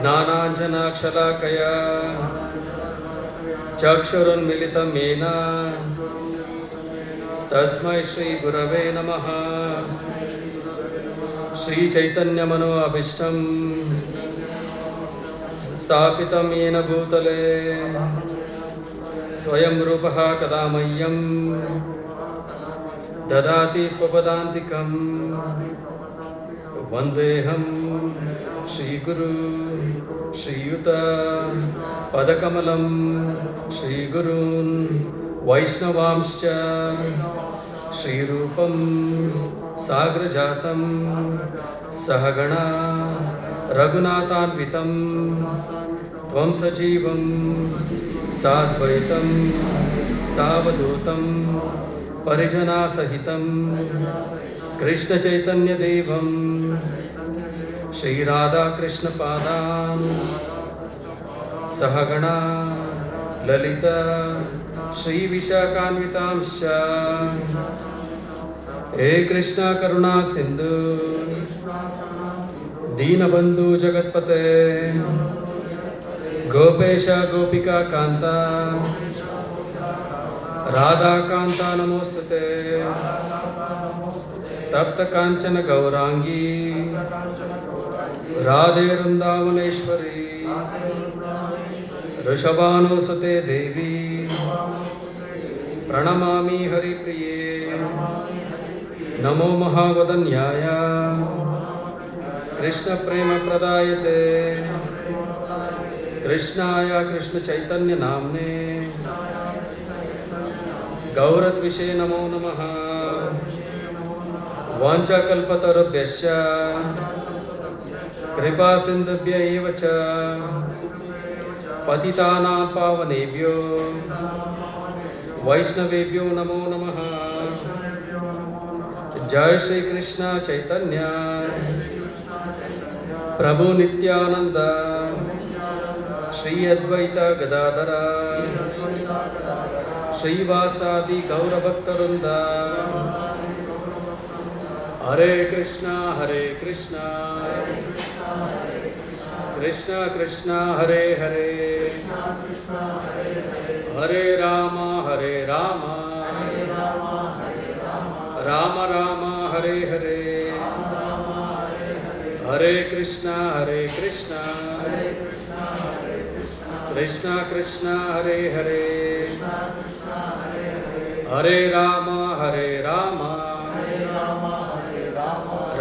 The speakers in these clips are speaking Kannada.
ज्ञानाञ्जनाक्षलाकया चक्षुरुन्मिलितं येन तस्मै श्रीगुरवे नमः। श्रीचैतन्यमनोभीष्टं स्थापितं येन भूतले स्वयं रूपः कदा मह्यं ददाति स्वपदान्तिकं। वन्देऽहं श्रीगुरु श्रीयुत पदकमलं श्रीगुरून् वैष्णवांश्च श्रीरूपं साग्रजातं सहगणा रघुनाथान्वितं त्वं सजीवं साद्वैतं सावधूतं परिजनासहितं कृष्णचैतन्यदेवं श्रीराधाकृष्णपादान् सहगणा ललिता श्रीविशाखान्वितांश्च। हे कृष्ण करुणा सिंधु दीनबंधु जगत्पते गोपेश गोपिका कांता राधा कांता नमोस्तुते। तप्त कांचन गौरांगी राधे वृंदावनेश्वरी ऋषभानुसुते देवी प्रणमामि हरिप्रिये। नमो महावदन्याय कृष्ण प्रेम प्रदायते कृष्णाय कृष्ण चैतन्य नामने गौरत्विषे नमो नमः। वाञ्छाकल्पतरुभ्यश्च कृपा सिन्धुभ्य एव च पतितानां पावनेभ्यो वैष्णवेभ्यो नमो नमः। जय श्री कृष्ण चैतन्य प्रभु नित्यानंद श्री अद्वैत गदाधर श्रीवासादि गौरभक्तवृंद। हरे कृष्णा कृष्णा कृष्णा हरे हरे हरे राम राम राम हरे हरे। हरे कृष्णा कृष्णा कृष्णा हरे हरे हरे राम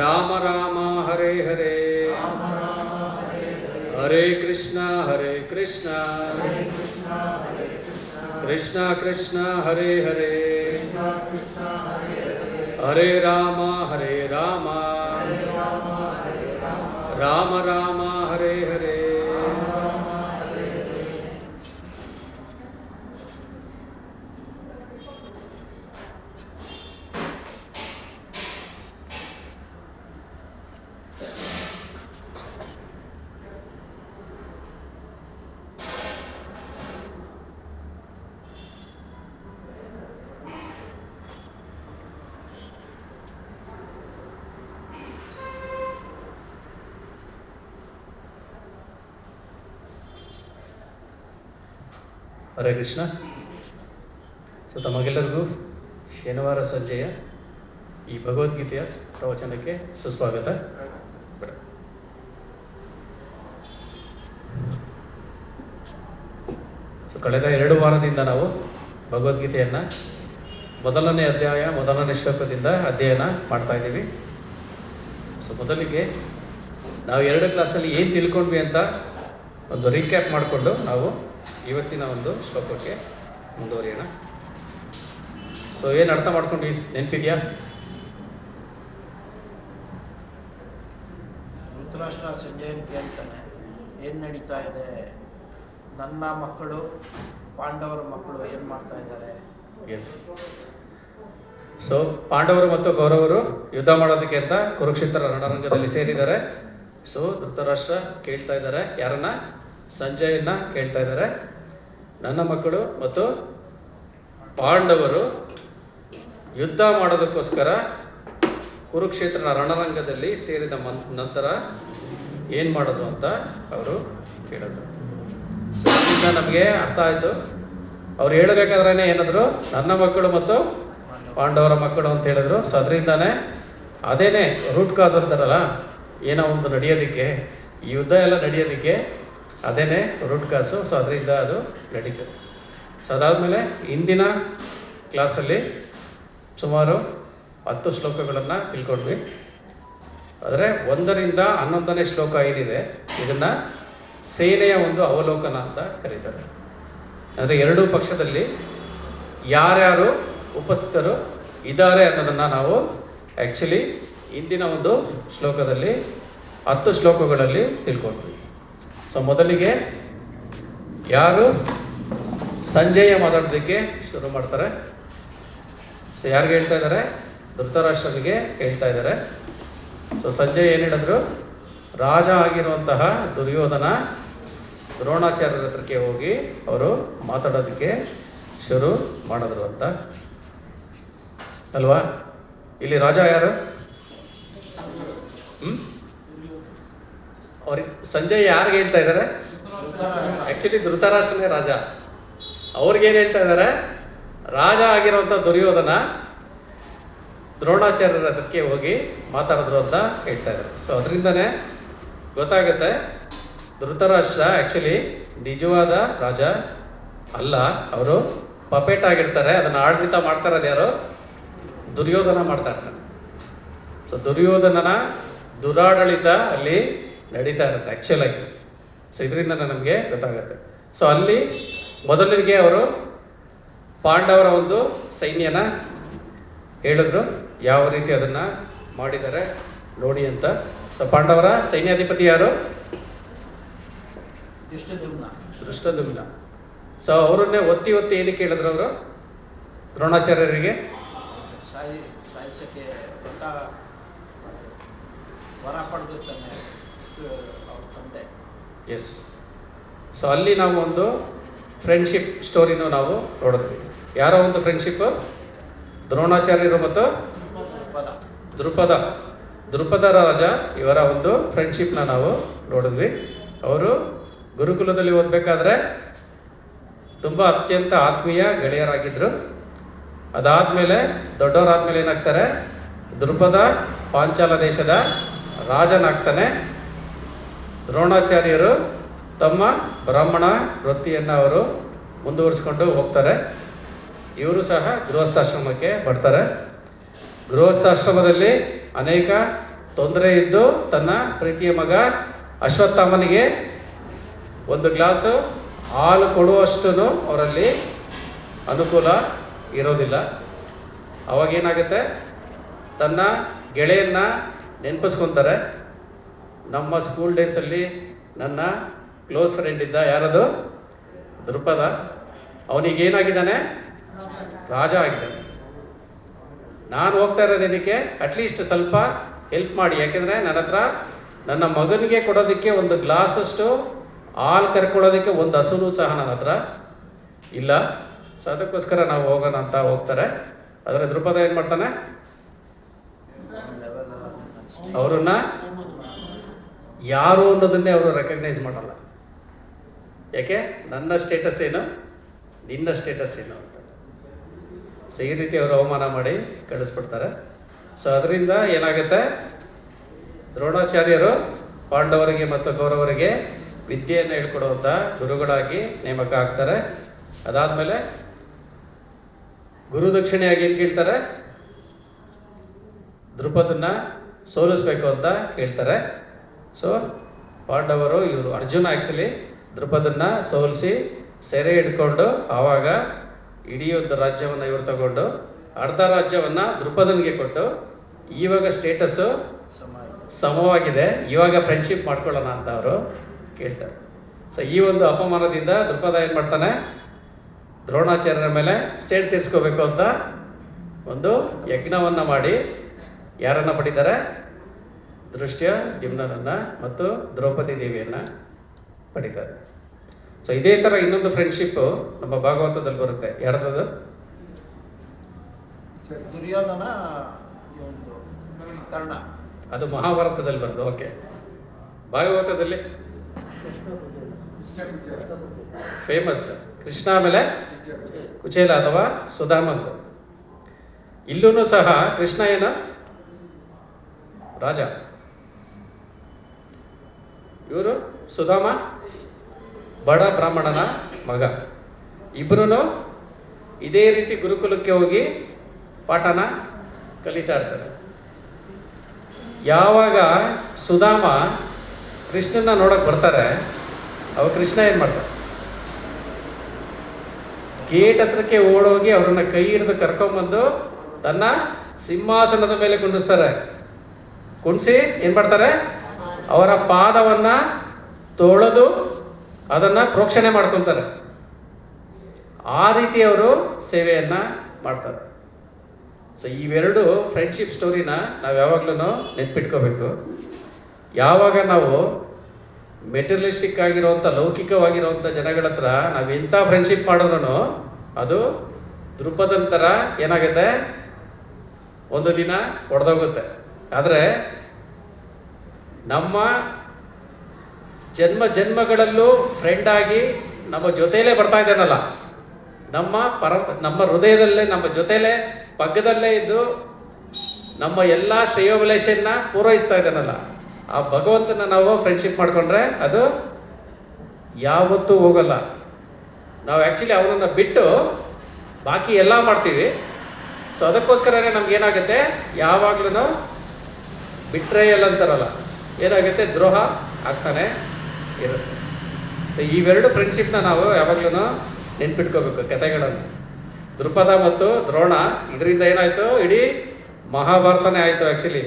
ರಾಮ ರಾಮ ಹರೇ ಹರೇ ಹರೇ ಕೃಷ್ಣ ಕೃಷ್ಣ ಕೃಷ್ಣ ಹರೇ ಹರೇ ಹರೇ ರಾಮ ರಾಮ ರಾಮ ಹರೇ ಹರೇ. ಹರೇ ಕೃಷ್ಣ. ಸೊ ತಮಗೆಲ್ಲರಿಗೂ ಶನಿವಾರ ಸಂಜೆಯ ಈ ಭಗವದ್ಗೀತೆಯ ಪ್ರವಚನಕ್ಕೆ ಸುಸ್ವಾಗತ. ಸೊ ಕಳೆದ 2 ವಾರದಿಂದ ನಾವು ಭಗವದ್ಗೀತೆಯನ್ನು ಮೊದಲನೇ ಅಧ್ಯಾಯ ಮೊದಲನೇ ಶ್ಲೋಕದಿಂದ ಅಧ್ಯಯನ ಮಾಡ್ತಾ ಇದ್ದೀವಿ. ಸೊ ಮೊದಲಿಗೆ ನಾವು 2 ಕ್ಲಾಸಲ್ಲಿ ಏನು ತಿಳ್ಕೊಂಡ್ವಿ ಅಂತ ಒಂದು ರೀಕ್ಯಾಪ್ ಮಾಡಿಕೊಂಡು ನಾವು ಇವತ್ತಿನ ಒಂದು ಶ್ಲೋಕಕ್ಕೆ ಮುಂದುವರಿಯೋಣ. ಸೊ ಏನು ಅರ್ಥ ಮಾಡ್ಕೊಂಡು ನೆನಪಿದೆಯಾ? ಧೃತರಾಷ್ಟ್ರ ಸಂಜಯನ್ ಕೇಳ್ತಾನೆ, ಏನು ನಡೀತಾ ಇದೆ, ನನ್ನ ಮಕ್ಕಳು ಪಾಂಡವರ ಮಕ್ಕಳು ಏನು ಮಾಡ್ತಾ ಇದ್ದಾರೆ? ಎಸ್. ಸೊ ಪಾಂಡವರು ಮತ್ತು ಕೌರವರು ಯುದ್ಧ ಮಾಡೋದಕ್ಕೆ ಅಂತ ಕುರುಕ್ಷೇತ್ರ ರಣರಂಗದಲ್ಲಿ ಸೇರಿದ್ದಾರೆ. ಸೊ ಧೃತರಾಷ್ಟ್ರ ಕೇಳ್ತಾ ಇದ್ದಾರೆ, ಯಾರನ್ನ? ಸಂಜಯನ್ನ ಕೇಳ್ತಾ ಇದ್ದಾರೆ, ನನ್ನ ಮಕ್ಕಳು ಮತ್ತು ಪಾಂಡವರು ಯುದ್ಧ ಮಾಡೋದಕ್ಕೋಸ್ಕರ ಕುರುಕ್ಷೇತ್ರ ರಣರಂಗದಲ್ಲಿ ಸೇರಿದ ನಂತರ ಏನು ಮಾಡೋದು ಅಂತ ಅವರು ಕೇಳಿದ್ರು. ಸೊ ಇದರಿಂದ ನಮಗೆ ಅರ್ಥ ಆಯಿತು. ಅವ್ರು ಹೇಳಬೇಕಾದ್ರೆ ಏನಾದ್ರು ನನ್ನ ಮಕ್ಕಳು ಮತ್ತು ಪಾಂಡವರ ಮಕ್ಕಳು ಅಂತ ಹೇಳಿದ್ರು. ಸೊ ಅದರಿಂದಾನೇ ಅದೇನೇ ರೂಟ್ ಕಾಸ್ ಅಂತಾರಲ್ಲ, ಏನೋ ಒಂದು ನಡೆಯೋದಕ್ಕೆ, ಈ ಯುದ್ಧ ಎಲ್ಲ ನಡೆಯೋದಕ್ಕೆ ಅದೇನೇ ರೂಟ್ ಕಾಸು. ಸೊ ಅದರಿಂದ ಅದು ನಡೀತು. ಸೊ ಅದಾದಮೇಲೆ ಇಂದಿನ ಕ್ಲಾಸಲ್ಲಿ ಸುಮಾರು 10 ಶ್ಲೋಕಗಳನ್ನು ತಿಳ್ಕೊಂಡ್ವಿ. ಆದರೆ 1ರಿಂದ 11ನೇ ಶ್ಲೋಕ ಏನಿದೆ ಇದನ್ನು ಸೇನೆಯ ಒಂದು ಅವಲೋಕನ ಅಂತ ಕರೀತಾರೆ. ಅಂದರೆ 2 ಪಕ್ಷದಲ್ಲಿ ಯಾರ್ಯಾರು ಉಪಸ್ಥಿತರು ಇದ್ದಾರೆ ಅನ್ನೋದನ್ನು ನಾವು ಆ್ಯಕ್ಚುಲಿ ಇಂದಿನ ಒಂದು ಶ್ಲೋಕದಲ್ಲಿ 10 ಶ್ಲೋಕಗಳಲ್ಲಿ ತಿಳ್ಕೊಂಡ್ವಿ. ಸೊ ಮೊದಲಿಗೆ ಯಾರು ಸಂಜಯ ಮಾತಾಡೋದಕ್ಕೆ ಶುರು ಮಾಡ್ತಾರೆ. ಸೊ ಯಾರಿಗೆ ಹೇಳ್ತಾ ಇದ್ದಾರೆ? ಧೃತರಾಷ್ಟ್ರನಿಗೆ ಹೇಳ್ತಾ ಇದ್ದಾರೆ. ಸೊ ಸಂಜಯ್ ಏನು ಹೇಳಿದ್ರು? ರಾಜ ಆಗಿರುವಂತಹ ದುರ್ಯೋಧನ ದ್ರೋಣಾಚಾರ್ಯರ ಹತ್ರಕ್ಕೆ ಹೋಗಿ ಅವರು ಮಾತಾಡೋದಕ್ಕೆ ಶುರು ಮಾಡಿದ್ರು ಅಂತ ಅಲ್ವಾ? ಇಲ್ಲಿ ರಾಜ ಯಾರು? ಅವ್ರಿಗೆ ಸಂಜಯ್ ಯಾರಿಗೆ ಹೇಳ್ತಾ ಇದ್ದಾರೆ? ಆ್ಯಕ್ಚುಲಿ ಧೃತರಾಷ್ಟ್ರನೇ ರಾಜ. ಅವ್ರಿಗೇನು ಹೇಳ್ತಾ ಇದ್ದಾರೆ? ರಾಜ ಆಗಿರುವಂಥ ದುರ್ಯೋಧನ ದ್ರೋಣಾಚಾರ್ಯರ ಹತ್ರಕ್ಕೆ ಹೋಗಿ ಮಾತಾಡಿದ್ರು ಅಂತ ಹೇಳ್ತಾ ಇದ್ದಾರೆ. ಸೊ ಅದರಿಂದನೇ ಗೊತ್ತಾಗುತ್ತೆ ಧೃತರಾಷ್ಟ್ರ ಆ್ಯಕ್ಚುಲಿ ನಿಜವಾದ ರಾಜ ಅಲ್ಲ, ಅವರು ಪಪೇಟ್ ಆಗಿರ್ತಾರೆ. ಅದನ್ನು ಆಡಳಿತ ಮಾಡ್ತಾ ಇರೋದು ಯಾರು? ದುರ್ಯೋಧನ ಮಾಡ್ತಾ ಇರ್ತಾರೆ. ಸೊ ದುರ್ಯೋಧನನ ದುರಾಡಳಿತ ಅಲ್ಲಿ ನಡೀತಾ ಇರುತ್ತೆ ಆ್ಯಕ್ಚುಲಾಗಿ. ಸೊ ಇದರಿಂದ ನಮಗೆ ಗೊತ್ತಾಗುತ್ತೆ. ಸೊ ಅಲ್ಲಿ ಮೊದಲಿಗೆ ಅವರು ಪಾಂಡವರ ಒಂದು ಸೈನ್ಯನ ಹೇಳಿದ್ರು, ಯಾವ ರೀತಿ ಅದನ್ನು ಮಾಡಿದ್ದಾರೆ ನೋಡಿ ಅಂತ. ಸೊ ಪಾಂಡವರ ಸೈನ್ಯಾಧಿಪತಿ ಯಾರು? ದೃಷ್ಟದ್ಯುಮ್ನ. ಸೊ ಅವರನ್ನೇ ಒತ್ತಿ ಏನಕ್ಕೆ ಹೇಳಿದ್ರು ಅವರು ದ್ರೋಣಾಚಾರ್ಯರಿಗೆ? ಸಾಯಿಸಕ್ಕೆ ವರ ಪಡೆದಿರ್ತಾನೆ ಅವ್ರ ತಂದೆ. ಎಸ್. ಸೊ ಅಲ್ಲಿ ನಾವು ಒಂದು ಫ್ರೆಂಡ್ಶಿಪ್ ಸ್ಟೋರಿನೂ ನಾವು ನೋಡಿದ್ವಿ. ಯಾರೋ ಒಂದು ಫ್ರೆಂಡ್ಶಿಪ್? ದ್ರೋಣಾಚಾರ್ಯರು ಮತ್ತು ದೃಪದ ರಾಜ ಇವರ ಒಂದು ಫ್ರೆಂಡ್ಶಿಪ್ನ ನಾವು ನೋಡಿದ್ವಿ. ಅವರು ಗುರುಕುಲದಲ್ಲಿ ಓದಬೇಕಾದ್ರೆ ತುಂಬ ಅತ್ಯಂತ ಆತ್ಮೀಯ ಗೆಳೆಯರಾಗಿದ್ದರು. ಅದಾದಮೇಲೆ ದೊಡ್ಡವರಾದ್ಮೇಲೆ ಏನಾಗ್ತಾರೆ? ದೃಪದ ಪಾಂಚಾಲ ದೇಶದ ರಾಜನಾಗ್ತಾನೆ. ದ್ರೋಣಾಚಾರ್ಯರು ತಮ್ಮ ಬ್ರಾಹ್ಮಣ ವೃತ್ತಿಯನ್ನು ಅವರು ಮುಂದುವರಿಸ್ಕೊಂಡು ಹೋಗ್ತಾರೆ. ಇವರು ಸಹ ಗೃಹಸ್ಥಾಶ್ರಮಕ್ಕೆ ಬರ್ತಾರೆ. ಗೃಹಸ್ಥಾಶ್ರಮದಲ್ಲಿ ಅನೇಕ ತೊಂದರೆ ಇದ್ದು ತನ್ನ ಪ್ರೀತಿಯ ಮಗ ಅಶ್ವತ್ಥಾಮನಿಗೆ ಒಂದು ಗ್ಲಾಸು ಹಾಲು ಕೊಡುವಷ್ಟು ಅವರಲ್ಲಿ ಅನುಕೂಲ ಇರೋದಿಲ್ಲ. ಅವಾಗೇನಾಗುತ್ತೆ, ತನ್ನ ಗೆಳೆಯನ್ನ ನೆನಪಿಸ್ಕೊತಾರೆ. ನಮ್ಮ ಸ್ಕೂಲ್ ಡೇಸಲ್ಲಿ ನನ್ನ ಕ್ಲೋಸ್ ಫ್ರೆಂಡ್ ಇದ್ದ, ಯಾರದು? ದೃಪದ. ಅವನಿಗೇನಾಗಿದ್ದಾನೆ? ರಾಜ ಆಗಿದ್ದಾನೆ. ನಾನು ಹೋಗ್ತಾ ಇರೋದೇನಕ್ಕೆ? ಅಟ್ಲೀಸ್ಟ್ ಸ್ವಲ್ಪ ಹೆಲ್ಪ್ ಮಾಡಿ, ಯಾಕೆಂದರೆ ನನ್ನ ಹತ್ರ ನನ್ನ ಮಗನಿಗೆ ಕೊಡೋದಕ್ಕೆ ಒಂದು ಗ್ಲಾಸಷ್ಟು ಹಾಲು ಕರ್ಕೊಳ್ಳೋದಕ್ಕೆ ಒಂದು ಹಸುನು ಸಹ ನನ್ನ ಹತ್ರ ಇಲ್ಲ. ಸೊ ಅದಕ್ಕೋಸ್ಕರ ನಾವು ಹೋಗೋಣ ಅಂತ ಹೋಗ್ತಾರೆ. ಆದರೆ ದೃಪದ ಏನು ಮಾಡ್ತಾನೆ? ಅವರನ್ನ ಯಾರು ಅನ್ನೋದನ್ನೇ ಅವರು ರೆಕಗ್ನೈಸ್ ಮಾಡಲ್ಲ. ಯಾಕೆ? ನನ್ನ ಸ್ಟೇಟಸ್ ಏನು, ನಿನ್ನ ಸ್ಟೇಟಸ್ ಏನು ಅಂತ. ಸೊ ಈ ರೀತಿ ಅವರು ಅವಮಾನ ಮಾಡಿ ಕಳಿಸ್ಬಿಡ್ತಾರೆ. ಸೊ ಅದರಿಂದ ಏನಾಗುತ್ತೆ, ದ್ರೋಣಾಚಾರ್ಯರು ಪಾಂಡವರಿಗೆ ಮತ್ತು ಕೌರವರಿಗೆ ವಿದ್ಯೆಯನ್ನು ಹೇಳ್ಕೊಡುವಂಥ ಗುರುಗಳಾಗಿ ನೇಮಕ ಆಗ್ತಾರೆ. ಅದಾದಮೇಲೆ ಗುರುದಕ್ಷಿಣೆಯಾಗಿ ಏನು ಕೇಳ್ತಾರೆ? ದೃಪದನ್ನ ಸೋಲಿಸ್ಬೇಕು ಅಂತ ಹೇಳ್ತಾರೆ. ಸೊ ಪಾಂಡವರು, ಇವರು ಅರ್ಜುನ ಆ್ಯಕ್ಚುಲಿ ದೃಪದನ್ನ ಸೋಲಿಸಿ ಸೆರೆ ಹಿಡ್ಕೊಂಡು ಆವಾಗ ಇಡೀ ಒಂದು ರಾಜ್ಯವನ್ನು ಇವರು ತಗೊಂಡು ಅರ್ಧ ರಾಜ್ಯವನ್ನು ದೃಪದನಿಗೆ ಕೊಟ್ಟು ಇವಾಗ ಸ್ಟೇಟಸ್ಸು ಸಮವಾಗಿದೆ, ಇವಾಗ ಫ್ರೆಂಡ್ಶಿಪ್ ಮಾಡ್ಕೊಳ್ಳೋಣ ಅಂತ ಅವರು ಕೇಳ್ತಾರೆ. ಸೊ ಈ ಒಂದು ಅಪಮಾನದಿಂದ ದೃಪದ ಏನು ಮಾಡ್ತಾನೆ? ದ್ರೋಣಾಚಾರ್ಯರ ಮೇಲೆ ಸೇಡ್ ತೀರಿಸ್ಕೋಬೇಕು ಅಂತ ಒಂದು ಯಜ್ಞವನ್ನು ಮಾಡಿ ಯಾರನ್ನು ಪಡಿತಾರೆ? ಧೃಷ್ಟದ್ಯುಮ್ನನನ್ನು ಮತ್ತು ದ್ರೌಪದಿ ದೇವಿಯನ್ನು ಪಡಿತಾರೆ. ಸೊ ಇದೇ ಥರ ಇನ್ನೊಂದು ಫ್ರೆಂಡ್ಶಿಪ್ಪು ನಮ್ಮ ಭಾಗವತದಲ್ಲಿ ಬರುತ್ತೆ. ಯಾರ್ದದು? ದುರ್ಯೋಧನ ಒಂದು ಕರ್ಣ. ಅದು ಮಹಾಭಾರತದಲ್ಲಿ ಬರೋದು. ಓಕೆ, ಭಾಗವತದಲ್ಲಿ ಫೇಮಸ್ ಕೃಷ್ಣ ಆಮೇಲೆ ಕುಚೇಲ ಅಥವಾ ಸುಧಾಮಂತ್. ಇಲ್ಲೂ ಸಹ ಕೃಷ್ಣ ಏನು? ರಾಜ. ಇವರು ಸುಧಾಮ ಬಡ ಬ್ರಾಹ್ಮಣನ ಮಗ. ಇಬ್ಬರೂ ಇದೇ ರೀತಿ ಗುರುಕುಲಕ್ಕೆ ಹೋಗಿ ಪಾಠನ ಕಲಿತಾ ಇರ್ತಾರೆ. ಯಾವಾಗ ಸುಧಾಮ ಕೃಷ್ಣನ ನೋಡಕ್ಕೆ ಬರ್ತಾರೆ, ಅವಾಗ ಕೃಷ್ಣ ಏನು ಮಾಡ್ತಾರೆ? ಗೇಟ್ ಹತ್ರಕ್ಕೆ ಓಡೋಗಿ ಅವ್ರನ್ನ ಕೈ ಹಿಡಿದು ಕರ್ಕೊಂಬಂದು ತನ್ನ ಸಿಂಹಾಸನದ ಮೇಲೆ ಕುಂಡಿಸ್ತಾರೆ. ಕುಣಿಸಿ ಏನು ಮಾಡ್ತಾರೆ? ಅವರ ಪಾದವನ್ನು ತೊಳೆದು ಅದನ್ನು ಪ್ರೋಕ್ಷಣೆ ಮಾಡ್ಕೊತಾರೆ. ಆ ರೀತಿ ಅವರು ಸೇವೆಯನ್ನು ಮಾಡ್ತಾರೆ. ಸೊ ಇವೆರಡು ಫ್ರೆಂಡ್ಶಿಪ್ ಸ್ಟೋರಿನ ನಾವು ಯಾವಾಗಲೂ ನೆನ್ಪಿಟ್ಕೋಬೇಕು. ಯಾವಾಗ ನಾವು ಮೆಟೀರಿಯಲಿಸ್ಟಿಕ್ ಆಗಿರೋವಂಥ, ಲೌಕಿಕವಾಗಿರೋವಂಥ ಜನಗಳ ಹತ್ರ ನಾವು ಎಂಥ ಫ್ರೆಂಡ್ಶಿಪ್ ಮಾಡಿದ್ರೂ ಅದು ದೃಪದನ ಥರ ಏನಾಗುತ್ತೆ, ಒಂದು ದಿನ ಒಡೆದೋಗುತ್ತೆ. ಆದರೆ ನಮ್ಮ ಜನ್ಮಗಳಲ್ಲೂ ಫ್ರೆಂಡ್ ಆಗಿ ನಮ್ಮ ಜೊತೆಯಲ್ಲೇ ಬರ್ತಾ ಇದ್ದಾನಲ್ಲ, ನಮ್ಮ ಹೃದಯದಲ್ಲೇ, ನಮ್ಮ ಜೊತೆಯಲ್ಲೇ ಪಕ್ಕದಲ್ಲೇ ಇದ್ದು ನಮ್ಮ ಎಲ್ಲ ಶ್ರೇಯೋಭಿಲಾಷೆಯನ್ನ ಪೂರೈಸ್ತಾ ಇದ್ದಾನಲ್ಲ, ಆ ಭಗವಂತನ ನಾವು ಫ್ರೆಂಡ್ಶಿಪ್ ಮಾಡಿಕೊಂಡ್ರೆ ಅದು ಯಾವತ್ತೂ ಹೋಗಲ್ಲ. ನಾವು ಆ್ಯಕ್ಚುಲಿ ಅವನನ್ನು ಬಿಟ್ಟು ಬಾಕಿ ಎಲ್ಲ ಮಾಡ್ತೀವಿ. ಸೊ ಅದಕ್ಕೋಸ್ಕರನೇ ನಮ್ಗೇನಾಗುತ್ತೆ, ಯಾವಾಗ್ಲೂ ಬಿಟ್ರೇಯಲ್ ಅಂತಾರಲ್ಲ, ಏನಾಗುತ್ತೆ, ದ್ರೋಹ ಆಗ್ತಾನೆ ಇರುತ್ತೆ. ಸೊ ಇವೆರಡು ಫ್ರೆಂಡ್ಶಿಪ್ನ ನಾವು ಯಾವಾಗ್ಲೂ ನೆನ್ಪಿಟ್ಕೋಬೇಕು ಕಥೆಗಳನ್ನು. ದೃಪದ ಮತ್ತು ದ್ರೋಣ, ಇದರಿಂದ ಏನಾಯಿತು, ಇಡೀ ಮಹಾಭಾರತನೇ ಆಯಿತು. ಆ್ಯಕ್ಚುಲಿ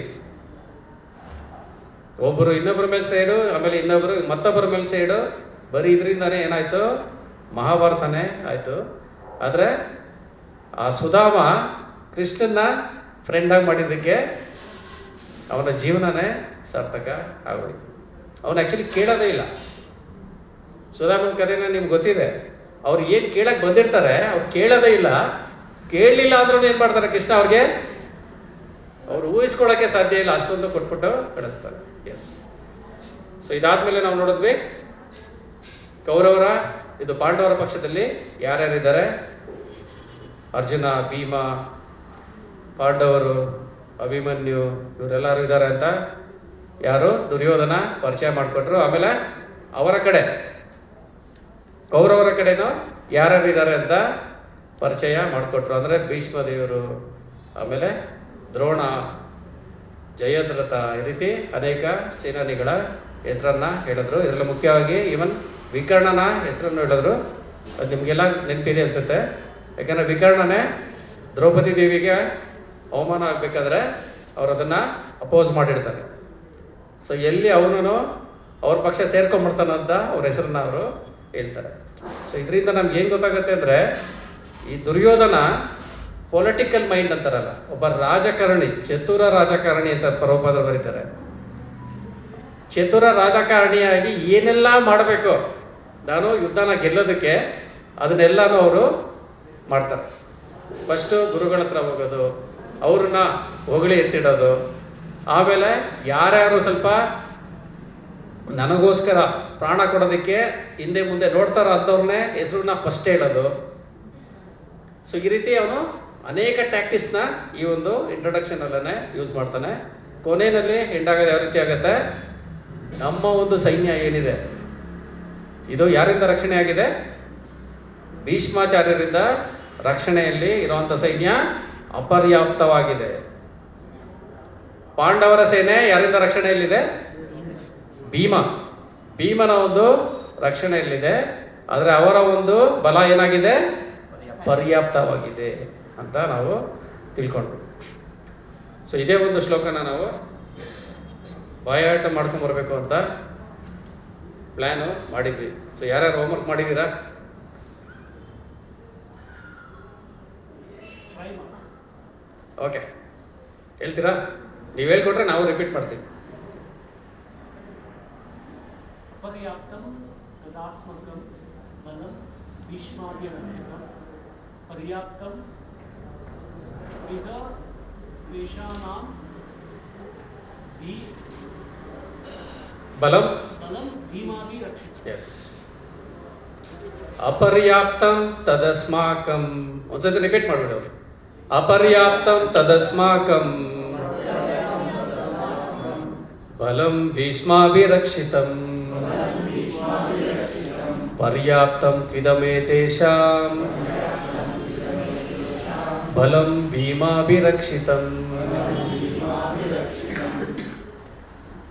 ಒಬ್ಬರು ಇನ್ನೊಬ್ಬರ ಮೇಲೆ ಸೈಡು, ಆಮೇಲೆ ಇನ್ನೊಬ್ಬರು ಮತ್ತೊಬ್ಬರ ಮೇಲೆ ಸೈಡು, ಬರೀ ಇದರಿಂದನೇ ಏನಾಯಿತು, ಮಹಾಭಾರತನೇ ಆಯಿತು. ಆದರೆ ಆ ಸುಧಾಮ ಕೃಷ್ಣನ ಫ್ರೆಂಡಾಗಿ ಮಾಡಿದ್ದಕ್ಕೆ ಅವನ ಜೀವನನೇ ಸಾರ್ಥಕ ಆಗೋಯ್ತು. ಅವನು ಆ್ಯಕ್ಚುಲಿ ಕೇಳೋದೇ ಇಲ್ಲ. ಸುಧಾಮನ ಕಥೆನ ನಿಮ್ಗೆ ಗೊತ್ತಿದೆ. ಅವ್ರು ಏನು ಕೇಳಕ್ಕೆ ಬಂದಿರ್ತಾರೆ, ಅವ್ರು ಕೇಳೋದೇ ಇಲ್ಲ. ಕೇಳಲಿಲ್ಲ ಅಂದ್ರೂ ಏನು ಮಾಡ್ತಾರೆ ಕೃಷ್ಣ ಅವ್ರಿಗೆ, ಅವ್ರು ಊಹಿಸ್ಕೊಳ್ಳೋಕ್ಕೆ ಸಾಧ್ಯ ಇಲ್ಲ, ಅಷ್ಟೊಂದು ಕೊಟ್ಬಿಟ್ಟು ಕಳಿಸ್ತಾರೆ. ಎಸ್. ಸೊ ಇದಾದ್ಮೇಲೆ ನಾವು ನೋಡಿದ್ವಿ ಕೌರವರ, ಇದು ಪಾಂಡವರ ಪಕ್ಷದಲ್ಲಿ ಯಾರ್ಯಾರಿದ್ದಾರೆ? ಅರ್ಜುನ, ಭೀಮ, ಪಾಂಡವರು, ಅಭಿಮನ್ಯು, ಇವರೆಲ್ಲರೂ ಇದ್ದಾರೆ ಅಂತ ಯಾರು? ದುರ್ಯೋಧನ ಪರಿಚಯ ಮಾಡಿಕೊಟ್ರು. ಆಮೇಲೆ ಅವರ ಕಡೆ ಕೌರವರ ಕಡೆನೂ ಯಾರ್ಯಾರು ಇದ್ದಾರೆ ಅಂತ ಪರಿಚಯ ಮಾಡಿಕೊಟ್ರು. ಅಂದರೆ ಭೀಷ್ಮ ದೇವರು, ಆಮೇಲೆ ದ್ರೋಣ, ಜಯದ್ರಥ, ಈ ರೀತಿ ಅನೇಕ ಸೇನಾನಿಗಳ ಹೆಸರನ್ನು ಹೇಳಿದ್ರು. ಇದರಲ್ಲಿ ಮುಖ್ಯವಾಗಿ ಈವನ್ ವಿಕರ್ಣನ ಹೆಸರನ್ನು ಹೇಳಿದ್ರು. ಅದು ನಿಮಗೆಲ್ಲ ನೆನಪಿದೆ ಅನಿಸುತ್ತೆ. ಯಾಕಂದರೆ ವಿಕರ್ಣನೇ ದ್ರೌಪದಿ ದೇವಿಗೆ ಅವಮಾನ ಆಗಬೇಕಾದ್ರೆ ಅವರು ಅದನ್ನು ಅಪೋಸ್ ಮಾಡಿರ್ತಾರೆ. ಸೊ ಎಲ್ಲಿ ಅವನು ಅವ್ರ ಪಕ್ಷ ಸೇರ್ಕೊಂಡ್ಬಿಡ್ತಾನಂತ ಅವ್ರ ಹೆಸರನ್ನ ಅವರು ಹೇಳ್ತಾರೆ. ಸೊ ಇದರಿಂದ ನಮ್ಗೆ ಏನು ಗೊತ್ತಾಗುತ್ತೆ ಅಂದರೆ, ಈ ದುರ್ಯೋಧನ ಪೊಲಿಟಿಕಲ್ ಮೈಂಡ್ ಅಂತಾರಲ್ಲ, ಒಬ್ಬ ರಾಜಕಾರಣಿ, ಚತುರ ರಾಜಕಾರಣಿ ಅಂತ ಪರೋಪದ ಬರೀತಾರೆ. ಚತುರ ರಾಜಕಾರಣಿಯಾಗಿ ಏನೆಲ್ಲ ಮಾಡಬೇಕು, ನಾನು ಯುದ್ಧನ ಗೆಲ್ಲೋದಕ್ಕೆ ಅದನ್ನೆಲ್ಲನೂ ಅವರು ಮಾಡ್ತಾರೆ. ಫಸ್ಟು ಗುರುಗಳ ಹತ್ರ ಹೋಗೋದು, ಅವ್ರನ್ನ ಹೊಗಳಿ ಎತ್ತಿಡೋದು, ಆಮೇಲೆ ಯಾರ್ಯಾರು ಸ್ವಲ್ಪ ನನಗೋಸ್ಕರ ಪ್ರಾಣ ಕೊಡೋದಕ್ಕೆ ಹಿಂದೆ ಮುಂದೆ ನೋಡ್ತಾರೋ ಅಂಥವ್ರನ್ನೇ ಹೆಸರನ್ನ ಫಸ್ಟ್ ಹೇಳೋದು. ಸೊ ಈ ರೀತಿ ಅವನು ಅನೇಕ ಟ್ಯಾಕ್ಟಿಕ್ಸ್ನ ಈ ಒಂದು ಇಂಟ್ರೊಡಕ್ಷನಲ್ಲೇ ಯೂಸ್ ಮಾಡ್ತಾನೆ. ಕೊನೆಯಲ್ಲಿ ಎಂಡಾಗೋದು ಯಾವ ರೀತಿ ಆಗುತ್ತೆ, ನಮ್ಮ ಒಂದು ಸೈನ್ಯ ಏನಿದೆ ಇದು ಯಾರಿಂದ ರಕ್ಷಣೆ ಆಗಿದೆ? ಭೀಷ್ಮಾಚಾರ್ಯರಿಂದ ರಕ್ಷಣೆಯಲ್ಲಿ ಇರುವಂಥ ಸೈನ್ಯ ಅಪರ್ಯಾಪ್ತವಾಗಿದೆ. ಪಾಂಡವರ ಸೇನೆ ಯಾರಿಂದ ರಕ್ಷಣೆಯಲ್ಲಿದೆ? ಭೀಮನ ಒಂದು ರಕ್ಷಣೆಯಲ್ಲಿದೆ. ಆದರೆ ಅವರ ಒಂದು ಬಲ ಏನಾಗಿದೆ? ಪರ್ಯಾಪ್ತವಾಗಿದೆ ಅಂತ ನಾವು ತಿಳ್ಕೊಂಡ್ರು. ಸೊ ಇದೇ ಒಂದು ಶ್ಲೋಕನ ನಾವು ಬಾಯಾಟ ಮಾಡ್ಕೊಂಬರ್ಬೇಕು ಅಂತ ಪ್ಲ್ಯಾನು ಮಾಡಿದ್ವಿ. ಸೊ ಯಾರ್ಯಾರು ಹೋಮ್ವರ್ಕ್ ಮಾಡಿದ್ದೀರಾ? ಓಕೆ, ಹೇಳ್ತೀರಾ? ನೀವು ಹೇಳ್ಕೊಟ್ರೆ ನಾವು ರಿಪೀಟ್ ಮಾಡ್ತೀವಿ. ಅಪರ್ಯಾಪ್ತಂ ತದಾಸ್ಮಕಂ ಬಲಂ ಭೀಷ್ಮಾಭಿರಕ್ಷಿತಂ ಪರ್ಯಾಪ್ತಂ ವೇಷಾನಾಂ ಬಲಂ ಭೀಮಾಭಿರಕ್ಷಿತಂ. ಎಸ್, ಅಪರ್ಯಾಪ್ತಂ ತದಸ್ಮಾಕಂ. ಒಂದ್ಸತಿ ರಿಪೀಟ್ ಮಾಡ್ಬಿಡಿ ಅವ್ರು. ಅಪರ್ಯಾಪ್ತಂ ತದಸ್ಮಾಕಂ ಬಲಂ ಭೀಷ್ಮಾಭಿರಕ್ಷಿತಂ ಪರ್ಯಾಪ್ತಂ ತ್ವಿದಮೇತೇಷಾಂ ಬಲಂ ಭೀಮಾಭಿರಕ್ಷಿತಂ.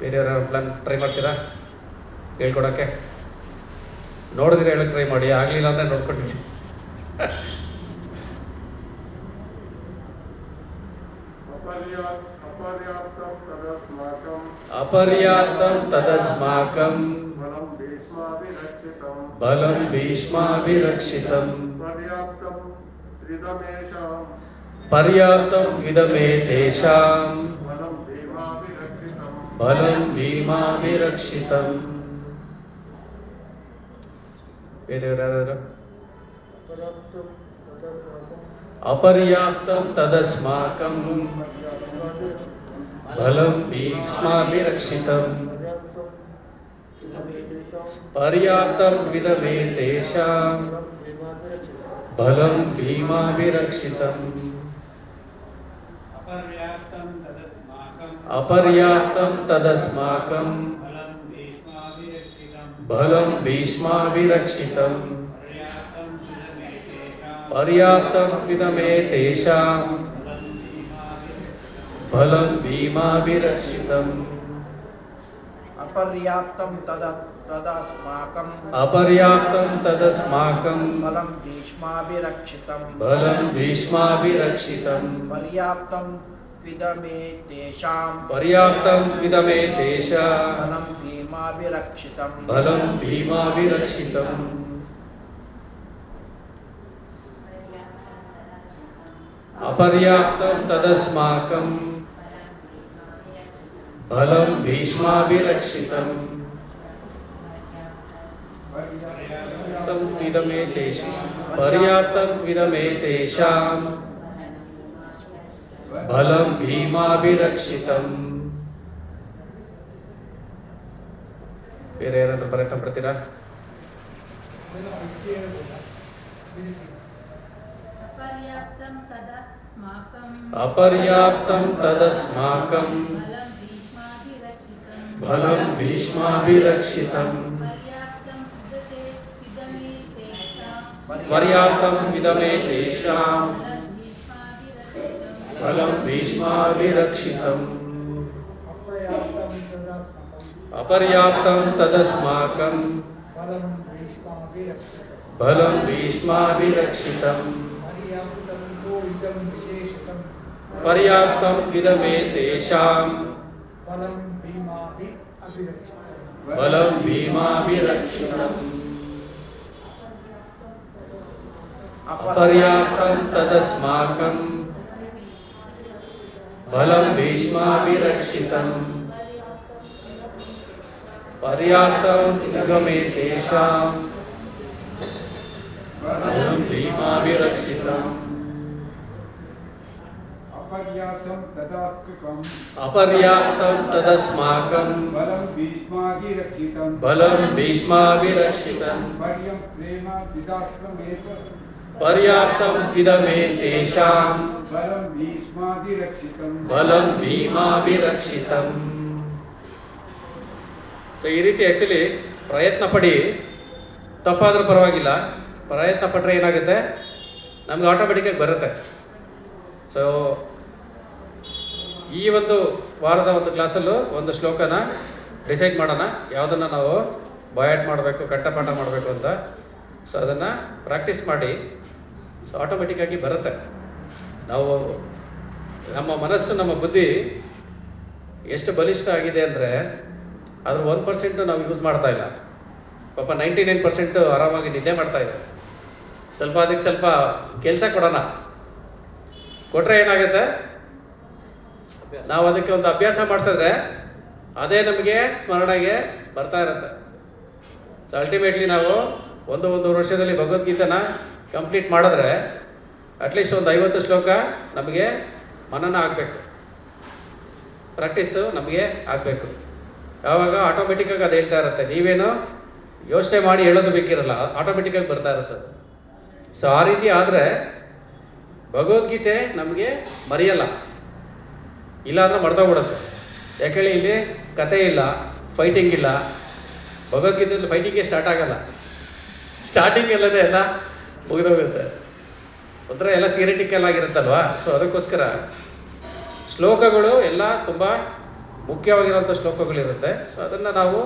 ಬೇರೆಯವರ ಪ್ಲಾನ್ ಟ್ರೈ ಮಾಡ್ತೀರಾ ಹೇಳ್ಕೊಡೋಕ್ಕೆ? ನೋಡಿದ್ರೆ ಹೇಳಕ್ಕೆ ಟ್ರೈ ಮಾಡಿ, ಆಗಲಿಲ್ಲ ಅಂದರೆ ನೋಡ್ಕೊಂಡ್ವಿ. ಅಪರ್ಯಾಪ್ತಂ ತದಸ್ಮಾಕಂ ಬಲಂ ಭೀಷ್ಮಾಭಿರಕ್ಷಿತಂ ಪರ್ಯಾಪ್ತಂ ತ್ವಿದಮೇತೇಷಾಂ ಬಲಂ ಭೀಮಾಭಿರಕ್ಷಿತಂ. ಬೇರೆಯವರು? ಅಪರ್ಯಾಪ್ತಂ ತದಸ್ಮಾಕಂ ಬಲಂ ಭೀಷ್ಮಾಭಿರಕ್ಷಿತಂ ಪರ್ಯಾಪ್ತಂ ತ್ವಿದಮೇತೇಷಾಂ ಬಲಂ ಭೀಮಾಭಿರಕ್ಷಿತಂ. ಅಪರ್ಯಾಪ್ತಂ ತದಸ್ಮಾಕಂ ಬಲಂ ಭೀಷ್ಮಾಭಿರಕ್ಷಿತಂ ಪರ್ಯಾಪ್ತಂ ತ್ವಿದಮೇತೇಷಾಂ ಬಲಂ ಭೀಮಾಭಿರಕ್ಷಿತಂ. ಅಪರ್ಯಾಪ್ತಂ ತದಸ್ಮಾಕಂ ಅಪರ್ಯಾಪ್ತಂ ತದಸ್ಮಾಕಂ ಬಲಂ ಭೀಷ್ಮಾಭಿರಕ್ಷಿತಂ ಬಲಂ ಭೀಷ್ಮಾಭಿರಕ್ಷಿತಂ ಪರ್ಯಾಪ್ತಂ ತ್ವಿದಮೇತೇಷಾಂ ಪರ್ಯಾಪ್ತಂ ತ್ವಿದಮೇತೇಷಾಂ ಬಲಂ ಭೀಮಾಭಿರಕ್ಷಿತಂ ಬಲಂ ಭೀಮಾಭಿರಕ್ಷಿತಂ. ಅಪರ್ಯಾಪ್ತಂ ತದಸ್ಮಾಕಂ ಬಲಂ ಭೀಷ್ಮಾಭಿರಕ್ಷಿತಂ ಪರ್ಯಾಪ್ತಂ ತ್ವಿದಮೇತೇಷಾಂ ಬಲಂ ಭೀಮಾಭಿರಕ್ಷಿತಂ. ಬೇರೆ ಯಾರಾದ್ರೂ ಪ್ರಯತ್ನ ಪಡ್ತೀರಾ? ಅಪರ್ಯಾಪ್ತಂ ತದಸ್ಮಾಕಂ ಬಲಂ ಭೀಷ್ಮಾಭಿರಕ್ಷಿತಂ ಪರ್ಯಾಪ್ತಂ ತ್ವಿದಮೇತೇಷಾಂ ಬಲಂ ಭೀಷ್ಮಾಭಿರಕ್ಷಿತಂ. ಅಪರ್ಯಾಪ್ತಂ ತದಸ್ಮಾಕಂ ಬಲಂ ಭೀಷ್ಮಾಭಿರಕ್ಷಿತಂ ಬಲಂ ಭೀಷ್ಮಾಭಿರಕ್ಷಿತಂ ಪರ್ಯಾಪ್ತಂ ತೋ ಇದಂ ವಿಶೇಷತಂ ಪರ್ಯಾಪ್ತಂ ಇದಮೇ ತೇಷಾಂ ಬಲಂ ಭೀಮಾಭಿ ಅಭಿರಕ್ಷಿತಂ ಬಲಂ ಭೀಮಾಭಿರಕ್ಷಿತಂ ಅಪರ್ಯಾಪ್ತಂ ತದಸ್ಮಾಕಂ ಬಲಂ ಭೀಷ್ಮಾಭಿರಕ್ಷಿತಂ ಪರ್ಯಾಪ್ತಂ ಇದಮೇ ತೇಷಾಂ ಬಲಂ ಭೀಮಾಭಿರಕ್ಷಿತಂ ಅಪರ್ಯಾಸಂ ತದಾಸ್ಕಕಂ ಅಪರ್ಯಾಪ್ತಂ ತದಸ್ಮಾಕಂ ಬಲಂ ಭೀಷ್ಮಾಭಿರಕ್ಷಿತಂ ಬಲಂ ಭೀಷ್ಮಾಭಿರಕ್ಷಿತಂ ಪರ್ಯಂ ಪ್ರೇಮ ವಿದಾಸ್ತ್ರಮೇತ ಪರ್ಯಾಪ್ತಂ ಇದಮೇ ತೇಷಾಂ ಬಲಂ ಭೀಷ್ಮಾಭಿರಕ್ಷಿತಂ ಬಲಂ ಭೀಮಾಭಿರಕ್ಷಿತಂ. ಸೊ ಈ ರೀತಿ ಆ್ಯಕ್ಚುಲಿ ಪ್ರಯತ್ನ ಪಡಿ, ತಪ್ಪಾದ್ರೂ ಪರವಾಗಿಲ್ಲ, ಪ್ರಯತ್ನ ಪಟ್ಟರೆ ಏನಾಗುತ್ತೆ ನಮ್ಗೆ ಆಟೋಮೆಟಿಕ್ಕಾಗಿ ಬರುತ್ತೆ. ಸೊ ಈ ಒಂದು ವಾರದ ಒಂದು ಕ್ಲಾಸಲ್ಲೂ ಒಂದು ಶ್ಲೋಕನ ಡಿಸೈಡ್ ಮಾಡೋಣ, ಯಾವುದನ್ನು ನಾವು ಬಾಯಾಟ್ ಮಾಡಬೇಕು, ಕಂಠಪಾಠ ಮಾಡಬೇಕು ಅಂತ. ಸೊ ಅದನ್ನು ಪ್ರಾಕ್ಟೀಸ್ ಮಾಡಿ, ಸೊ ಆಟೋಮೆಟಿಕ್ಕಾಗಿ ಬರುತ್ತೆ. ನಾವು ನಮ್ಮ ಮನಸ್ಸು, ನಮ್ಮ ಬುದ್ಧಿ ಎಷ್ಟು ಬಲಿಷ್ಠ ಆಗಿದೆ ಅಂದರೆ ಅದ್ರ 1% ನಾವು ಯೂಸ್ ಮಾಡ್ತಾ ಇಲ್ಲ. ಪಾಪ 99% ಆರಾಮಾಗಿ ನಿದ್ದೆ ಮಾಡ್ತಾ ಇದೆ. ಸ್ವಲ್ಪ ಅದಕ್ಕೆ ಸ್ವಲ್ಪ ಕೆಲಸ ಕೊಡೋಣ, ಕೊಟ್ಟರೆ ಏನಾಗುತ್ತೆ, ನಾವು ಅದಕ್ಕೆ ಒಂದು ಅಭ್ಯಾಸ ಮಾಡಿಸಿದ್ರೆ ಅದೇ ನಮಗೆ ಸ್ಮರಣೆಗೆ ಬರ್ತಾ ಇರುತ್ತೆ. ಸೊ ಅಲ್ಟಿಮೇಟ್ಲಿ ನಾವು ಒಂದು ವರ್ಷದಲ್ಲಿ ಭಗವದ್ಗೀತೆನ ಕಂಪ್ಲೀಟ್ ಮಾಡಿದ್ರೆ ಅಟ್ಲೀಸ್ಟ್ ಒಂದು 50 ಶ್ಲೋಕ ನಮಗೆ ಮನನ ಆಗಬೇಕು, ಪ್ರಾಕ್ಟೀಸು ನಮಗೆ ಆಗಬೇಕು. ಆವಾಗ ಆಟೋಮೆಟಿಕ್ಕಾಗಿ ಅದು ಹೇಳ್ತಾ ಇರುತ್ತೆ, ನೀವೇನು ಯೋಚನೆ ಮಾಡಿ ಹೇಳೋದು ಬೇಕಿರಲ್ಲ, ಆಟೋಮೆಟಿಕ್ಕಾಗಿ ಬರ್ತಾ ಇರುತ್ತೆ. ಸೊ ಆ ರೀತಿ ಆದರೆ ಭಗವದ್ಗೀತೆ ನಮಗೆ ಮರೆಯಲ್ಲ, ಇಲ್ಲಾಂದ್ರೆ ಮರ್ತೋಗ್ಬಿಡುತ್ತೆ. ಯಾಕೇಳಿ ಇಲ್ಲಿ ಕತೆ ಇಲ್ಲ, ಫೈಟಿಂಗ್ ಇಲ್ಲ. ಭಗವದ್ಗೀತೆಯಲ್ಲಿ ಫೈಟಿಂಗೇ ಸ್ಟಾರ್ಟ್ ಆಗಲ್ಲ, ಸ್ಟಾರ್ಟಿಂಗ್ ಎಲ್ಲದೇ ಎಲ್ಲ ಮುಗಿದೋಗುತ್ತೆ. ಒಂಥರ ಎಲ್ಲ ಥಿಯರಿಟಿಕಲ್ ಆಗಿರುತ್ತಲ್ವಾ. ಸೊ ಅದಕ್ಕೋಸ್ಕರ ಶ್ಲೋಕಗಳು ಎಲ್ಲ ತುಂಬ ಮುಖ್ಯವಾಗಿರೋಂಥ ಶ್ಲೋಕಗಳಿರುತ್ತೆ. ಸೊ ಅದನ್ನು ನಾವು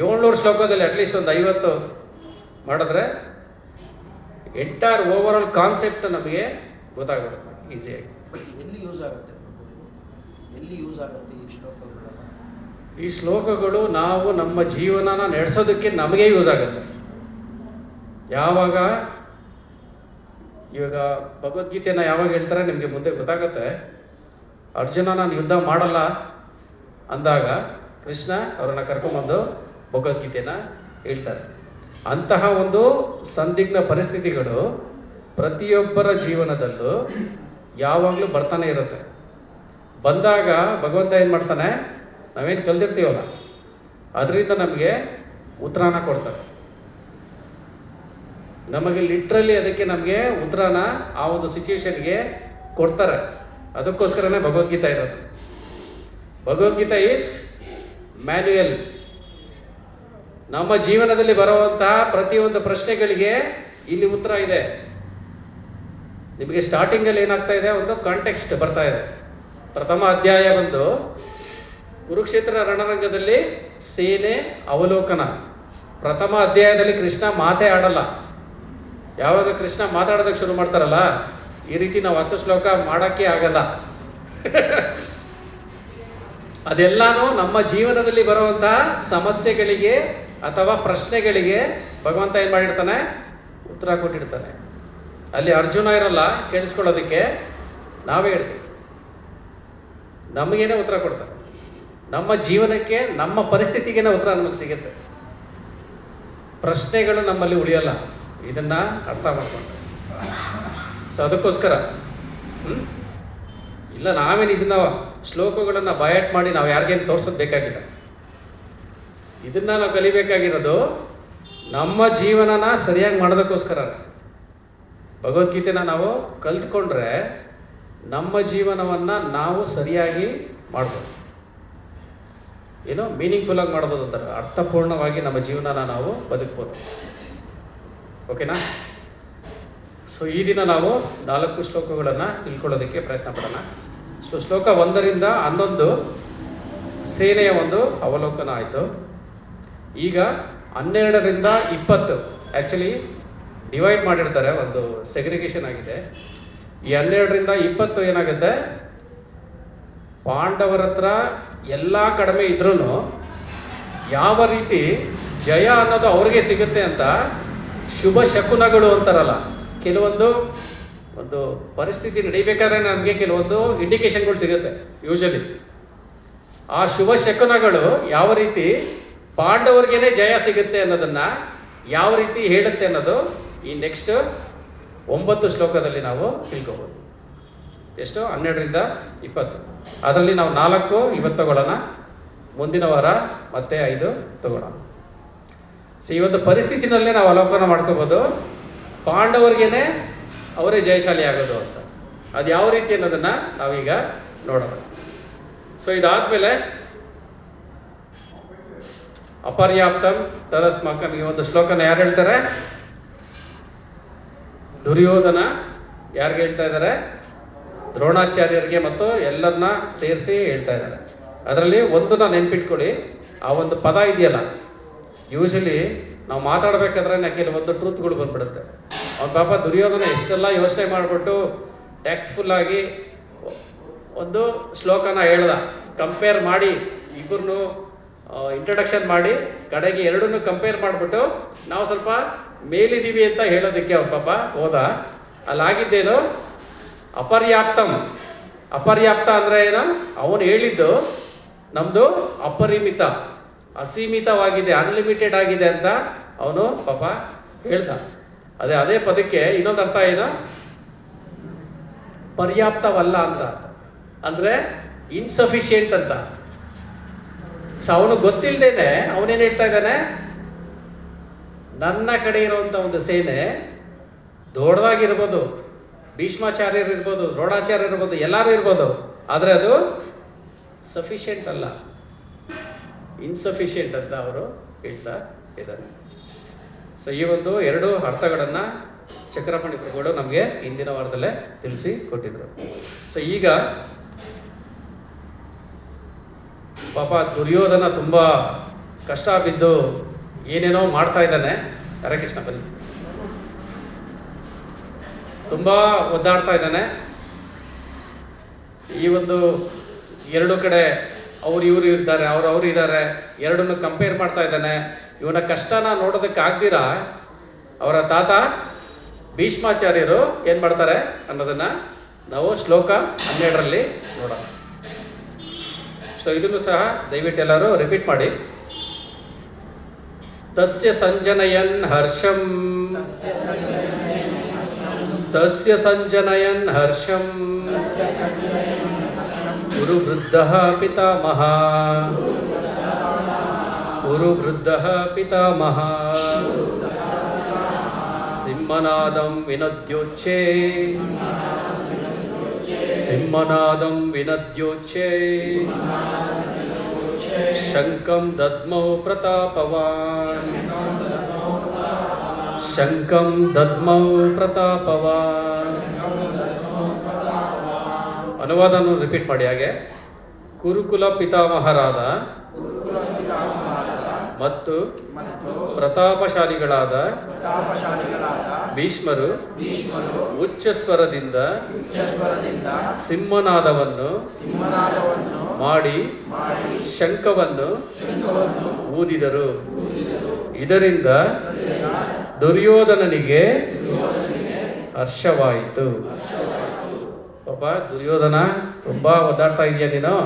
700 ಶ್ಲೋಕದಲ್ಲಿ ಅಟ್ಲೀಸ್ಟ್ ಒಂದು 50 ಮಾಡಿದ್ರೆ ಎಂಟೈರ್ ಓವರ್ ಆಲ್ ಕಾನ್ಸೆಪ್ಟ್ ನಮಗೆ ಗೊತ್ತಾಗ್ಬಿಡುತ್ತೆ ಈಸಿಯಾಗಿ. ಬಟ್ ಎಲ್ಲಿ ಯೂಸ್ ಆಗುತ್ತೆ ಪ್ರಭು? ಎಲ್ಲಿ ಯೂಸ್ ಆಗುತ್ತೆ ಈ ಶ್ಲೋಕಗಳೆಲ್ಲ? ಈ ಶ್ಲೋಕಗಳು ನಾವು ನಮ್ಮ ಜೀವನನ ನಡೆಸೋದಕ್ಕೆ ನಮಗೆ ಯೂಸ್ ಆಗುತ್ತೆ. ಯಾವಾಗ ಇವಾಗ ಭಗವದ್ಗೀತೆನ ಯಾವಾಗ ಹೇಳ್ತಾರೆ ನಿಮಗೆ ಮುಂದೆ ಗೊತ್ತಾಗುತ್ತೆ. ಅರ್ಜುನ ನಾನು ಯುದ್ಧ ಮಾಡಲ್ಲ ಅಂದಾಗ ಕೃಷ್ಣ ಅವರನ್ನು ಕರ್ಕೊಂಬಂದು ಭಗವದ್ಗೀತೆನ ಹೇಳ್ತಾರೆ. ಅಂತಹ ಒಂದು ಸಂದಿಗ್ಧ ಪರಿಸ್ಥಿತಿಗಳು ಪ್ರತಿಯೊಬ್ಬರ ಜೀವನದಲ್ಲೂ ಯಾವಾಗಲೂ ಬರ್ತಾನೆ ಇರುತ್ತೆ. ಬಂದಾಗ ಭಗವಂತ ಏನು ಮಾಡ್ತಾನೆ, ನಾವೇನು ಕಲ್ತಿರ್ತೀವಲ್ಲ ಅದರಿಂದ ನಮಗೆ ಉತ್ತರನ ಕೊಡ್ತಾರೆ. ನಮಗೆ ಲಿಟ್ರಲಿ ಅದಕ್ಕೆ ನಮಗೆ ಉತ್ತರನ ಆ ಒಂದು ಸಿಚುವೇಶನ್ಗೆ ಕೊಡ್ತಾರೆ. ಅದಕ್ಕೋಸ್ಕರನೇ ಭಗವದ್ಗೀತೆ ಇರೋದು. Bhagavad Gita is manual. ನಮ್ಮ ಜೀವನದಲ್ಲಿ ಬರುವಂತಹ ಪ್ರತಿಯೊಂದು ಪ್ರಶ್ನೆಗಳಿಗೆ ಇಲ್ಲಿ ಉತ್ತರ ಇದೆ. ನಿಮಗೆ ಸ್ಟಾರ್ಟಿಂಗಲ್ಲಿ ಏನಾಗ್ತಾ ಇದೆ, ಒಂದು ಕಾಂಟೆಕ್ಸ್ಟ್ ಬರ್ತಾ ಇದೆ. ಪ್ರಥಮ ಅಧ್ಯಾಯ ಬಂದು ಕುರುಕ್ಷೇತ್ರ ರಣರಂಗದಲ್ಲಿ ಸೇನೆ ಅವಲೋಕನ. ಪ್ರಥಮ ಅಧ್ಯಾಯದಲ್ಲಿ ಕೃಷ್ಣ ಮಾತೇ ಆಡಲ್ಲ. ಯಾವಾಗ ಕೃಷ್ಣ ಮಾತಾಡೋದಕ್ಕೆ ಶುರು ಮಾಡ್ತಾರಲ್ಲ, ಈ ರೀತಿ ನಾವು 10 ಶ್ಲೋಕ ಮಾಡೋಕ್ಕೆ ಆಗಲ್ಲ. ಅದೆಲ್ಲಾನು ನಮ್ಮ ಜೀವನದಲ್ಲಿ ಬರುವಂತಹ ಸಮಸ್ಯೆಗಳಿಗೆ ಅಥವಾ ಪ್ರಶ್ನೆಗಳಿಗೆ ಭಗವಂತ ಏನು ಮಾಡಿರ್ತಾನೆ, ಉತ್ತರ ಕೊಟ್ಟಿರ್ತಾನೆ. ಅಲ್ಲಿ ಅರ್ಜುನ ಇರಲ್ಲ ಕೇಳಿಸ್ಕೊಳ್ಳೋದಕ್ಕೆ, ನಾವೇ ಹೇಳ್ತೀವಿ, ನಮಗೇನೆ ಉತ್ತರ ಕೊಡ್ತಾರೆ. ನಮ್ಮ ಜೀವನಕ್ಕೆ, ನಮ್ಮ ಪರಿಸ್ಥಿತಿಗೇನೆ ಉತ್ತರ ನಮಗೆ ಸಿಗುತ್ತೆ. ಪ್ರಶ್ನೆಗಳು ನಮ್ಮಲ್ಲಿ ಉಳಿಯಲ್ಲ. ಇದನ್ನ ಅರ್ಥ ಮಾಡ್ಕೊಂಡ್ರೆ ಸೊ ಅದಕ್ಕೋಸ್ಕರ ಇಲ್ಲ ನಾವೇನು ಇದನ್ನ ಶ್ಲೋಕಗಳನ್ನು ಬಯಾಟ್ ಮಾಡಿ ನಾವು ಯಾರಿಗೇನು ತೋರ್ಸೋದು ಬೇಕಾಗಿಲ್ಲ. ಇದನ್ನ ನಾವು ಕಲಿಬೇಕಾಗಿರೋದು ನಮ್ಮ ಜೀವನನ ಸರಿಯಾಗಿ ಮಾಡೋದಕ್ಕೋಸ್ಕರ. ಭಗವದ್ಗೀತೆನ ನಾವು ಕಲ್ತ್ಕೊಂಡ್ರೆ ನಮ್ಮ ಜೀವನವನ್ನು ನಾವು ಸರಿಯಾಗಿ ಮಾಡ್ಬೋದು, ಏನೋ ಮೀನಿಂಗ್ಫುಲ್ ಆಗಿ ಮಾಡ್ಬೋದು ಅಂತಾರೆ. ಅರ್ಥಪೂರ್ಣವಾಗಿ ನಮ್ಮ ಜೀವನನ ನಾವು ಬದುಕ್ಬೋದು. ಓಕೆನಾ? ಸೊ ಈ ದಿನ ನಾವು 4 ಶ್ಲೋಕಗಳನ್ನು ತಿಳ್ಕೊಳ್ಳೋದಕ್ಕೆ ಪ್ರಯತ್ನ ಪಡೋಣ. ಸೊ ಶ್ಲೋಕ 1 ರಿಂದ 11 ಸೇನೆಯ ಒಂದು ಅವಲೋಕನ ಆಯಿತು. ಈಗ 12ರಿಂದ 20 ಆ್ಯಕ್ಚುಲಿ ಡಿವೈಡ್ ಮಾಡಿರ್ತಾರೆ, ಒಂದು ಸೆಗ್ರಿಗೇಷನ್ ಆಗಿದೆ. ಈ 12ರಿಂದ 20 ಏನಾಗುತ್ತೆ, ಪಾಂಡವರ ಹತ್ರ ಎಲ್ಲ ಕಡಿಮೆ ಇದ್ರೂ ಯಾವ ರೀತಿ ಜಯ ಅನ್ನೋದು ಅವ್ರಿಗೆ ಸಿಗುತ್ತೆ ಅಂತ ಶುಭ ಶಕುನಗಳು ಅಂತಾರಲ್ಲ, ಕೆಲವೊಂದು ಒಂದು ಪರಿಸ್ಥಿತಿ ನಡಿಬೇಕಾದ್ರೆ ನಮಗೆ ಕೆಲವೊಂದು ಇಂಡಿಕೇಶನ್ಗಳು ಸಿಗುತ್ತೆ ಯೂಶಲಿ. ಆ ಶುಭ ಶಕುನಗಳು ಯಾವ ರೀತಿ ಪಾಂಡವರಿಗೇನೆ ಜಯ ಸಿಗುತ್ತೆ ಅನ್ನೋದನ್ನು ಯಾವ ರೀತಿ ಹೇಳುತ್ತೆ ಅನ್ನೋದು ಈ ನೆಕ್ಸ್ಟ್ 9 ಶ್ಲೋಕದಲ್ಲಿ ನಾವು ತಿಳ್ಕೊಬೋದು. ಎಷ್ಟು? 12ರಿಂದ 20. ಅದರಲ್ಲಿ ನಾವು 4 ಇವತ್ತು ತಗೊಳ್ಳೋಣ, ಮುಂದಿನ ವಾರ ಮತ್ತೆ 5 ತಗೊಳ್ಳೋಣ. ಸೊ ಈ ಒಂದು ಪರಿಸ್ಥಿತಿನಲ್ಲೇ ನಾವು ಅವಲೋಕನ ಮಾಡ್ಕೋಬೋದು, ಪಾಂಡವರಿಗೇನೆ ಅವರೇ ಜಯಶಾಲಿ ಆಗೋದು ಅಂತ. ಅದು ಯಾವ ರೀತಿ ಅನ್ನೋದನ್ನು ನಾವೀಗ ನೋಡೋಣ. ಸೊ ಇದಾದಮೇಲೆ ಅಪರ್ಯಾಪ್ತಂ ತದಸ್ಮಾಕಂ, ಈ ಒಂದು ಶ್ಲೋಕನ ಯಾರು ಹೇಳ್ತಾರೆ? ದುರ್ಯೋಧನ ಯಾರಿಗೆ ಹೇಳ್ತಾ ಇದ್ದಾರೆ? ದ್ರೋಣಾಚಾರ್ಯರಿಗೆ ಮತ್ತು ಎಲ್ಲರನ್ನ ಸೇರಿಸಿ ಹೇಳ್ತಾ ಇದ್ದಾರೆ. ಅದರಲ್ಲಿ ಒಂದನ್ನ ನೆನ್ಪಿಟ್ಕೊಳ್ಳಿ, ಆ ಒಂದು ಪದ ಇದೆಯಲ್ಲ, ಯೂಶಲಿ ನಾವು ಮಾತಾಡಬೇಕಾದ್ರೆ ಕೆಲವೊಂದು ಟ್ರೂತ್ಗಳು ಬಂದ್ಬಿಡುತ್ತೆ. ಅವ್ನ ಪಾಪ ದುರ್ಯೋಧನ ಎಷ್ಟೆಲ್ಲ ಯೋಚನೆ ಮಾಡಿಬಿಟ್ಟು ಟ್ಯಾಕ್ಟ್ಫುಲ್ಲಾಗಿ ಒಂದು ಶ್ಲೋಕನ ಹೇಳ್ದ, ಕಂಪೇರ್ ಮಾಡಿ ಇಬ್ಬರನ್ನು ಇಂಟ್ರಡಕ್ಷನ್ ಮಾಡಿ ಕಡೆಗೆ ಎರಡನ್ನೂ ಕಂಪೇರ್ ಮಾಡಿಬಿಟ್ಟು ನಾವು ಸ್ವಲ್ಪ ಮೇಲಿದ್ದೀವಿ ಅಂತ ಹೇಳೋದಕ್ಕೆ ಅವ್ನ ಪಾಪ ಹೋದ. ಅಲ್ಲಾಗಿದ್ದೇನು? ಅಪರ್ಯಾಪ್ತಂ. ಅಪರ್ಯಾಪ್ತ ಅಂದರೆ ಏನು? ಅವನು ಹೇಳಿದ್ದು ನಮ್ಮದು ಅಪರಿಮಿತ, ಅಸೀಮಿತವಾಗಿದೆ, ಅನ್ಲಿಮಿಟೆಡ್ ಆಗಿದೆ ಅಂತ ಅವನು ಪಾಪ ಹೇಳ್ದ. ಅದೇ ಪದಕ್ಕೆ ಇನ್ನೊಂದು ಅರ್ಥ ಏನು? ಪರ್ಯಾಪ್ತವಲ್ಲ ಅಂತ, ಅಂದರೆ ಇನ್ಸಫಿಷಿಯೆಂಟ್ ಅಂತ. ಸೊ ಅವನು ಗೊತ್ತಿಲ್ಲದೇನೆ ಅವನೇನು ಹೇಳ್ತಾ ಇದ್ದಾನೆ, ನನ್ನ ಕಡೆ ಇರುವಂಥ ಒಂದು ಸೇನೆ ದೊಡ್ಡದಾಗಿರ್ಬೋದು, ಭೀಷ್ಮಾಚಾರ್ಯರು ಇರ್ಬೋದು, ದ್ರೋಣಾಚಾರ್ಯರು ಇರ್ಬೋದು, ಎಲ್ಲರೂ ಇರ್ಬೋದು, ಆದರೆ ಅದು ಸಫಿಷಿಯೆಂಟ್ ಅಲ್ಲ, ಇನ್ಸಫಿಷಿಯೆಂಟ್ ಅಂತ ಅವರು ಹೇಳ್ತಾ ಇದ್ದಾರೆ. ಸೊ ಈ ಒಂದು 2 ಅರ್ಥಗಳನ್ನು ಚಕ್ರಪಾಣಿ ಪ್ರಭುಗಳು ನಮಗೆ ಹಿಂದಿನ ವಾರದಲ್ಲೇ ತಿಳಿಸಿ ಕೊಟ್ಟಿದ್ರು. ಸೊ ಈಗ ಪಾಪ ದುರ್ಯೋಧನ ತುಂಬ ಕಷ್ಟ ಬಿದ್ದು ಏನೇನೋ ಮಾಡ್ತಾ ಇದ್ದಾನೆ. ಹರೇ ಕೃಷ್ಣ, ಬನ್ನಿ. ತುಂಬ ಒದ್ದಾಡ್ತಾ ಇದ್ದಾನೆ. ಈ ಒಂದು 2 ಕಡೆ ಇವರು ಇರ್ತಾರೆ, ಅವ್ರು ಇದ್ದಾರೆ, ಎರಡನ್ನು ಕಂಪೇರ್ ಮಾಡ್ತಾ ಇದ್ದಾನೆ. ಇವನ ಕಷ್ಟನ ನೋಡೋದಕ್ಕಾಗ್ದಿರ ಅವರ ತಾತ ಭೀಷ್ಮಾಚಾರ್ಯರು ಏನು ಮಾಡ್ತಾರೆ ಅನ್ನೋದನ್ನು ನಾವು ಶ್ಲೋಕ 12ರಲ್ಲಿ ನೋಡೋಣ. ಸೊ ಇದನ್ನು ಸಹ ದಯವಿಟ್ಟು ಎಲ್ಲರೂ ರಿಪೀಟ್ ಮಾಡಿ. ತಸ್ಯ ಸಂಜನಯನ್ ಹರ್ಷಂ, ತಸ್ಯ ಸಂಜನಯನ್ ಹರ್ಷಂ ಗುರುವೃದ್ಧಃ ಪಿತಾಮಹ, ಗುರುವೃದ್ಧಃ ಪಿತಾಮಹ ಸಿಂಹನಾದಂ ವಿನದ್ಯೋಚ್ಛೇ, ಸಿಂಹನಾದಂ ವಿನದ್ಯೋಚ್ಛೇ ಶಂಕಂ ದದ್ಮೌ ಪ್ರತಾಪವಾನ್, ಶಂಕಂ ದದ್ಮೌ ಪ್ರತಾಪವಾನ್. ಅನುವಾದವನ್ನು ರಿಪೀಟ್ ಮಾಡಿ ಹಾಗೆ. ಕುರುಕುಲ ಪಿತಾಮಹರಾದ ಮತ್ತು ಪ್ರತಾಪಶಾಲಿಗಳಾದ ಭೀಷ್ಮರು ಉಚ್ಚ ಸ್ವರದಿಂದ ಸಿಂಹನಾದವನ್ನು ಮಾಡಿ ಶಂಖವನ್ನು ಊದಿದರು. ಇದರಿಂದ ದುರ್ಯೋಧನನಿಗೆ ಹರ್ಷವಾಯಿತು. ಪಾಪ ದುರ್ಯೋಧನ ತುಂಬ ಒದ್ದಾಡ್ತಾ ಇದೆಯಾ ನೀನು,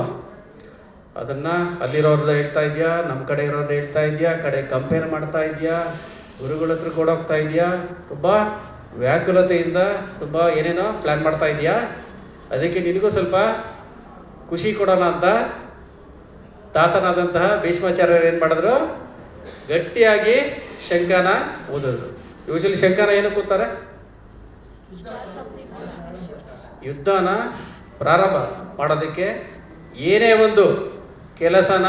ಅದನ್ನು ಅಲ್ಲಿರೋರ್ದು ಹೇಳ್ತಾ ಇದೆಯಾ, ನಮ್ಮ ಕಡೆ ಇರೋದು ಹೇಳ್ತಾ ಇದೆಯಾ, ಕಡೆ ಕಂಪೇರ್ ಮಾಡ್ತಾ ಇದೆಯಾ, ಗುರುಗಳ ಹತ್ರ ಕೊಡೋಗ್ತಾ ಇದೆಯಾ, ತುಂಬ ವ್ಯಾಕುಲತೆಯಿಂದ ತುಂಬ ಏನೇನೋ ಪ್ಲ್ಯಾನ್ ಮಾಡ್ತಾ ಇದೆಯಾ. ಅದಕ್ಕೆ ನಿನಗೂ ಸ್ವಲ್ಪ ಖುಷಿ ಕೊಡೋಣ ಅಂತ ತಾತನಾದಂತಹ ಭೀಷ್ಮಾಚಾರ್ಯರು ಏನು ಮಾಡಿದ್ರು, ಗಟ್ಟಿಯಾಗಿ ಶಂಖನ ಊದಿದ್ರು. ಯೂಶಲಿ ಶಂಖನ ಏನಕ್ಕೆ ಕೂತಾರೆ? ಯುದ್ಧನ ಪ್ರಾರಂಭ ಮಾಡೋದಕ್ಕೆ, ಏನೇ ಒಂದು ಕೆಲಸನ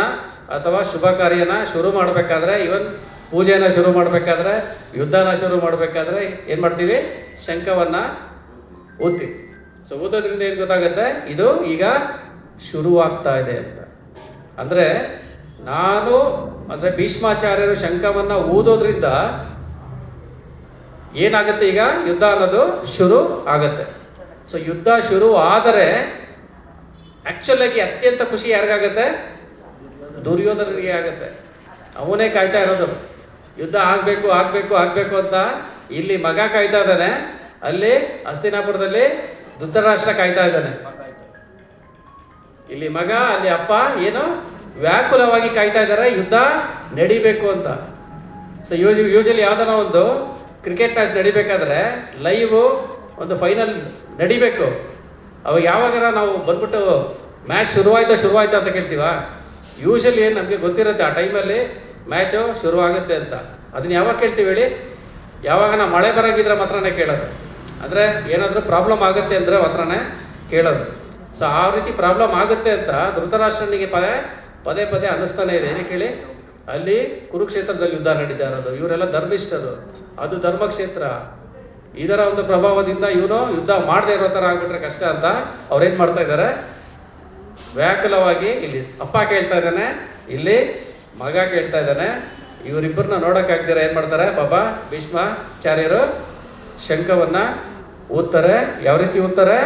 ಅಥವಾ ಶುಭ ಕಾರ್ಯನ ಶುರು ಮಾಡಬೇಕಾದ್ರೆ, ಇವನ್ ಪೂಜೆನ ಶುರು ಮಾಡಬೇಕಾದ್ರೆ, ಯುದ್ಧನ ಶುರು ಮಾಡಬೇಕಾದ್ರೆ ಏನು ಮಾಡ್ತೀವಿ? ಶಂಖವನ್ನು ಊದ್ತೀವಿ. ಸೊ ಊದೋದ್ರಿಂದ ಏನು ಗೊತ್ತಾಗುತ್ತೆ? ಇದು ಈಗ ಶುರುವಾಗ್ತಾ ಇದೆ ಅಂತ. ಅಂದರೆ ಭೀಷ್ಮಾಚಾರ್ಯರು ಶಂಖವನ್ನು ಊದೋದ್ರಿಂದ ಏನಾಗುತ್ತೆ, ಈಗ ಯುದ್ಧ ಅನ್ನೋದು ಶುರು ಆಗತ್ತೆ. ಸೊ ಯುದ್ಧ ಶುರು ಆದರೆ ಆ್ಯಕ್ಚುಲಾಗಿ ಅತ್ಯಂತ ಖುಷಿ ಯಾರಿಗಾಗತ್ತೆ? ದುರ್ಯೋಧನಿಗೆ ಆಗುತ್ತೆ. ಅವನೇ ಕಾಯ್ತಾ ಇರೋದು, ಯುದ್ಧ ಆಗಬೇಕು ಆಗಬೇಕು ಆಗಬೇಕು ಅಂತ. ಇಲ್ಲಿ ಮಗ ಕಾಯ್ತಾ ಇದ್ದಾನೆ, ಅಲ್ಲಿ ಹಸ್ತಿನಾಪುರದಲ್ಲಿ ಧೃತರಾಷ್ಟ್ರ ಕಾಯ್ತಾ ಇದ್ದಾನೆ. ಇಲ್ಲಿ ಮಗ, ಅಲ್ಲಿ ಅಪ್ಪ ಏನು ವ್ಯಾಕುಲವಾಗಿ ಕಾಯ್ತಾ ಇದ್ದಾರೆ ಯುದ್ಧ ನಡಿಬೇಕು ಅಂತ. ಸೊ ಯೂಶಲಿ ಯಾವ್ದಾರ ಒಂದು ಕ್ರಿಕೆಟ್ ಮ್ಯಾಚ್ ನಡಿಬೇಕಾದ್ರೆ ಲೈವ್ ಒಂದು ಫೈನಲ್ ನಡಿಬೇಕು. ಅವಾಗ ಯಾವಾಗಾರ ನಾವು ಬಂದ್ಬಿಟ್ಟು ಮ್ಯಾಚ್ ಶುರುವಾಯ್ತಾ ಅಂತ ಕೇಳ್ತೀವ? ಯೂಶಲಿ ನಮಗೆ ಗೊತ್ತಿರುತ್ತೆ ಆ ಟೈಮಲ್ಲಿ ಮ್ಯಾಚು ಶುರುವಾಗುತ್ತೆ ಅಂತ. ಅದನ್ನ ಯಾವಾಗ ಕೇಳ್ತೀವಿ ಹೇಳಿ? ಯಾವಾಗ ನಾವು ಮಳೆ ಬರೋಂಗಿದ್ರೆ ಮಾತ್ರನೇ ಕೇಳೋದು. ಅಂದರೆ ಏನಾದರೂ ಪ್ರಾಬ್ಲಮ್ ಆಗುತ್ತೆ ಅಂದರೆ ಮಾತ್ರನೇ ಕೇಳೋದು. ಸೊ ಆ ರೀತಿ ಪ್ರಾಬ್ಲಮ್ ಆಗುತ್ತೆ ಅಂತ ಧೃತರಾಷ್ಟ್ರನಿಗೆ ಪದೇ ಪದೇ ಅನ್ನಿಸ್ತಾನೆ ಇದೆ. ಏನಕ್ಕೆ ಹೇಳಿ? ಅಲ್ಲಿ ಕುರುಕ್ಷೇತ್ರದಲ್ಲಿ ಯುದ್ಧ ನಡೀತಾ ಇರೋದು, ಇವರೆಲ್ಲ ಧರ್ಮಿಷ್ಠರು, ಅದು ಧರ್ಮಕ್ಷೇತ್ರ. ಇದರ ಒಂದು ಪ್ರಭಾವದಿಂದ ಇವನು ಯುದ್ಧ ಮಾಡದೇ ಇರೋ ಥರ ಆಗ್ಬಿಟ್ರೆ ಕಷ್ಟ ಅಂತ ಅವ್ರೇನು ಮಾಡ್ತಾ ಇದ್ದಾರೆ? ವ್ಯಾಕುಲವಾಗಿ ಇಲ್ಲಿ ಅಪ್ಪ ಕೇಳ್ತಾ ಇದ್ದಾನೆ, ಇಲ್ಲಿ ಮಗ ಕೇಳ್ತಾ ಇದ್ದಾನೆ. ಇವರಿಬ್ಬರನ್ನ ನೋಡೋಕ್ಕಾಗ್ದಿರ ಏನು ಮಾಡ್ತಾರೆ? ಬಾಬಾ ಭೀಷ್ಮಾಚಾರ್ಯರು ಶಂಖವನ್ನು ಊದ್ತಾರೆ. ಯಾವ ರೀತಿ ಊದ್ತಾರೆ?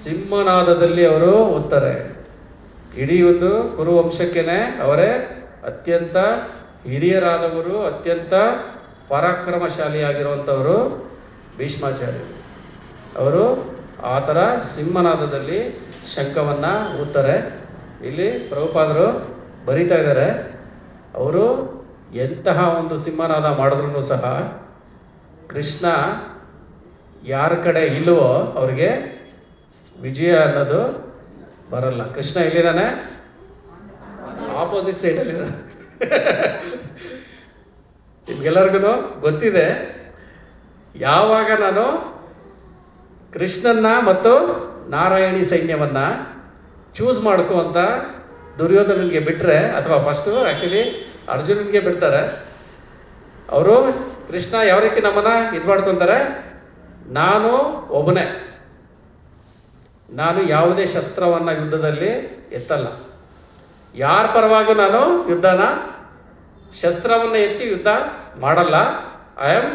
ಸಿಂಹನಾದದಲ್ಲಿ ಅವರು ಊದ್ತಾರೆ. ಇಡೀ ಒಂದು ಕುರು ವಂಶಕ್ಕೇನೆ ಅವರೇ ಅತ್ಯಂತ ಹಿರಿಯರಾದವರು, ಅತ್ಯಂತ ಪರಾಕ್ರಮಶಾಲಿಯಾಗಿರುವಂಥವರು ಭೀಷ್ಮಾಚಾರ್ಯರು. ಅವರು ಆ ಥರ ಸಿಂಹನಾದದಲ್ಲಿ ಶಂಖವನ್ನು ಊದ್ತಾರೆ. ಇಲ್ಲಿ ಪ್ರಭುಪಾದರು ಬರೀತಾ ಇದ್ದಾರೆ, ಅವರು ಎಂತಹ ಒಂದು ಸಿಂಹನಾದ ಮಾಡಿದ್ರೂ ಸಹ ಕೃಷ್ಣ ಯಾರ ಕಡೆ ಇಲ್ಲವೋ ಅವ್ರಿಗೆ ವಿಜಯ ಅನ್ನೋದು ಬರಲ್ಲ. ಕೃಷ್ಣ ಎಲ್ಲಿದ್ದಾನೆ? ಆಪೋಸಿಟ್ ಸೈಡಲ್ಲಿದ್ದಾನೆ. ನಿಮ್ಗೆಲ್ಲರಿಗೂ ಗೊತ್ತಿದೆ, ಯಾವಾಗ ನಾನು ಕೃಷ್ಣನ್ನ ಮತ್ತು ನಾರಾಯಣಿ ಸೈನ್ಯವನ್ನು ಚೂಸ್ ಮಾಡ್ಕೊ ಅಂತ ದುರ್ಯೋಧನನಿಗೆ ಬಿಟ್ಟರೆ, ಅಥವಾ ಫಸ್ಟು ಆ್ಯಕ್ಚುಲಿ ಅರ್ಜುನನಿಗೆ ಬಿಡ್ತಾರೆ. ಅವರು ಕೃಷ್ಣ ಯಾವ ರೀತಿ ನಮ್ಮನ್ನು ಇದು ಮಾಡ್ಕೊತಾರೆ? ನಾನು ಒಬ್ಬನೇ, ನಾನು ಯಾವುದೇ ಶಸ್ತ್ರವನ್ನು ಯುದ್ಧದಲ್ಲಿ ಎತ್ತಲ್ಲ, ಯಾರ ಪರವಾಗಿ ನಾನು ಶಸ್ತ್ರವನ್ನು ಎತ್ತಿ ಯುದ್ಧ ಮಾಡಲ್ಲ. ಐ ಆಮ್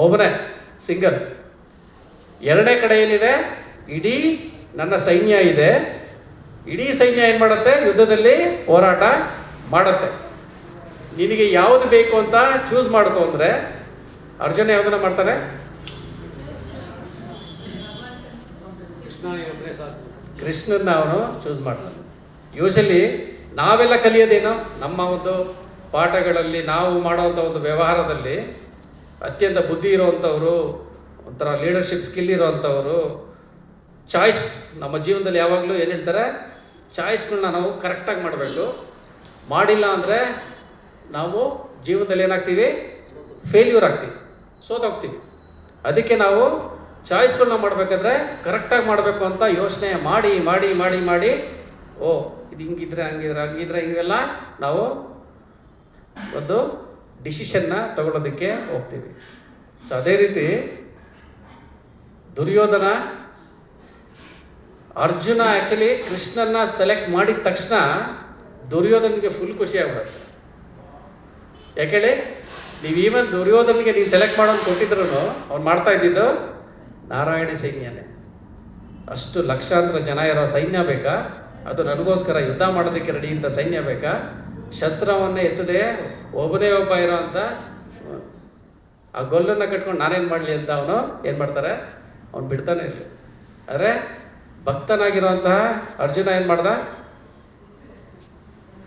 ಒಬ್ಬನೇ, ಸಿಂಗಲ್. ಎರಡನೇ ಕಡೆ ಏನಿದೆ? ಇಡೀ ನನ್ನ ಸೈನ್ಯ ಇದೆ. ಇಡೀ ಸೈನ್ಯ ಏನು ಮಾಡುತ್ತೆ? ಯುದ್ಧದಲ್ಲಿ ಹೋರಾಟ ಮಾಡುತ್ತೆ. ನಿನಗೆ ಯಾವುದು ಬೇಕು ಅಂತ ಚೂಸ್ ಮಾಡ್ಕೊ ಅಂದರೆ ಅರ್ಜುನ ಯಾವುದನ್ನ ಮಾಡ್ತಾನೆ? ಕೃಷ್ಣನ್ನ ಅವನು ಚೂಸ್ ಮಾಡ್ತಾನೆ. ಯೂಶಲಿ ನಾವೆಲ್ಲ ಕಲಿಯೋದೇನೋ ನಮ್ಮ ಒಂದು ಪಾಠಗಳಲ್ಲಿ, ನಾವು ಮಾಡೋವಂಥ ಒಂದು ವ್ಯವಹಾರದಲ್ಲಿ ಅತ್ಯಂತ ಬುದ್ಧಿ ಇರೋವಂಥವ್ರು, ಒಂಥರ ಲೀಡರ್ಶಿಪ್ ಸ್ಕಿಲ್ ಇರೋವಂಥವ್ರು, ಚಾಯ್ಸ್ ನಮ್ಮ ಜೀವನದಲ್ಲಿ ಯಾವಾಗಲೂ ಏನು ಹೇಳ್ತಾರೆ? ಚಾಯ್ಸ್ಗಳನ್ನ ನಾವು ಕರೆಕ್ಟಾಗಿ ಮಾಡಬೇಕು. ಮಾಡಿಲ್ಲ ಅಂದರೆ ನಾವು ಜೀವನದಲ್ಲಿ ಏನಾಗ್ತೀವಿ? ಫೇಲ್ಯೂರ್ ಆಗ್ತೀವಿ, ಸೋತೋಗ್ತೀವಿ. ಅದಕ್ಕೆ ನಾವು ಚಾಯ್ಸ್ಗಳನ್ನ ಮಾಡಬೇಕಾದ್ರೆ ಕರೆಕ್ಟಾಗಿ ಮಾಡಬೇಕು ಅಂತ ಯೋಚನೆ ಮಾಡಿ ಮಾಡಿ ಮಾಡಿ ಮಾಡಿ ಓ ಇದು ಹಿಂಗಿದ್ರೆ ಹಂಗಿದ್ರೆ ಹಿಂಗೆಲ್ಲ ನಾವು ಒಂದು ಡಿಸಿಷನ್ನ ತಗೊಳ್ಳೋದಕ್ಕೆ ಹೋಗ್ತೀವಿ. ಸೊ ಅದೇ ರೀತಿ ದುರ್ಯೋಧನ, ಅರ್ಜುನ ಆ್ಯಕ್ಚುಲಿ ಕೃಷ್ಣನ್ನ ಸೆಲೆಕ್ಟ್ ಮಾಡಿದ ತಕ್ಷಣ ದುರ್ಯೋಧನಿಗೆ ಫುಲ್ ಖುಷಿ ಆಗ್ಬಿಡುತ್ತೆ. ಯಾಕೇಳಿ? ನೀವು ಈವನ್ ದುರ್ಯೋಧನಿಗೆ ನೀವು ಸೆಲೆಕ್ಟ್ ಮಾಡೋದು ಕೊಟ್ಟಿದ್ರು ಅವ್ನು ಮಾಡ್ತಾ ಇದ್ದಿದ್ದು ನಾರಾಯಣಿ ಸೈನ್ಯನೇ. ಅಷ್ಟು ಲಕ್ಷಾಂತರ ಜನ ಇರೋ ಸೈನ್ಯ ಬೇಕಾ? ಅದು ನನಗೋಸ್ಕರ ಯುದ್ಧ ಮಾಡೋದಕ್ಕೆ ರೆಡಿ ಅಂತ ಸೈನ್ಯ ಬೇಕಾ? ಶಸ್ತ್ರವನ್ನೇ ಎತ್ತದೆ ಒಬ್ಬನೇ ಒಬ್ಬ ಇರೋ ಅಂತ ಆ ಗೊಲ್ಲನ್ನು ಕಟ್ಕೊಂಡು ನಾನೇನು ಮಾಡಲಿ ಅಂತ ಅವನು ಏನು ಮಾಡ್ತಾರೆ? ಅವ್ನು ಬಿಡ್ತಾನೆ ಇರಲಿ. ಆದರೆ ಭಕ್ತನಾಗಿರೋಂತಹ ಅರ್ಜುನ ಏನು ಮಾಡ್ದ?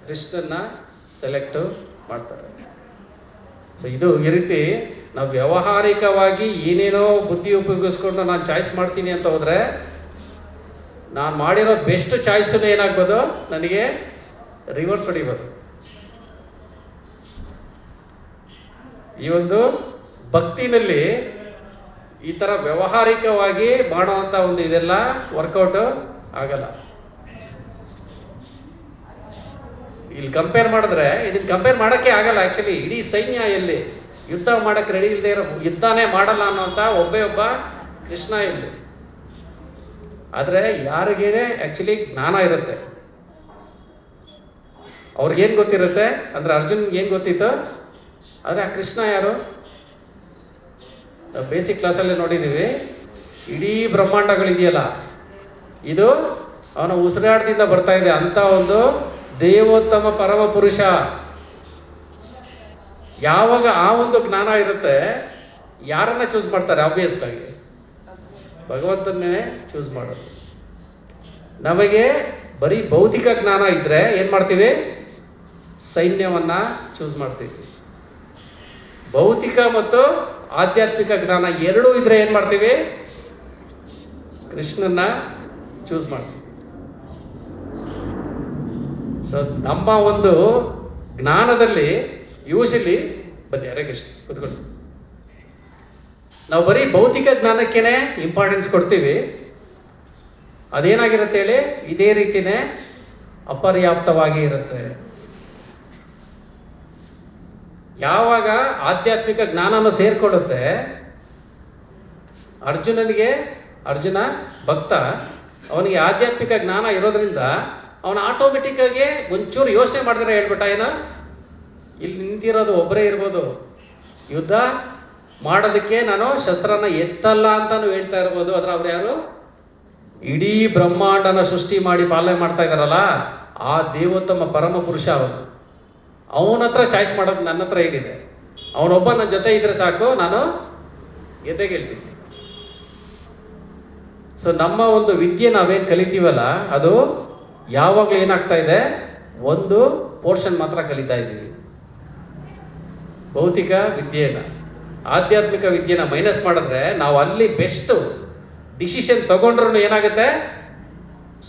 ಕೃಷ್ಣನ್ನ ಸೆಲೆಕ್ಟು ಮಾಡ್ತಾರೆ. ಸೊ ಇದು ಈ ರೀತಿ ನಾವು ವ್ಯಾವಹಾರಿಕವಾಗಿ ಏನೇನೋ ಬುದ್ಧಿ ಉಪಯೋಗಿಸ್ಕೊಂಡು ನಾನು ಚಾಯ್ಸ್ ಮಾಡ್ತೀನಿ ಅಂತ ಹೋದರೆ ನಾನು ಮಾಡಿರೋ ಬೆಸ್ಟ್ ಚಾಯ್ಸನ್ನು ಏನಾಗ್ಬೋದು? ನನಗೆ ರಿವರ್ಸ್ ಹೊಡಿಬೋದು. ಈ ಒಂದು ಭಕ್ತಿನಲ್ಲಿ ಈ ಥರ ವ್ಯಾವಹಾರಿಕವಾಗಿ ಮಾಡೋವಂಥ ಒಂದು ಇದೆಲ್ಲ ವರ್ಕೌಟು ಆಗಲ್ಲ. ಇಲ್ಲಿ ಕಂಪೇರ್ ಮಾಡಿದ್ರೆ ಇದನ್ನು ಕಂಪೇರ್ ಮಾಡೋಕ್ಕೆ ಆಗಲ್ಲ. ಆ್ಯಕ್ಚುಲಿ ಇಡೀ ಸೈನ್ಯ ಎಲ್ಲಿ ಯುದ್ಧ ಮಾಡೋಕ್ಕೆ ರೆಡಿ ಇಲ್ಲದೆ ಇರೋ, ಯುದ್ಧನೇ ಮಾಡಲ್ಲ ಅನ್ನೋಂಥ ಒಬ್ಬ ಕೃಷ್ಣ ಇಲ್ಲಿ. ಆದರೆ ಯಾರಿಗೇನೆ ಆ್ಯಕ್ಚುಲಿ ಜ್ಞಾನ ಇರುತ್ತೆ, ಅವ್ರಿಗೇನು ಗೊತ್ತಿರುತ್ತೆ ಅಂದರೆ ಅರ್ಜುನ್ಗೆ ಏನು ಗೊತ್ತಿತ್ತು, ಆದರೆ ಆ ಕೃಷ್ಣ ಯಾರು? ನಾವು ಬೇಸಿಕ್ ಕ್ಲಾಸಲ್ಲೇ ನೋಡಿದ್ದೀವಿ, ಇಡೀ ಬ್ರಹ್ಮಾಂಡಗಳಿದೆಯಲ್ಲ ಇದು ಅವನ ಉಸಿರಾಟದಿಂದ ಬರ್ತಾ ಇದೆ ಅಂತ ಒಂದು ದೇವೋತ್ತಮ ಪರಮ ಪುರುಷ. ಯಾವಾಗ ಆ ಒಂದು ಜ್ಞಾನ ಇರುತ್ತೆ, ಯಾರನ್ನ ಚೂಸ್ ಮಾಡ್ತಾರೆ? ಆಬ್ವಿಯಸ್ ಆಗಿ ಭಗವಂತನ್ನೇ ಚೂಸ್ ಮಾಡೋದು. ನಮಗೆ ಬರೀ ಭೌತಿಕ ಜ್ಞಾನ ಇದ್ದರೆ ಏನು ಮಾಡ್ತೀವಿ? ಸೈನ್ಯವನ್ನು ಚೂಸ್ ಮಾಡ್ತೀವಿ. ಭೌತಿಕ ಮತ್ತು ಆಧ್ಯಾತ್ಮಿಕ ಜ್ಞಾನ ಎರಡೂ ಇದ್ರೆ ಏನು ಮಾಡ್ತೀವಿ? ಕೃಷ್ಣನ್ನ ಚೂಸ್ ಮಾಡ್ತೀವಿ. ಸೊ ನಮ್ಮ ಒಂದು ಜ್ಞಾನದಲ್ಲಿ ಯೂಶಲಿ ಬನ್ನಿ, ಹರೇ ಕೃಷ್ಣ ಕೂತ್ಕೊಂಡು, ನಾವು ಬರೀ ಭೌತಿಕ ಜ್ಞಾನಕ್ಕೇನೆ ಇಂಪಾರ್ಟೆನ್ಸ್ ಕೊಡ್ತೀವಿ. ಅದೇನಾಗಿರುತ್ತೆ ಹೇಳಿ? ಇದೇ ರೀತಿನೇ ಅಪರ್ಯಾಪ್ತವಾಗಿ ಇರುತ್ತೆ. ಯಾವಾಗ ಆಧ್ಯಾತ್ಮಿಕ ಜ್ಞಾನನೂ ಸೇರಿಕೊಳ್ಳುತ್ತೆ, ಅರ್ಜುನ ಭಕ್ತ, ಅವನಿಗೆ ಆಧ್ಯಾತ್ಮಿಕ ಜ್ಞಾನ ಇರೋದ್ರಿಂದ ಅವನು ಆಟೋಮೆಟಿಕ್ಕಾಗಿ ಒಂಚೂರು ಯೋಚನೆ ಮಾಡಿದ್ರೆ ಹೇಳ್ಬಿಟ್ಟ, ಏನೋ ಇಲ್ಲಿ ನಿಂತಿರೋದು ಒಬ್ಬರೇ ಇರ್ಬೋದು, ಯುದ್ಧ ಮಾಡೋದಕ್ಕೆ ನಾನು ಶಸ್ತ್ರನ ಎತ್ತಲ್ಲ ಅಂತಾನು ಹೇಳ್ತಾ ಇರ್ಬೋದು, ಆದರೆ ಅವ್ರು ಯಾರು? ಇಡೀ ಬ್ರಹ್ಮಾಂಡನ ಸೃಷ್ಟಿ ಮಾಡಿ ಪಾಲನೆ ಮಾಡ್ತಾ ಇದ್ದಾರಲ್ಲ ಆ ದೇವೋತ್ತಮ ಪರಮ ಪುರುಷ ಅವನು. ಅವನ ಹತ್ರ ಚಾಯ್ಸ್ ಮಾಡೋದು ನನ್ನ ಹತ್ರ ಹೇಗಿದೆ? ಅವನೊಬ್ಬ ನನ್ನ ಜೊತೆ ಇದ್ರೆ ಸಾಕು, ನಾನು ಗೆದ್ದೇ ಗೆಲ್ತೀನಿ. ಸೊ ನಮ್ಮ ಒಂದು ವಿದ್ಯೆ ನಾವೇನು ಕಲಿತೀವಲ್ಲ, ಅದು ಯಾವಾಗಲೂ ಏನಾಗ್ತಾ ಇದೆ? ಒಂದು ಪೋರ್ಷನ್ ಮಾತ್ರ ಕಲಿತಾ ಇದ್ದೀವಿ. ಭೌತಿಕ ವಿದ್ಯೆನ, ಆಧ್ಯಾತ್ಮಿಕ ವಿದ್ಯೆನ ಮೈನಸ್ ಮಾಡಿದ್ರೆ ನಾವು ಅಲ್ಲಿ ಬೆಸ್ಟು ಡಿಸಿಷನ್ ತಗೊಂಡ್ರೂ ಏನಾಗುತ್ತೆ?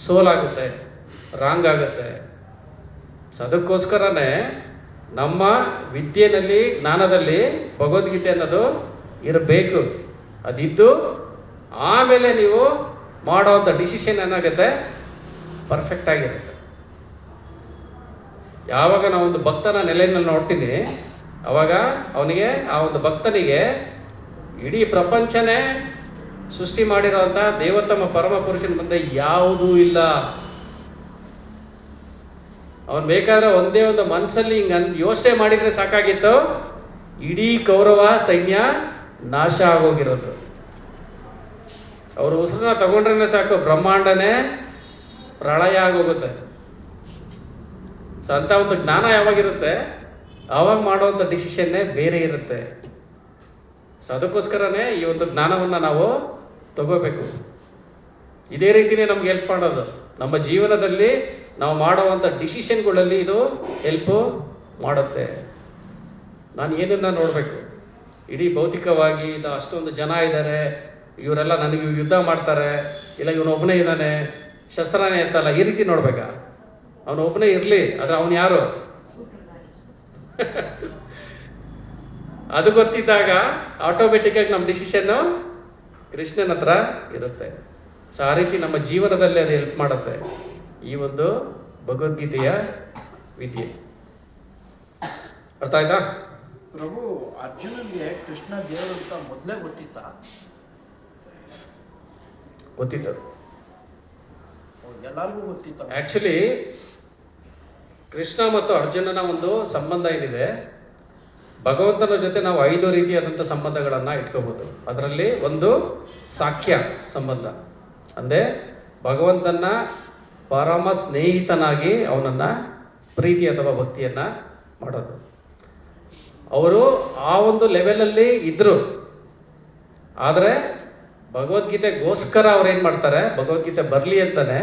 ಸೋಲಾಗುತ್ತೆ, ರಾಂಗ್ ಆಗುತ್ತೆ. ಸೊ ಅದಕ್ಕೋಸ್ಕರನೇ ನಮ್ಮ ವಿದ್ಯೆಯಲ್ಲಿ, ಜ್ಞಾನದಲ್ಲಿ ಭಗವದ್ಗೀತೆ ಅನ್ನೋದು ಇರಬೇಕು. ಅದಿದ್ದು ಆಮೇಲೆ ನೀವು ಮಾಡೋವಂಥ ಡಿಸಿಷನ್ ಏನಾಗುತ್ತೆ? ಪರ್ಫೆಕ್ಟ್ ಆಗಿರುತ್ತೆ. ಯಾವಾಗ ನಾವೊಂದು ಭಕ್ತನ ನೆಲೆಯಲ್ಲಿ ನೋಡ್ತೀನಿ, ಅವಾಗ ಅವನಿಗೆ, ಆ ಒಂದು ಭಕ್ತನಿಗೆ ಇಡೀ ಪ್ರಪಂಚನೇ ಸೃಷ್ಟಿ ಮಾಡಿರೋಂಥ ದೇವೋತ್ತಮ ಪರಮ ಪುರುಷನ ಮುಂದೆ ಯಾವುದೂ ಇಲ್ಲ. ಅವನು ಬೇಕಾದ್ರೆ ಒಂದೇ ಒಂದು ಮನಸ್ಸಲ್ಲಿ ಹಿಂಗೆ ಯೋಚನೆ ಮಾಡಿದರೆ ಸಾಕಾಗಿತ್ತು, ಇಡೀ ಕೌರವ ಸೈನ್ಯ ನಾಶ ಆಗೋಗಿರೋದು. ಅವರು ಉಸಿರನ್ನ ತಗೊಂಡ್ರೆ ಸಾಕು, ಬ್ರಹ್ಮಾಂಡನೇ ಪ್ರಳಯ ಆಗೋಗುತ್ತೆ. ಸೊ ಅಂಥ ಒಂದು ಜ್ಞಾನ ಯಾವಾಗಿರುತ್ತೆ? ಆವಾಗ ಮಾಡುವಂಥ ಡಿಸಿಷನ್ನೇ ಬೇರೆ ಇರುತ್ತೆ. ಸೊ ಅದಕ್ಕೋಸ್ಕರನೇ ಈ ಒಂದು ಜ್ಞಾನವನ್ನು ನಾವು ತಗೋಬೇಕು. ಇದೇ ರೀತಿಯೇ ನಮ್ಗೆ ಹೆಲ್ಪ್ ಮಾಡೋದು. ನಮ್ಮ ಜೀವನದಲ್ಲಿ ನಾವು ಮಾಡುವಂಥ ಡಿಸಿಷನ್ಗಳಲ್ಲಿ ಇದು ಹೆಲ್ಪು ಮಾಡುತ್ತೆ. ನಾನು ಏನನ್ನ ನೋಡಬೇಕು? ಇಡೀ ಭೌತಿಕವಾಗಿ ಇದು ಅಷ್ಟೊಂದು ಜನ ಇದ್ದಾರೆ, ಇವರೆಲ್ಲ ನನಗೆ ಯುದ್ಧ ಮಾಡ್ತಾರೆ, ಇಲ್ಲ ಇವನೊಬ್ಬನೇ ಇದ್ದಾನೆ, ಶಸ್ತ್ರನೇ ಎತ್ತಲ್ಲ, ಈ ರೀತಿ ನೋಡ್ಬೇಕಾ? ಅವನೊಬ್ಬನೇ ಇರಲಿ, ಆದರೆ ಅವನು ಯಾರು? ಅದು ಗೊತ್ತಿದ್ದಾಗ ಆಟೋಮೆಟಿಕ್ಕಾಗಿ ನಮ್ಮ ಡಿಸಿಷನ್ನು ಕೃಷ್ಣನ ಹತ್ರ ಇರುತ್ತೆ. ಸೊ ಆ ರೀತಿ ನಮ್ಮ ಜೀವನದಲ್ಲಿ ಅದು ಹೆಲ್ಪ್ ಮಾಡುತ್ತೆ ಈ ಒಂದು ಭಗವದ್ಗೀತೆಯ ವಿದ್ಯೆ. ಅರ್ಥ ಆಯ್ತಾ? ಪ್ರಭು, ಅರ್ಜುನನಿಗೆ ಕೃಷ್ಣ ದೇವರು ಅಂತ ಮೊದಲೇ ಗೊತ್ತಿತ್ತಾ? ಗೊತ್ತಿತ್ತು, ಎಲ್ಲರಿಗೂ ಗೊತ್ತಿತ್ತ? ಆ್ಯಕ್ಚುಲಿ ಕೃಷ್ಣ ಮತ್ತು ಅರ್ಜುನನ ಒಂದು ಸಂಬಂಧ ಏನಿದೆ, ಭಗವಂತನ ಜೊತೆ ನಾವು 5 ರೀತಿಯಾದಂಥ ಸಂಬಂಧಗಳನ್ನು ಇಟ್ಕೋಬೋದು. ಅದರಲ್ಲಿ ಒಂದು ಸಾಖ್ಯ ಸಂಬಂಧ, ಅಂದರೆ ಭಗವಂತನ ಪರಮ ಸ್ನೇಹಿತನಾಗಿ ಅವನನ್ನು ಪ್ರೀತಿ ಅಥವಾ ಭಕ್ತಿಯನ್ನು ಮಾಡೋದು. ಅವರು ಆ ಒಂದು ಲೆವೆಲಲ್ಲಿ ಇದ್ದರು, ಆದರೆ ಭಗವದ್ಗೀತೆಗೋಸ್ಕರ ಅವ್ರು ಏನು ಮಾಡ್ತಾರೆ? ಭಗವದ್ಗೀತೆ ಬರಲಿ ಅಂತಾನೆ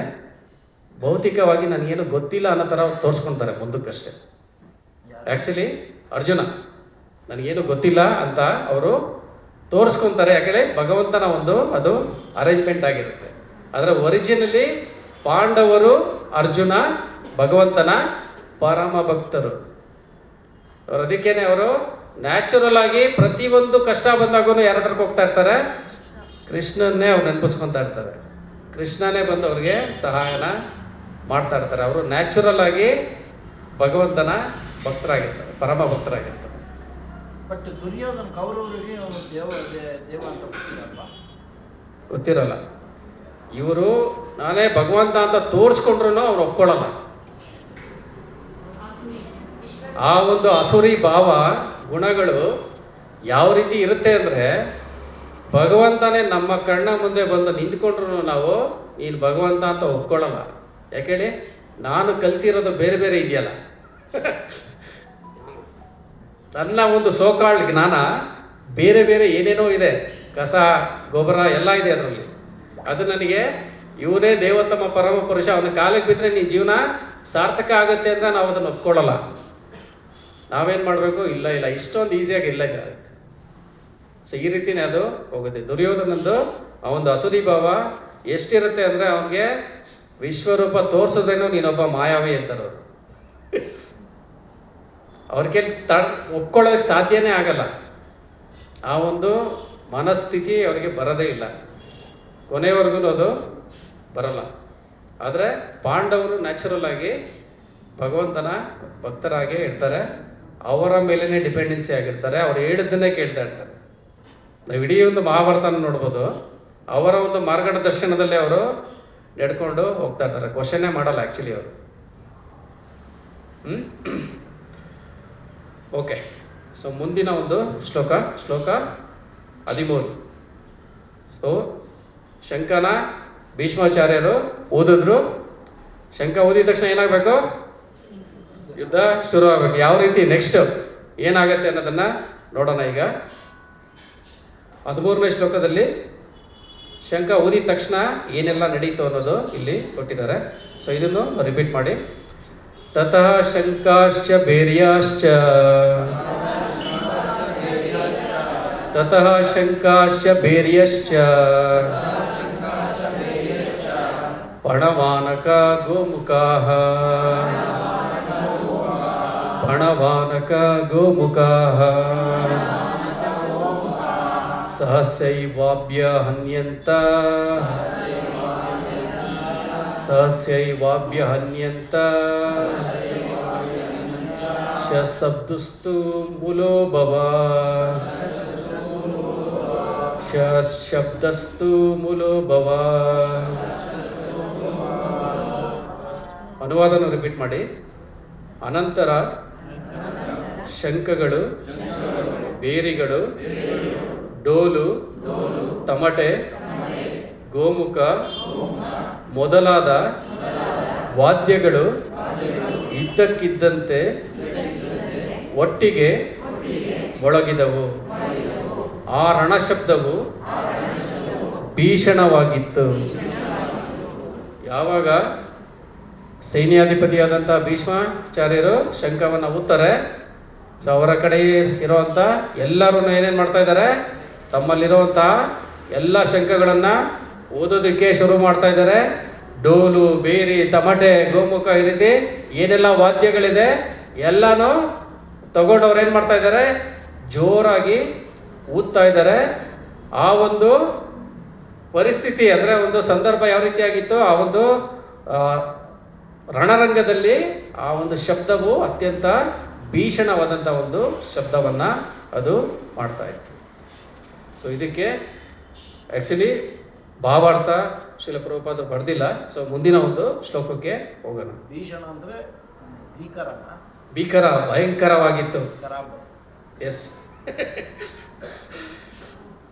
ಭೌತಿಕವಾಗಿ ನನಗೇನು ಗೊತ್ತಿಲ್ಲ ಅನ್ನೋ ಥರ ತೋರಿಸ್ಕೊತಾರೆ ಮುಂದಕ್ಕಷ್ಟೇ. ಆ್ಯಕ್ಚುಲಿ ಅರ್ಜುನ ನನಗೇನು ಗೊತ್ತಿಲ್ಲ ಅಂತ ಅವರು ತೋರಿಸ್ಕೊತಾರೆ. ಯಾಕಂದರೆ ಭಗವಂತನ ಒಂದು ಅದು ಅರೇಂಜ್ಮೆಂಟ್ ಆಗಿರುತ್ತೆ. ಆದರೆ ಒರಿಜಿನಲಿ ಪಾಂಡವರು, ಅರ್ಜುನ ಭಗವಂತನ ಪರಮ ಭಕ್ತರು. ಅವರು ಅದಕ್ಕೇನೆ ಅವರು ನ್ಯಾಚುರಲ್ ಆಗಿ ಪ್ರತಿಯೊಂದು ಕಷ್ಟ ಬಂದಾಗೂ ಯಾರ ಹತ್ರಕ್ಕೆ ಹೋಗ್ತಾ ಇರ್ತಾರೆ? ಕೃಷ್ಣನ್ನೇ ಅವ್ರು ನೆನಪಿಸ್ಕೊತಾ ಇರ್ತಾರೆ. ಕೃಷ್ಣನೇ ಬಂದು ಅವ್ರಿಗೆ ಸಹಾಯನ ಮಾಡ್ತಾ ಇರ್ತಾರೆ. ಅವರು ನ್ಯಾಚುರಲ್ ಆಗಿ ಭಗವಂತನ ಭಕ್ತರಾಗಿರ್ತಾರೆ, ಪರಮ ಭಕ್ತರಾಗಿರ್ತಾರೆ. ಬಟ್ ದುರ್ಯೋಧನ ಕೌರವರಿಗೆ ಅವನು ದೇವ ಅಂತ ಗೊತ್ತಿರಲ್ಲ. ಗೊತ್ತಿರಲ್ಲ. ಇವರು ನಾನೇ ಭಗವಂತ ಅಂತ ತೋರಿಸ್ಕೊಂಡ್ರು ಅವ್ರು ಒಪ್ಕೊಳ್ಳಲ್ಲ. ಆ ಒಂದು ಅಸುರಿ ಭಾವ ಗುಣಗಳು ಯಾವ ರೀತಿ ಇರುತ್ತೆ ಅಂದರೆ, ಭಗವಂತನೇ ನಮ್ಮ ಕಣ್ಣ ಮುಂದೆ ಬಂದು ನಿಂತ್ಕೊಂಡ್ರು ನಾವು ನೀನು ಭಗವಂತ ಅಂತ ಒಪ್ಕೊಳ್ಳಲ್ಲ. ಯಾಕೇಳಿ, ನಾನು ಕಲ್ತಿರೋದು ಬೇರೆ ಬೇರೆ ಇದೆಯಲ್ಲ. ನನ್ನ ಒಂದು ಸೋಕಾಳ್ ಜ್ಞಾನ ಬೇರೆ ಬೇರೆ ಏನೇನೋ ಇದೆ, ಕಸ ಗೊಬ್ಬರ ಎಲ್ಲ ಇದೆ ಅದರಲ್ಲಿ. ಅದು ನನಗೆ ಇವನೇ ದೇವೋತ್ತಮ ಪರಮ ಪುರುಷ, ಅವನ ಕಾಲಕ್ಕೆ ಬಿದ್ದರೆ ನಿನ್ನ ಜೀವನ ಸಾರ್ಥಕ ಆಗುತ್ತೆ ಅಂದರೆ ನಾವು ಅದನ್ನು ಒಪ್ಕೊಳ್ಳಲ್ಲ. ನಾವೇನು ಮಾಡಬೇಕು, ಇಲ್ಲ ಇಲ್ಲ ಇಷ್ಟೊಂದು ಈಸಿಯಾಗಿ ಇಲ್ಲ. ಸೊ ಈ ರೀತಿನೇ ಅದು ಹೋಗುತ್ತೆ. ದುರ್ಯೋಧನಂದು ಆ ಒಂದು ಅಸುರಿ ಭಾವ ಎಷ್ಟಿರುತ್ತೆ ಅಂದರೆ, ಅವನಿಗೆ ವಿಶ್ವರೂಪ ತೋರಿಸಿದ್ರೇನು ನೀನೊಬ್ಬ ಮಾಯಾವಿ ಅಂತಾರೆ ಅವರು. ಅವ್ರಿಗೆ ಒಪ್ಕೊಳ್ಳೋದಕ್ಕೆ ಸಾಧ್ಯನೇ ಆಗಲ್ಲ. ಆ ಒಂದು ಮನಸ್ಥಿತಿ ಅವರಿಗೆ ಬರೋದೇ ಇಲ್ಲ, ಕೊನೆಯವರೆಗೂ ಅದು ಬರಲ್ಲ. ಆದರೆ ಪಾಂಡವರು ನ್ಯಾಚುರಲ್ ಆಗಿ ಭಗವಂತನ ಭಕ್ತರಾಗಿ ಇರ್ತಾರೆ, ಅವರ ಮೇಲೇ ಡಿಪೆಂಡೆನ್ಸಿ ಆಗಿರ್ತಾರೆ, ಅವ್ರು ಹೇಳಿದ್ದನ್ನೇ ಕೇಳ್ತಾ ಇರ್ತಾರೆ. ನಾವು ಇಡೀ ಒಂದು ಮಹಾಭಾರತನ ನೋಡ್ಬೋದು, ಅವರ ಒಂದು ಮಾರ್ಗದರ್ಶನದಲ್ಲಿ ಅವರು ನಡ್ಕೊಂಡು ಹೋಗ್ತಾ ಇರ್ತಾರೆ, ಕ್ವಶನ್ನೇ ಮಾಡಲ್ಲ ಆ್ಯಕ್ಚುಲಿ ಅವರು. ಓಕೆ, ಸೊ ಮುಂದಿನ ಒಂದು ಶ್ಲೋಕ 13. ಸೊ ಶಂಖನ ಭೀಷ್ಮಾಚಾರ್ಯರು ಓದಿದ್ರು. ಶಂಖ ಓದಿದ ತಕ್ಷಣ ಏನಾಗಬೇಕು, ಯುದ್ಧ ಶುರು ಆಗಬೇಕು. ಯಾವ ರೀತಿ ನೆಕ್ಸ್ಟ್ ಏನಾಗತ್ತೆ ಅನ್ನೋದನ್ನು ನೋಡೋಣ. ಈಗ 13ನೇ ಶ್ಲೋಕದಲ್ಲಿ ಶಂಖ ಓದಿದ ತಕ್ಷಣ ಏನೆಲ್ಲ ನಡೀತು ಅನ್ನೋದು ಇಲ್ಲಿ ಕೊಟ್ಟಿದ್ದಾರೆ. ಸೊ ಇದನ್ನು ರಿಪೀಟ್ ಮಾಡಿ. ತತಃ ಶಂಕಾಶ್ಚ ಭೇರ್ಯಾಶ್ಚ ತತಃ ಶಂಕಾಶ್ಚ ಭೇರ್ಯಶ್ಚ ಪಣವಾನಕ ಗೋಮುಖಾಃ ಪಣವಾನಕ ಗೋಮುಖಾಃ ಸಹಸ್ಯೈವಾಭ್ಯ ಹನ್ಯಂತ ಸಹಸ್ಯೈವಾಭ್ಯ ಹನ್ಯಂತ ಶಬ್ದುಸ್ತು ಮೂಲೋ ಭವ ಶಬ್ದಸ್ತು ಮೂಲೋ ಭವ. ಅನುವಾದನ ರಿಪೀಟ್ ಮಾಡಿ. ಅನಂತರ ಶಂಖಗಳು, ಬೇರಿಗಳು, ಡೋಲು, ತಮಟೆ, ಗೋಮುಖ ಮೊದಲಾದ ವಾದ್ಯಗಳು ಇದ್ದಕ್ಕಿದ್ದಂತೆ ಒಟ್ಟಿಗೆ ಮೊಳಗಿದವು. ಆ ರಣಶಬ್ದವು ಭೀಷಣವಾಗಿತ್ತು. ಯಾವಾಗ ಸೈನ್ಯಾಧಿಪತಿಯಾದಂಥ ಭೀಷ್ಮಾಚಾರ್ಯರು ಶಂಖವನ್ನು ಊದ್ತಾರೆ, ಸೊ ಅವರ ಕಡೆ ಇರುವಂಥ ಎಲ್ಲರೂ ಏನೇನು ಮಾಡ್ತಾ ಇದ್ದಾರೆ, ತಮ್ಮಲ್ಲಿರುವಂಥ ಎಲ್ಲ ಶಂಖಗಳನ್ನು ಓದೋದಕ್ಕೆ ಶುರು ಮಾಡ್ತಾ ಇದ್ದಾರೆ. ಡೋಲು, ಬೇರಿ, ತಮಟೆ, ಗೋಮುಖ ಈ ರೀತಿ ಏನೆಲ್ಲ ವಾದ್ಯಗಳಿದೆ ಎಲ್ಲನೂ ತಗೊಂಡು ಅವ್ರು ಏನು ಮಾಡ್ತಾ ಇದ್ದಾರೆ, ಜೋರಾಗಿ ಊದ್ತಾ ಇದ್ದಾರೆ. ಆ ಒಂದು ಪರಿಸ್ಥಿತಿ ಅಂದರೆ ಒಂದು ಸಂದರ್ಭ ಯಾವ ರೀತಿಯಾಗಿತ್ತು, ಆ ಒಂದು ರಣರಂಗದಲ್ಲಿ ಆ ಒಂದು ಶಬ್ದವು ಅತ್ಯಂತ ಭೀಷಣವಾದಂಥ ಒಂದು ಶಬ್ದವನ್ನು ಅದು ಮಾಡ್ತಾ ಇತ್ತು. ಸೊ ಇದಕ್ಕೆ ಆ್ಯಕ್ಚುಲಿ ಭಾವಾರ್ಥ ಶ್ರೀಲ ಪ್ರಭುಪಾದ ಬರೆದಿಲ್ಲ. ಸೊ ಮುಂದಿನ ಒಂದು ಶ್ಲೋಕಕ್ಕೆ ಹೋಗೋಣ. ಭೀಷಣ ಅಂದರೆ ಭೀಕರ, ಭಯಂಕರವಾಗಿತ್ತು. ಎಸ್.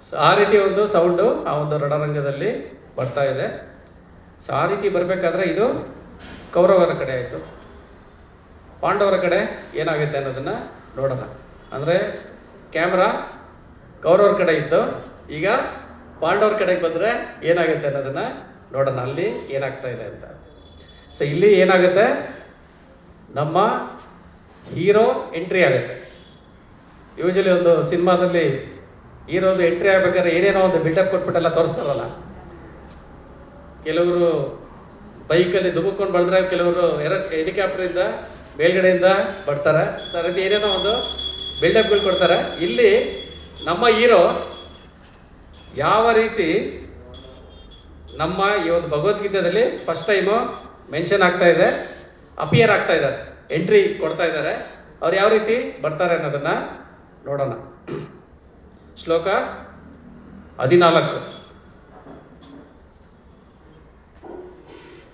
ಸೊ ಆ ರೀತಿ ಒಂದು ಸೌಂಡು ಆ ಒಂದು ರಣರಂಗದಲ್ಲಿ ಬರ್ತಾ ಇದೆ. ಸೊ ಆ ರೀತಿ ಬರಬೇಕಾದ್ರೆ ಇದು ಕೌರವರ ಕಡೆ ಆಯಿತು. ಪಾಂಡವರ ಕಡೆ ಏನಾಗುತ್ತೆ ಅನ್ನೋದನ್ನು ನೋಡೋಣ. ಅಂದರೆ ಕ್ಯಾಮ್ರಾ ಕೌರವರ ಕಡೆ ಇತ್ತು, ಈಗ ಪಾಂಡವರ ಕಡೆಗೆ ಬಂದರೆ ಏನಾಗುತ್ತೆ ಅನ್ನೋದನ್ನು ನೋಡೋಣ, ಅಲ್ಲಿ ಏನಾಗ್ತಾ ಇದೆ ಅಂತ. ಸೊ ಇಲ್ಲಿ ಏನಾಗುತ್ತೆ, ನಮ್ಮ ಹೀರೋ ಎಂಟ್ರಿ ಆಗುತ್ತೆ. ಯೂಶಲಿ ಒಂದು ಸಿನಿಮಾದಲ್ಲಿ ಹೀರೋದು ಎಂಟ್ರಿ ಆಗ್ಬೇಕಾದ್ರೆ ಏನೇನೋ ಒಂದು ಬಿಲ್ಡಪ್ ಕೊಟ್ಬಿಟ್ಟೆಲ್ಲ ತೋರಿಸ್ತಾರಲ್ಲ. ಕೆಲವರು ಬೈಕಲ್ಲಿ ದುಬುಕೊಂಡು ಬಳಿದ್ರೆ, ಕೆಲವರು ಹೆಲಿಕಾಪ್ಟರಿಂದ ಮೇಲ್ಗಡೆಯಿಂದ ಬರ್ತಾರೆ. ಸರ್ ಅದು ಏನೇನೋ ಒಂದು ಬಿಲ್ಡಪ್ಗಳು ಕೊಡ್ತಾರೆ. ಇಲ್ಲಿ ನಮ್ಮ ಹೀರೋ ಯಾವ ರೀತಿ ನಮ್ಮ ಈ ಒಂದು ಭಗವದ್ಗೀತೆಯಲ್ಲಿ ಫಸ್ಟ್ ಟೈಮು ಮೆನ್ಷನ್ ಆಗ್ತಾ ಇದೆ, ಅಪಿಯರ್ ಆಗ್ತಾ ಇದ್ದಾರೆ, ಎಂಟ್ರಿ ಕೊಡ್ತಾ ಇದ್ದಾರೆ. ಅವ್ರು ಯಾವ ರೀತಿ ಬರ್ತಾರೆ ಅನ್ನೋದನ್ನು ನೋಡೋಣ. ಶ್ಲೋಕ 14.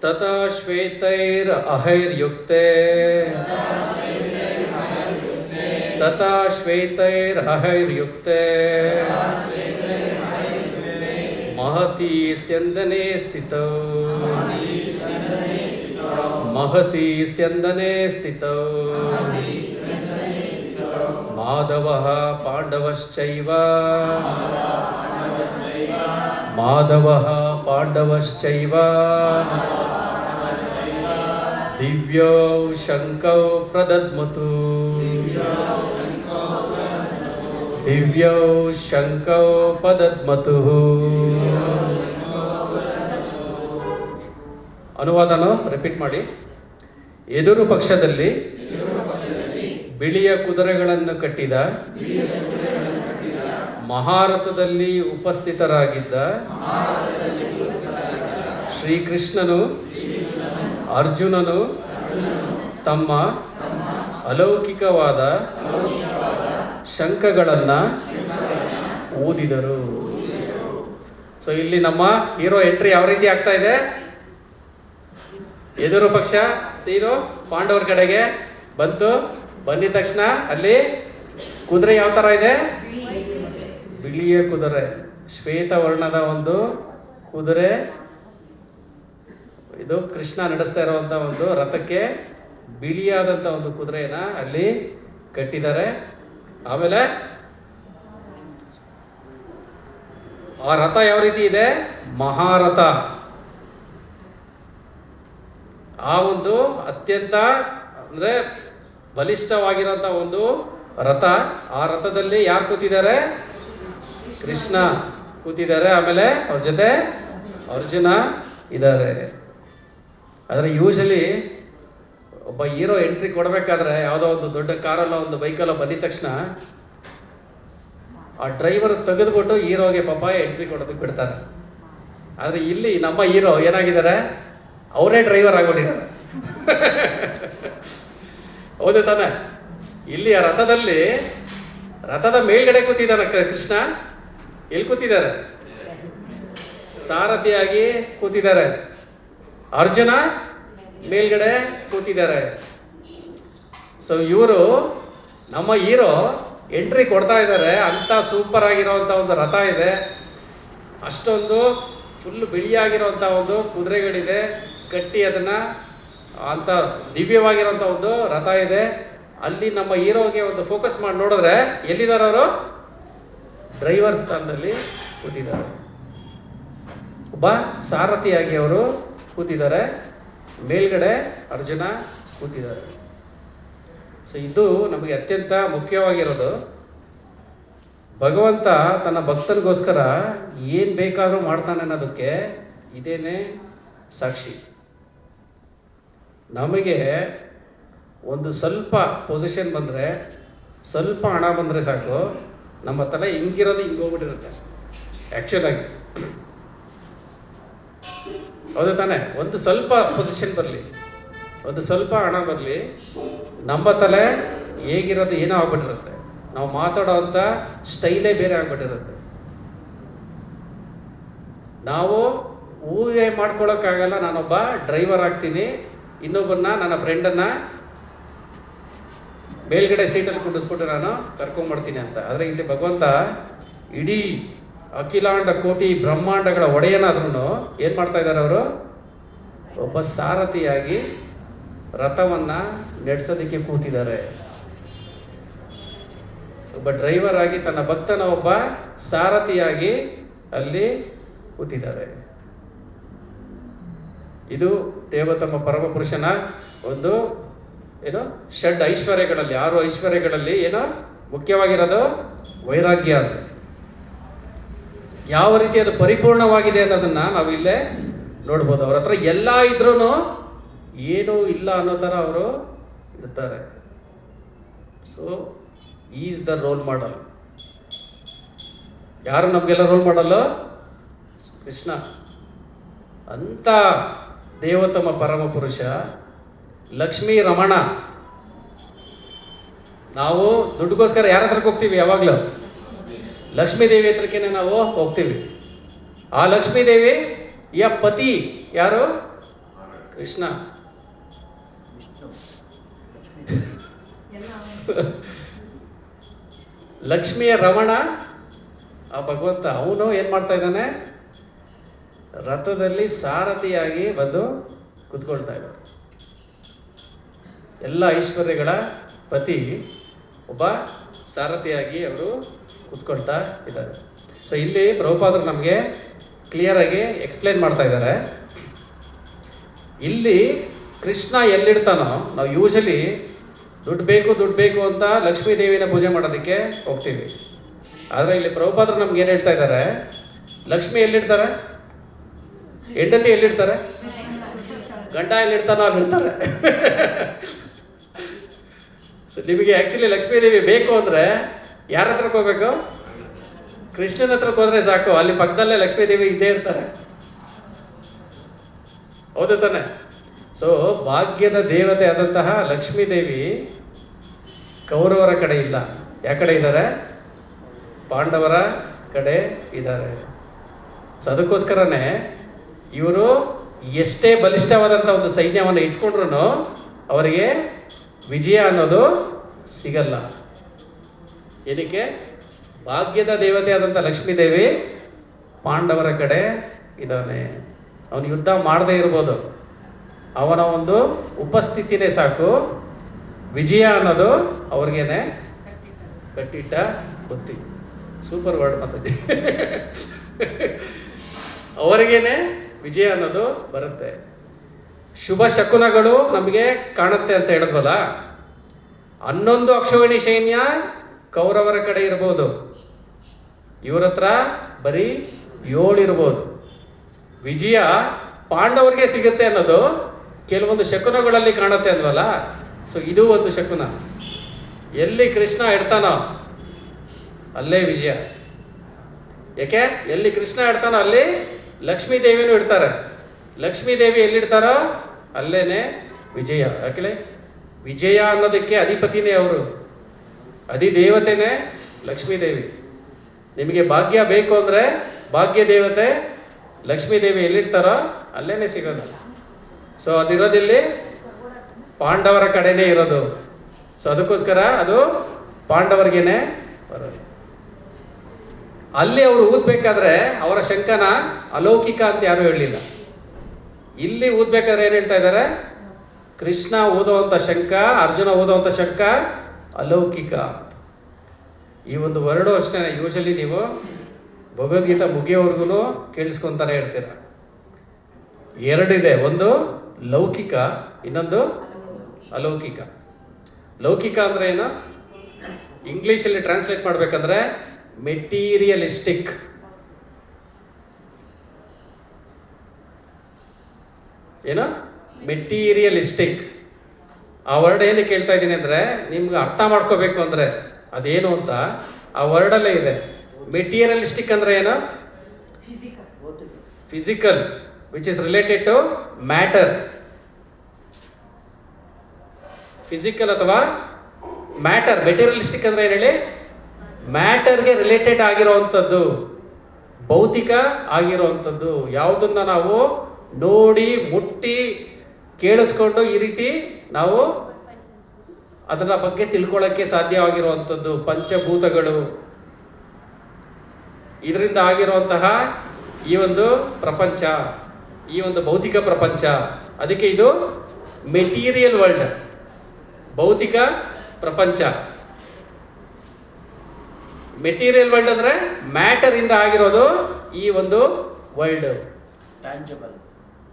ತಥಾ ಶ್ವೇತೈರ್ ಅಹೈರ್ಯುಕ್ತೆ तथा श्वेतैर्हयैर्युक्ते महती स्यन्दने स्थितौ महती स्यन्दने स्थितौ माधवः पाण्डवश्चैव माधवः पाण्डवश्चैव दिव्यौ शङ्कौ प्रदद्मतु दिव्यौ शङ्कौ प्रदद्मतुः ಅನುವಾದನ ರಿಪೀಟ್ ಮಾಡಿ. ಎದುರು ಪಕ್ಷದಲ್ಲಿ ಬಿಳಿಯ ಕುದುರೆಗಳನ್ನು ಕಟ್ಟಿದ ಮಹಾರಥದಲ್ಲಿ ಉಪಸ್ಥಿತರಾಗಿದ್ದ ಶ್ರೀಕೃಷ್ಣನು ಅರ್ಜುನನು ತಮ್ಮ ಅಲೌಕಿಕವಾದ ಶಂಖಗಳನ್ನು ಊದಿದರು. ಸೊ ಇಲ್ಲಿ ನಮ್ಮ ಹೀರೋ ಎಂಟ್ರಿ ಯಾವ ರೀತಿ ಆಗ್ತಾ ಇದೆ? ಎದುರು ಪಕ್ಷ ಸೀರು ಪಾಂಡವರ ಕಡೆಗೆ ಬಂದಿದ ತಕ್ಷಣ ಅಲ್ಲಿ ಕುದುರೆ ಯಾವ ಥರ ಇದೆ? ಬಿಳಿಯ ಕುದುರೆ, ಶ್ವೇತ ವರ್ಣದ ಒಂದು ಕುದುರೆ. ಇದು ಕೃಷ್ಣ ನಡೆಸ್ತಾ ಇರುವಂಥ ಒಂದು ರಥಕ್ಕೆ ಬಿಳಿಯಾದಂಥ ಒಂದು ಕುದುರೆನ ಅಲ್ಲಿ ಕಟ್ಟಿದ್ದಾರೆ. ಆಮೇಲೆ ಆ ರಥ ಯಾವ ರೀತಿ ಇದೆ? ಮಹಾರಥ. ಆ ಒಂದು ಅತ್ಯಂತ ಅಂದರೆ ಬಲಿಷ್ಠವಾಗಿರೋಂಥ ಒಂದು ರಥ. ಆ ರಥದಲ್ಲಿ ಯಾರು ಕೂತಿದ್ದಾರೆ? ಕೃಷ್ಣ ಕೂತಿದ್ದಾರೆ. ಆಮೇಲೆ ಅವ್ರ ಜೊತೆ ಅರ್ಜುನ ಇದ್ದಾರೆ. ಆದರೆ ಯೂಶಲಿ ಒಬ್ಬ ಹೀರೋ ಎಂಟ್ರಿ ಕೊಡಬೇಕಾದ್ರೆ ಯಾವುದೋ ಒಂದು ದೊಡ್ಡ ಕಾರಲ್ಲೋ ಒಂದು ಬೈಕಲ್ಲೋ ಬಂದಿದ ತಕ್ಷಣ ಆ ಡ್ರೈವರ್ ತೆಗೆದುಬಿಟ್ಟು ಹೀರೋಗೆ ಪಾಪ ಎಂಟ್ರಿ ಕೊಡೋದಕ್ಕೆ ಬಿಡ್ತಾರೆ. ಆದರೆ ಇಲ್ಲಿ ನಮ್ಮ ಹೀರೋ ಏನಾಗಿದ್ದಾರೆ? ಅವರೇ ಡ್ರೈವರ್ ಆಗ್ಬಿಟ್ಟಿದ್ದಾರೆ. ಹೌದು ತಾನೆ? ಇಲ್ಲಿ ಆ ರಥದ ಮೇಲ್ಗಡೆ ಕೂತಿದ್ದಾರೆ ಕೃಷ್ಣ. ಎಲ್ಲಿ ಕೂತಿದ್ದಾರೆ? ಸಾರಥಿಯಾಗಿ ಕೂತಿದ್ದಾರೆ. ಅರ್ಜುನ ಮೇಲ್ಗಡೆ ಕೂತಿದ್ದಾರೆ. ಸೊ ಇವರು ನಮ್ಮ ಹೀರೋ ಎಂಟ್ರಿ ಕೊಡ್ತಾ ಇದ್ದಾರೆ. ಅಂಥ ಸೂಪರ್ ಆಗಿರೋವಂಥ ಒಂದು ರಥ ಇದೆ. ಅಷ್ಟೊಂದು ಫುಲ್ ಬಿಳಿಯಾಗಿರೋಂಥ ಒಂದು ಕುದುರೆಗಳಿದೆ. ಕಟ್ಟಿ ಅದನ್ನು ಅಂಥ ದಿವ್ಯವಾಗಿರೋಂಥ ಒಂದು ರಥ ಇದೆ. ಅಲ್ಲಿ ನಮ್ಮ ಹೀರೋಗೆ ಒಂದು ಫೋಕಸ್ ಮಾಡಿ ನೋಡಿದ್ರೆ ಎಲ್ಲಿದ್ದಾರೆ ಅವರು? ಡ್ರೈವರ್ ಸ್ಥಾನದಲ್ಲಿ ಕೂತಿದ್ದಾರೆ. ಒಬ್ಬ ಸಾರಥಿಯಾಗಿ ಅವರು ಕೂತಿದ್ದಾರೆ. ಮೇಲ್ಗಡೆ ಅರ್ಜುನ ಕೂತಿದ್ದಾರೆ. ಸೊ ಇದು ನಮಗೆ ಅತ್ಯಂತ ಮುಖ್ಯವಾಗಿರೋದು. ಭಗವಂತ ತನ್ನ ಭಕ್ತನಿಗೋಸ್ಕರ ಏನು ಬೇಕಾದರೂ ಮಾಡ್ತಾನೆ ಅನ್ನೋದಕ್ಕೆ ಇದೇನೇ ಸಾಕ್ಷಿ. ನಮಗೆ ಒಂದು ಸ್ವಲ್ಪ ಪೊಸಿಷನ್ ಬಂದರೆ, ಸ್ವಲ್ಪ ಹಣ ಬಂದರೆ ಸಾಕು, ನಮ್ಮ ತಲೆ ಹಿಂಗಿರೋದು ಹಿಂಗೋಗ್ಬಿಟ್ಟಿರುತ್ತೆ ಆ್ಯಕ್ಚುಲಾಗಿ. ಹೌದು ತಾನೆ? ಒಂದು ಸ್ವಲ್ಪ ಪೊಸಿಷನ್ ಬರಲಿ, ಒಂದು ಸ್ವಲ್ಪ ಹಣ ಬರಲಿ, ನಮ್ಮ ತಲೆ ಹೇಗಿರೋದು ಏನೋ ಆಗ್ಬಿಟ್ಟಿರುತ್ತೆ. ನಾವು ಮಾತಾಡೋವಂಥ ಸ್ಟೈಲೇ ಬೇರೆ ಆಗ್ಬಿಟ್ಟಿರುತ್ತೆ. ನಾವು ಊಹೆ ಮಾಡ್ಕೊಳಕ್ಕಾಗಲ್ಲ. ನಾನೊಬ್ಬ ಡ್ರೈವರ್ ಆಗ್ತೀನಿ, ಇನ್ನೊಬ್ಬರನ್ನ ನನ್ನ ಫ್ರೆಂಡನ್ನು ಮೇಲ್ಗಡೆ ಸೀಟಲ್ಲಿ ಕುಂಡಿಸ್ಬಿಟ್ಟು ನಾನು ಕರ್ಕೊಂಡ್ಬರ್ತೀನಿ ಅಂತ. ಆದರೆ ಇಲ್ಲಿ ಭಗವಂತ ಇಡೀ ಅಖಿಲಾಂಡ ಕೋಟಿ ಬ್ರಹ್ಮಾಂಡಗಳ ಒಡೆಯನಾದ್ರೂ ಏನು ಮಾಡ್ತಾ ಇದ್ದಾರೆ? ಅವರು ಒಬ್ಬ ಸಾರಥಿಯಾಗಿ ರಥವನ್ನು ನಡೆಸೋದಕ್ಕೆ ಕೂತಿದ್ದಾರೆ. ಒಬ್ಬ ಡ್ರೈವರ್ ಆಗಿ ತನ್ನ ಭಕ್ತನ ಒಬ್ಬ ಸಾರಥಿಯಾಗಿ ಅಲ್ಲಿ ಕೂತಿದ್ದಾರೆ. ಇದು ದೇವತಮ್ಮ ಪರಮಪುರುಷನ ಒಂದು ಏನು ಷಡ್ ಐಶ್ವರ್ಯಗಳಲ್ಲಿ, 6 ಐಶ್ವರ್ಯಗಳಲ್ಲಿ ಏನೋ ಮುಖ್ಯವಾಗಿರೋದು ವೈರಾಗ್ಯ ಅಂತ. ಯಾವ ರೀತಿ ಅದು ಪರಿಪೂರ್ಣವಾಗಿದೆ ಅನ್ನೋದನ್ನು ನಾವು ಇಲ್ಲೇ ನೋಡ್ಬೋದು. ಅವ್ರ ಹತ್ರ ಎಲ್ಲ ಇದ್ರೂ ಏನೂ ಇಲ್ಲ ಅನ್ನೋ ಥರ ಅವರು ಇರ್ತಾರೆ. So is the role model. ಯಾರು ನಮಗೆಲ್ಲ ರೋಲ್ ಮಾಡಲ್ಲು? ಕೃಷ್ಣ. ಅಂಥ ದೇವತಮ ಪರಮ ಪುರುಷ ಲಕ್ಷ್ಮೀ ರಮಣ. ನಾವು ದುಡ್ಡುಗೋಸ್ಕರ ಯಾರ ಹತ್ರಕ್ಕೆ ಹೋಗ್ತೀವಿ? ಯಾವಾಗಲೂ ಲಕ್ಷ್ಮೀ ದೇವಿ ಹತ್ರಕ್ಕೇನೆ ನಾವು ಹೋಗ್ತೀವಿ. ಆ ಲಕ್ಷ್ಮೀ ದೇವಿ ಯ ಪತಿ ಯಾರು? ಕೃಷ್ಣ. ಲಕ್ಷ್ಮಿಯ ರಮಣ ಆ ಭಗವಂತ ಅವನು ಏನು ಮಾಡ್ತಾ ಇದ್ದಾನೆ, ರಥದಲ್ಲಿ ಸಾರಥಿಯಾಗಿ ಬಂದು ಕುತ್ಕೊಳ್ತಾ ಇದ್ದಾನೆ. ಎಲ್ಲ ಐಶ್ವರ್ಯಗಳ ಪತಿ ಒಬ್ಬ ಸಾರಥಿಯಾಗಿ ಅವರು ಕುತ್ಕೊಳ್ತಾ ಇದ್ದಾರೆ. ಸೊ ಇಲ್ಲಿ ಪ್ರಭುಪಾದರು ನಮಗೆ ಕ್ಲಿಯರಾಗಿ ಎಕ್ಸ್ಪ್ಲೇನ್ ಮಾಡ್ತಾ ಇದ್ದಾರೆ. ಇಲ್ಲಿ ಕೃಷ್ಣ ಎಲ್ಲಿಡ್ತಾನೋ, ನಾವು ಯೂಶಲಿ ದುಡ್ಡು ಬೇಕು ಅಂತ ಲಕ್ಷ್ಮೀ ದೇವಿನ ಪೂಜೆ ಮಾಡೋದಕ್ಕೆ ಹೋಗ್ತೀವಿ. ಆದರೆ ಇಲ್ಲಿ ಪ್ರಭುಪಾದರು ನಮ್ಗೆ ಏನು ಹೇಳ್ತಾ ಇದ್ದಾರೆ, ಲಕ್ಷ್ಮಿ ಎಲ್ಲಿಡ್ತಾರೆ, ಹೆಂಡತಿ ಎಲ್ಲಿಡ್ತಾರೆ, ಗಂಡ ಎಲ್ಲಿಡ್ತಾನೋ ಅಲ್ಲಿಡ್ತಾರೆ. ಸೊ ನಿಮಗೆ ಆ್ಯಕ್ಚುಲಿ ಲಕ್ಷ್ಮೀ ದೇವಿ ಬೇಕು ಅಂದರೆ ಯಾರ ಹತ್ರಕ್ಕೆ ಹೋಗ್ಬೇಕು, ಕೃಷ್ಣನ ಹತ್ರಕ್ಕೆ ಹೋದ್ರೆ ಸಾಕು, ಅಲ್ಲಿ ಪಕ್ಕದಲ್ಲೇ ಲಕ್ಷ್ಮೀ ದೇವಿ ಇದ್ದೇ ಇರ್ತಾರೆ. ಹೌದು ತಾನೆ? ಸೊ ಭಾಗ್ಯದ ದೇವತೆ ಆದಂತಹ ಲಕ್ಷ್ಮೀ ದೇವಿ ಕೌರವರ ಕಡೆ ಇಲ್ಲ. ಯಾವ ಕಡೆ ಇದ್ದಾರೆ? ಪಾಂಡವರ ಕಡೆ ಇದ್ದಾರೆ. ಸೊ ಅದಕ್ಕೋಸ್ಕರನೇ ಇವರು ಎಷ್ಟೇ ಬಲಿಷ್ಠವಾದಂಥ ಒಂದು ಸೈನ್ಯವನ್ನು ಇಟ್ಕೊಂಡ್ರು ಅವರಿಗೆ ವಿಜಯ ಅನ್ನೋದು ಸಿಗಲ್ಲ. ಏನಕ್ಕೆ? ಭಾಗ್ಯದ ದೇವತೆ ಆದಂಥ ಲಕ್ಷ್ಮೀ ದೇವಿ ಪಾಂಡವರ ಕಡೆ ಇದ್ದಾನೆ. ಅವನು ಯುದ್ಧ ಮಾಡದೇ ಇರ್ಬೋದು, ಅವನ ಒಂದು ಉಪಸ್ಥಿತಿನೇ ಸಾಕು, ವಿಜಯ ಅನ್ನೋದು ಅವ್ರಿಗೇನೆ ಕಟ್ಟಿಟ್ಟ ಬುತ್ತಿ. ಸೂಪರ್ ವರ್ಡ್ ಮಾತಾಡಿ. ಅವರಿಗೇನೆ ವಿಜಯ ಅನ್ನೋದು ಬರುತ್ತೆ. ಶುಭ ಶಕುನಗಳು ನಮಗೆ ಕಾಣುತ್ತೆ ಅಂತ ಹೇಳಿದ್ವಲ್ಲ, 11 ಅಕ್ಷೋಹಿಣಿ ಸೈನ್ಯ ಕೌರವರ ಕಡೆ ಇರ್ಬೋದು, ಇವ್ರ ಹತ್ರ ಬರೀ 7 ಇರ್ಬೋದು. ವಿಜಯ ಪಾಂಡವರಿಗೆ ಸಿಗುತ್ತೆ ಅನ್ನೋದು ಕೆಲವೊಂದು ಶಕುನಗಳಲ್ಲಿ ಕಾಣುತ್ತೆ ಅಂದ್ವಲ್ಲ. ಸೊ ಇದು ಒಂದು ಶಕುನ. ಎಲ್ಲಿ ಕೃಷ್ಣ ಇಡ್ತಾನೋ ಅಲ್ಲೇ ವಿಜಯ. ಯಾಕೆ? ಎಲ್ಲಿ ಕೃಷ್ಣ ಇಡ್ತಾನೋ ಅಲ್ಲಿ ಲಕ್ಷ್ಮೀ ದೇವಿನೂ ಇಡ್ತಾರೆ. ಲಕ್ಷ್ಮೀ ದೇವಿ ಎಲ್ಲಿಡ್ತಾರೋ ಅಲ್ಲೇನೆ ವಿಜಯ. ಯಾಕೆ? ವಿಜಯ ಅನ್ನೋದಕ್ಕೆ ಅಧಿಪತಿನೇ ಅವರು, ಅಧಿದೇವತೆನೇ ಲಕ್ಷ್ಮೀ ದೇವಿ. ನಿಮಗೆ ಭಾಗ್ಯ ಬೇಕು ಅಂದರೆ ಭಾಗ್ಯ ದೇವತೆ ಲಕ್ಷ್ಮೀ ದೇವಿ ಎಲ್ಲಿರ್ತಾರೋ ಅಲ್ಲೇನೆ ಸಿಗೋದು. ಸೊ ಅದಿರೋದಿಲ್ಲಿ ಪಾಂಡವರ ಕಡೆನೇ ಇರೋದು. ಸೊ ಅದಕ್ಕೋಸ್ಕರ ಅದು ಪಾಂಡವರಿಗೇನೆ ಬರೋದು. ಅಲ್ಲಿ ಅವರು ಊದ್ಬೇಕಾದ್ರೆ ಅವರ ಶಂಕನ ಅಲೌಕಿಕ ಅಂತ ಯಾರೂ ಹೇಳಲಿಲ್ಲ. ಇಲ್ಲಿ ಊದ್ಬೇಕಾದ್ರೆ ಏನು ಹೇಳ್ತಾ ಇದ್ದಾರೆ? ಕೃಷ್ಣ ಓದುವಂಥ ಶಂಕ, ಅರ್ಜುನ ಓದುವಂಥ ಶಂಕ ಅಲೌಕಿಕ. ಈ ಒಂದು ವರ್ಡು ಅಷ್ಟೇ ಯೂಶಲಿ ನೀವು ಭಗವದ್ಗೀತಾ ಮುಗಿಯೋವರೆಗೂ ಕೇಳಿಸ್ಕೊತಾನೆ ಇರ್ತೀರ. 2 ಇದೆ, ಒಂದು ಲೌಕಿಕ, ಇನ್ನೊಂದು ಅಲೌಕಿಕ. ಲೌಕಿಕ ಅಂದರೆ ಏನು? ಇಂಗ್ಲೀಷಲ್ಲಿ ಟ್ರಾನ್ಸ್ಲೇಟ್ ಮಾಡಬೇಕಂದ್ರೆ ಮೆಟೀರಿಯಲಿಸ್ಟಿಕ್. ಏನು? ಮೆಟೀರಿಯಲಿಸ್ಟಿಕ್. ಆ ವರ್ಡ್ ಏನಕ್ಕೆ ಹೇಳ್ತಾ ಇದ್ದೀನಿ ಅಂದರೆ ನಿಮ್ಗೆ ಅರ್ಥ ಮಾಡ್ಕೋಬೇಕು ಅಂದರೆ ಅದೇನು ಅಂತ ಆ ವರ್ಡಲ್ಲೇ ಇದೆ. ಮೆಟೀರಿಯಲಿಸ್ಟಿಕ್ ಅಂದರೆ ಏನು? Physical, which is related to matter. Physical ಅಥವಾ ಮ್ಯಾಟರ್. ಮೆಟೀರಿಯಲಿಸ್ಟಿಕ್ ಅಂದರೆ ಏನು ಹೇಳಿ? ಮ್ಯಾಟರ್ಗೆ ರಿಲೇಟೆಡ್ ಆಗಿರೋವಂಥದ್ದು, ಭೌತಿಕ ಆಗಿರೋವಂಥದ್ದು. ಯಾವುದನ್ನು ನಾವು ನೋಡಿ ಮುಟ್ಟಿ ಕೇಳಿಸ್ಕೊಂಡು ಈ ರೀತಿ ನಾವು ಅದರ ಬಗ್ಗೆ ತಿಳ್ಕೊಳ್ಳೋಕ್ಕೆ ಸಾಧ್ಯವಾಗಿರುವಂಥದ್ದು ಪಂಚಭೂತಗಳು. ಇದರಿಂದ ಆಗಿರುವಂತಹ ಈ ಒಂದು ಪ್ರಪಂಚ, ಈ ಒಂದು ಭೌತಿಕ ಪ್ರಪಂಚ, ಅದಕ್ಕೆ ಇದು ಮೆಟೀರಿಯಲ್ ವರ್ಲ್ಡ್, ಭೌತಿಕ ಪ್ರಪಂಚ. ಮೆಟೀರಿಯಲ್ ವರ್ಲ್ಡ್ ಅಂದರೆ ಮ್ಯಾಟರ್ ಇಂದ ಆಗಿರೋದು ಈ ಒಂದು ವರ್ಲ್ಡ್. ಟ್ಯಾಂಜಬಲ್,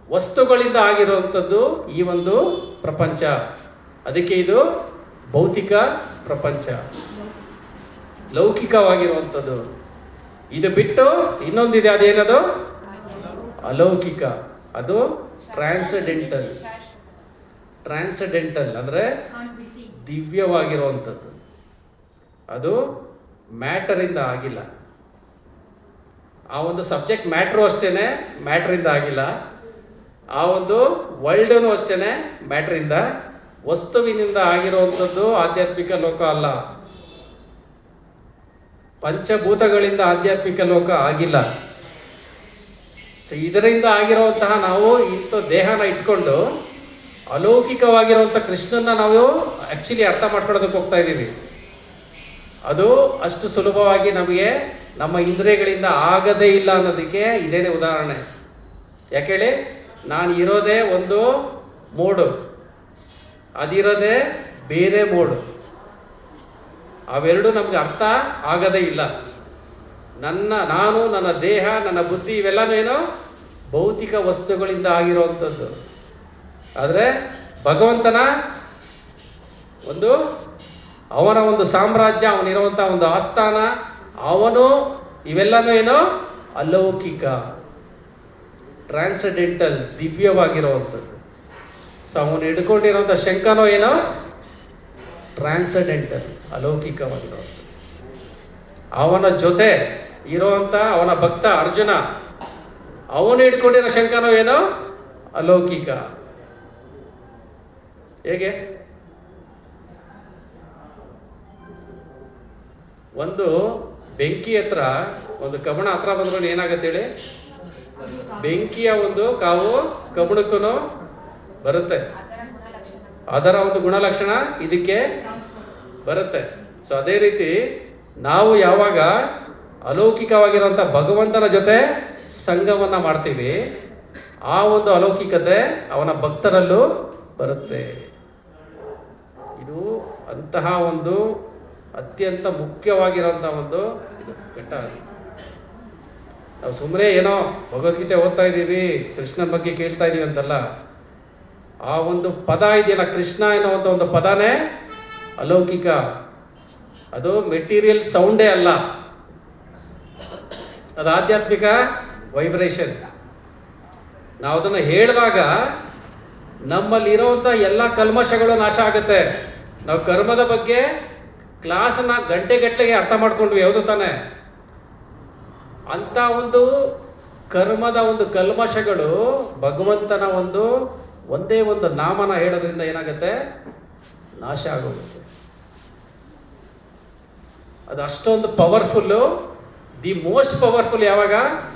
ವಸ್ತುಗಳಿಂದ ಆಗಿರುವಂಥದ್ದು ಈ ಒಂದು ಪ್ರಪಂಚ. ಅದಕ್ಕೆ ಇದು ಭೌತಿಕ ಪ್ರಪಂಚ, ಲೌಕಿಕವಾಗಿರುವಂಥದ್ದು. ಇದು ಬಿಟ್ಟು ಇನ್ನೊಂದಿದೆ, ಅದೇನದು? ಅಲೌಕಿಕ. ಅದು ಟ್ರಾನ್ಸೆಂಡೆಂಟಲ್. ಟ್ರಾನ್ಸೆಂಡೆಂಟಲ್ ಅಂದರೆ ದಿವ್ಯವಾಗಿರುವಂಥದ್ದು. ಅದು ಮ್ಯಾಟರಿಂದ ಆಗಿಲ್ಲ. ಆ ಒಂದು ಸಬ್ಜೆಕ್ಟ್ ಮ್ಯಾಟ್ರು ಅಷ್ಟೇ ಮ್ಯಾಟ್ರಿಂದ ಆಗಿಲ್ಲ. ಆ ಒಂದು ವರ್ಲ್ಡೂ ಅಷ್ಟೇ ಮ್ಯಾಟ್ರಿಂದ, ವಸ್ತುವಿನಿಂದ ಆಗಿರುವಂಥದ್ದು ಆಧ್ಯಾತ್ಮಿಕ ಲೋಕ ಅಲ್ಲ. ಪಂಚಭೂತಗಳಿಂದ ಆಧ್ಯಾತ್ಮಿಕ ಲೋಕ ಆಗಿಲ್ಲ. ಸೊ ಇದರಿಂದ ಆಗಿರುವಂತಹ ನಾವು ಇಂಥ ದೇಹನ ಇಟ್ಕೊಂಡು ಅಲೌಕಿಕವಾಗಿರುವಂಥ ಕೃಷ್ಣನ ನಾವು ಆ್ಯಕ್ಚುಲಿ ಅರ್ಥ ಮಾಡ್ಕೊಳ್ಳೋದಕ್ಕೆ ಹೋಗ್ತಾ ಇದ್ದೀವಿ. ಅದು ಅಷ್ಟು ಸುಲಭವಾಗಿ ನಮಗೆ ನಮ್ಮ ಇಂದ್ರಿಯಗಳಿಂದ ಆಗದೇ ಇಲ್ಲ ಅನ್ನೋದಕ್ಕೆ ಇದೇನೇ ಉದಾಹರಣೆ. ಯಾಕೇಳಿ, ನಾನು ಇರೋದೇ ಒಂದು ಮೋಡು, ಅದಿರೋದೇ ಬೇರೆ ಮೋಡು. ಅವೆರಡು ನಮ್ಗೆ ಅರ್ಥ ಆಗದೇ ಇಲ್ಲ. ನಾನು ನನ್ನ ದೇಹ, ನನ್ನ ಬುದ್ಧಿ ಇವೆಲ್ಲನೂ ಏನೋ ಭೌತಿಕ ವಸ್ತುಗಳಿಂದ ಆಗಿರುವಂಥದ್ದು. ಆದರೆ ಭಗವಂತನ ಅವನ ಒಂದು ಸಾಮ್ರಾಜ್ಯ, ಅವನಿರುವಂಥ ಒಂದು ಆಸ್ಥಾನ, ಅವನು ಇವೆಲ್ಲನೂ ಏನೋ ಅಲೌಕಿಕ, ಟ್ರಾನ್ಸೆಂಡೆಂಟಲ್, ದಿವ್ಯವಾಗಿರುವಂಥದ್ದು. ಸೊ ಅವನು ಹಿಡ್ಕೊಂಡಿರೋಂಥ ಶಂಖನೋ ಏನೋ ಟ್ರಾನ್ಸೆಂಡೆಂಟಲ್, ಅಲೌಕಿಕವಾಗಿರುವಂಥದ್ದು. ಅವನ ಜೊತೆ ಇರುವಂಥ ಅವನ ಭಕ್ತ ಅರ್ಜುನ, ಅವನು ಹಿಡ್ಕೊಂಡಿರೋ ಶಂಖನೋ ಏನೋ ಅಲೌಕಿಕ. ಹೇಗೆ? ಒಂದು ಬೆಂಕಿ ಹತ್ರ, ಒಂದು ಕಬಣ ಹತ್ರ ಬಂದ್ರೂ ಏನಾಗತ್ತೆ ಹೇಳಿ? ಬೆಂಕಿಯ ಒಂದು ಕಾವು ಕಬಣಕ್ಕೂ ಬರುತ್ತೆ. ಅದರ ಒಂದು ಗುಣಲಕ್ಷಣ ಇದಕ್ಕೆ ಬರುತ್ತೆ. ಸೊ ಅದೇ ರೀತಿ ನಾವು ಯಾವಾಗ ಅಲೌಕಿಕವಾಗಿರುವಂಥ ಭಗವಂತನ ಜೊತೆ ಸಂಘವನ್ನ ಮಾಡ್ತೀವಿ, ಆ ಒಂದು ಅಲೌಕಿಕತೆ ಅವನ ಭಕ್ತರಲ್ಲೂ ಬರುತ್ತೆ. ಇದು ಅಂತಹ ಒಂದು ಅತ್ಯಂತ ಮುಖ್ಯವಾಗಿರೋಂಥ ಒಂದು ಇದು ಘಟ್ಟ. ನಾವು ಸುಮ್ಮನೆ ಏನೋ ಭಗವದ್ಗೀತೆ ಓದ್ತಾ ಇದ್ದೀವಿ, ಕೃಷ್ಣನ ಬಗ್ಗೆ ಕೇಳ್ತಾ ಇದ್ದೀವಿ ಅಂತಲ್ಲ. ಆ ಒಂದು ಪದ ಇದೆಯಲ್ಲ, ಕೃಷ್ಣ ಎನ್ನುವಂಥ ಒಂದು ಪದನೇ ಅಲೌಕಿಕ. ಅದು ಮೆಟೀರಿಯಲ್ ಸೌಂಡೇ ಅಲ್ಲ, ಅದು ಆಧ್ಯಾತ್ಮಿಕ ವೈಬ್ರೇಷನ್. ನಾವು ಅದನ್ನು ಹೇಳಿದಾಗ ನಮ್ಮಲ್ಲಿರೋವಂಥ ಎಲ್ಲ ಕಲ್ಮಶಗಳು ನಾಶ ಆಗುತ್ತೆ. ನಾವು ಕರ್ಮದ ಬಗ್ಗೆ ಕ್ಲಾಸನ್ನ ಗಂಟೆಗಟ್ಟಲೆಗೆ ಅರ್ಥ ಮಾಡ್ಕೊಂಡ್ವಿ, ಯಾವುದು ತಾನೆ? ಅಂಥ ಒಂದು ಕರ್ಮದ ಒಂದು ಕಲ್ಮಶಗಳು ಭಗವಂತನ ಒಂದೇ ಒಂದು ನಾಮನ ಹೇಳೋದ್ರಿಂದ ಏನಾಗುತ್ತೆ? ನಾಶ ಆಗೋಗುತ್ತೆ. ಅದು ಅಷ್ಟೊಂದು ಪವರ್ಫುಲ್ಲು, ದಿ ಮೋಸ್ಟ್ ಪವರ್ಫುಲ್. ಯಾವಾಗ?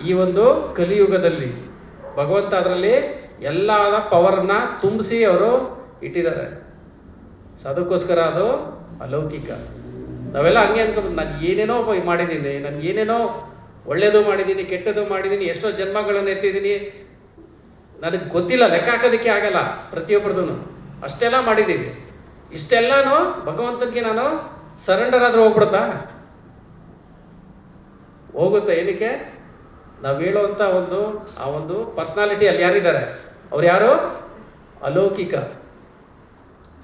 ಈ ಒಂದು ಕಲಿಯುಗದಲ್ಲಿ ಭಗವಂತ ಅದರಲ್ಲಿ ಎಲ್ಲ ಪವರನ್ನ ತುಂಬಿಸಿ ಅವರು ಇಟ್ಟಿದ್ದಾರೆ. ಸೊ ಅದಕ್ಕೋಸ್ಕರ ಅದು ಅಲೌಕಿಕ. ನಾವೆಲ್ಲ ಹಂಗೆ ಅನ್ಕೊಂಡು, ನಾನು ಏನೇನೋ ಮಾಡಿದ್ದೀನಿ, ನಾನು ಏನೇನೋ ಒಳ್ಳೇದು ಮಾಡಿದ್ದೀನಿ, ಕೆಟ್ಟದ್ದು ಮಾಡಿದ್ದೀನಿ, ಎಷ್ಟೋ ಜನ್ಮಗಳನ್ನು ಎತ್ತಿದ್ದೀನಿ, ನನಗೆ ಗೊತ್ತಿಲ್ಲ, ಲೆಕ್ಕ ಹಾಕೋದಕ್ಕೆ ಆಗಲ್ಲ. ಪ್ರತಿಯೊಬ್ಬರದೂ ಅಷ್ಟೆಲ್ಲ ಮಾಡಿದ್ದೀನಿ. ಇಷ್ಟೆಲ್ಲನೂ ಭಗವಂತನಿಗೆ ನಾನು ಸರೆಂಡರ್ ಆದರೂ ಹೋಗ್ಬಿಡುತ್ತಾ? ಹೋಗುತ್ತೆ. ಏನಕ್ಕೆ? ನಾವು ಹೇಳುವಂಥ ಆ ಒಂದು ಪರ್ಸನಾಲಿಟಿ ಅಲ್ಲಿ ಯಾರಿದ್ದಾರೆ? ಅವ್ರು ಯಾರು? ಅಲೌಕಿಕ,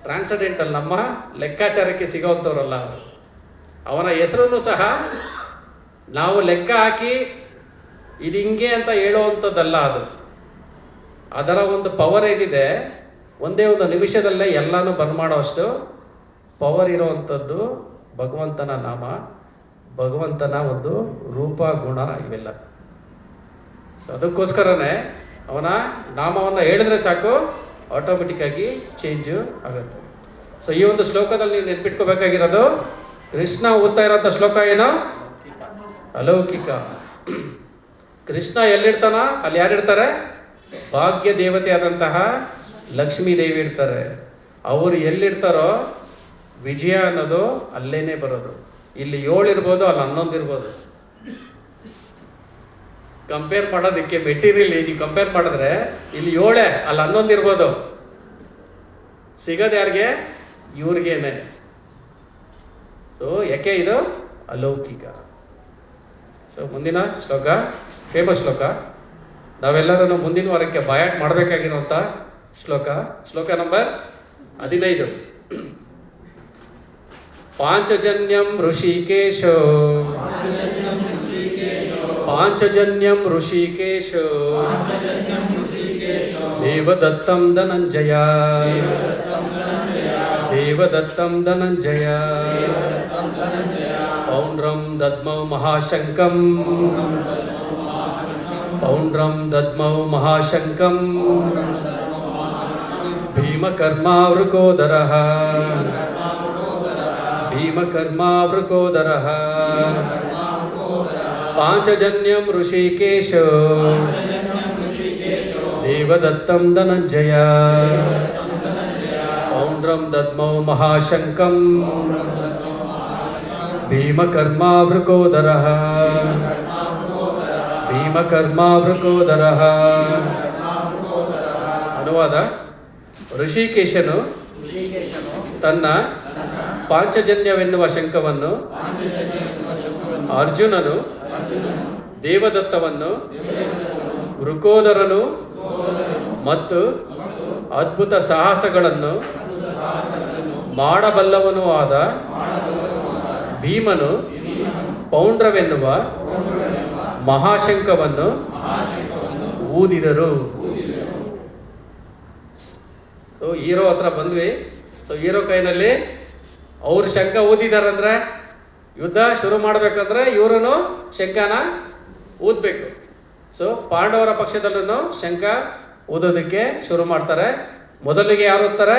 ಟ್ರಾನ್ಸೆಂಡೆಂಟಲ್, ನಮ್ಮ ಲೆಕ್ಕಾಚಾರಕ್ಕೆ ಸಿಗೋವಂಥವ್ರಲ್ಲ. ಅವನ ಹೆಸರನ್ನು ಸಹ ನಾವು ಲೆಕ್ಕ ಹಾಕಿ ಇದು ಹಿಂಗೆ ಅಂತ ಹೇಳುವಂಥದ್ದಲ್ಲ. ಅದು ಅದರ ಒಂದು ಪವರ್ ಏನಿದೆ, ಒಂದೇ ಒಂದು ನಿಮಿಷದಲ್ಲೇ ಎಲ್ಲನೂ ಬಂದ್ ಮಾಡೋಷ್ಟು ಪವರ್ ಇರೋವಂಥದ್ದು ಭಗವಂತನ ನಾಮ, ಭಗವಂತನ ಒಂದು ರೂಪ, ಗುಣ, ಇವೆಲ್ಲ. ಸೊ ಅದಕ್ಕೋಸ್ಕರನೇ ಅವನ ನಾಮವನ್ನು ಹೇಳಿದ್ರೆ ಸಾಕು, ಆಟೋಮೆಟಿಕ್ಕಾಗಿ ಚೇಂಜು ಆಗುತ್ತೆ. ಸೊ ಈ ಒಂದು ಶ್ಲೋಕದಲ್ಲಿ ನೀವು ನೆನ್ಪಿಟ್ಕೋಬೇಕಾಗಿರೋದು, ಕೃಷ್ಣ ಓದ್ತಾ ಇರೋಂಥ ಶ್ಲೋಕ ಏನು? ಅಲೌಕಿಕ. ಕೃಷ್ಣ ಎಲ್ಲಿರ್ತಾನ ಅಲ್ಲಿ ಯಾರಿರ್ತಾರೆ? ಭಾಗ್ಯ ದೇವತೆ ಆದಂತಹ ಲಕ್ಷ್ಮೀ ದೇವಿ ಇರ್ತಾರೆ. ಅವರು ಎಲ್ಲಿರ್ತಾರೋ ವಿಜಯ ಅನ್ನೋದು ಅಲ್ಲೇನೆ ಬರೋದು. ಇಲ್ಲಿ 7 ಇರ್ಬೋದು, ಅಲ್ಲಿ 11 ಇರ್ಬೋದು. ಕಂಪೇರ್ ಮಾಡೋದಕ್ಕೆ ಮೆಟೀರಿಯಲ್ ನೀವು ಕಂಪೇರ್ ಮಾಡಿದ್ರೆ ಇಲ್ಲಿ 7, ಅಲ್ಲಿ 11 ಇರ್ಬೋದು. ಸಿಗೋದು ಯಾರಿಗೆ? ಇವ್ರಿಗೇನೆ. ಸೊ ಯಾಕೆ ಇದು ಅಲೌಕಿಕ. ಸೊ ಮುಂದಿನ ಶ್ಲೋಕ ಫೇಮಸ್ ಶ್ಲೋಕ, ನಾವೆಲ್ಲರೂ ಮುಂದಿನ ವಾರಕ್ಕೆ ಬಾಯಾಟ್ ಮಾಡಬೇಕಾಗಿರುವಂಥ ಶ್ಲೋಕ ನಂಬರ್ 15. ಪಾಂಚಜನ್ಯಂ ಋಷಿಕೇಶೋ ದೇವದತ್ತಂ ಧನಂಜಯ ಪೌಂಡ್ರಂ ದದ್ಮೌ ಮಹಾಶಂಕಂ ಭೀಮಕರ್ಮಾವೃಕೋದರಃ ಪಾಂಚಜನ್ಯಂ ಋಷಿಕೇಶೋ ದೇವದತ್ತಂ ಧನಂಜಯ ಪೌಂಡ್ರಂ ದದ್ಮೌ ಮಹಾಶಂಕಂ ಭೀಮಕರ್ಮಾವೃಕೋದರಃ ಭೀಮಕರ್ಮಾವೃಕೋದರಃ. ಅನುವಾದ: ಋಷಿಕೇಶನು ತನ್ನ ಪಾಂಚಜನ್ಯವೆನ್ನುವ ಶಂಖವನ್ನು ಅರ್ಜುನನು ದೇವದತ್ತವನ್ನು ವೃಕೋದರನು ಮತ್ತು ಅದ್ಭುತ ಸಾಹಸಗಳನ್ನು ಮಾಡಬಲ್ಲವನೂ ಆದ ಭೀಮನು ಪೌಂಡ್ರವೆನ್ನುವ ಮಹಾಶಂಖವನ್ನು ಊದಿದರು. ಸೊ ಹೀರೋ ಹತ್ರ ಬಂದ್ವಿ. ಸೊ ಹೀರೋ ಕೈನಲ್ಲಿ ಅವ್ರು ಶಂಖ ಊದಿದಾರಂದ್ರೆ ಯುದ್ಧ ಶುರು ಮಾಡಬೇಕಂದ್ರೆ ಇವರನ್ನು ಶಂಖನ ಊದಬೇಕು. ಸೊ ಪಾಂಡವರ ಪಕ್ಷದಲ್ಲೂ ಶಂಖ ಊದೋದಕ್ಕೆ ಶುರು ಮಾಡ್ತಾರೆ. ಮೊದಲಿಗೆ ಯಾರು ಓದ್ತಾರೆ?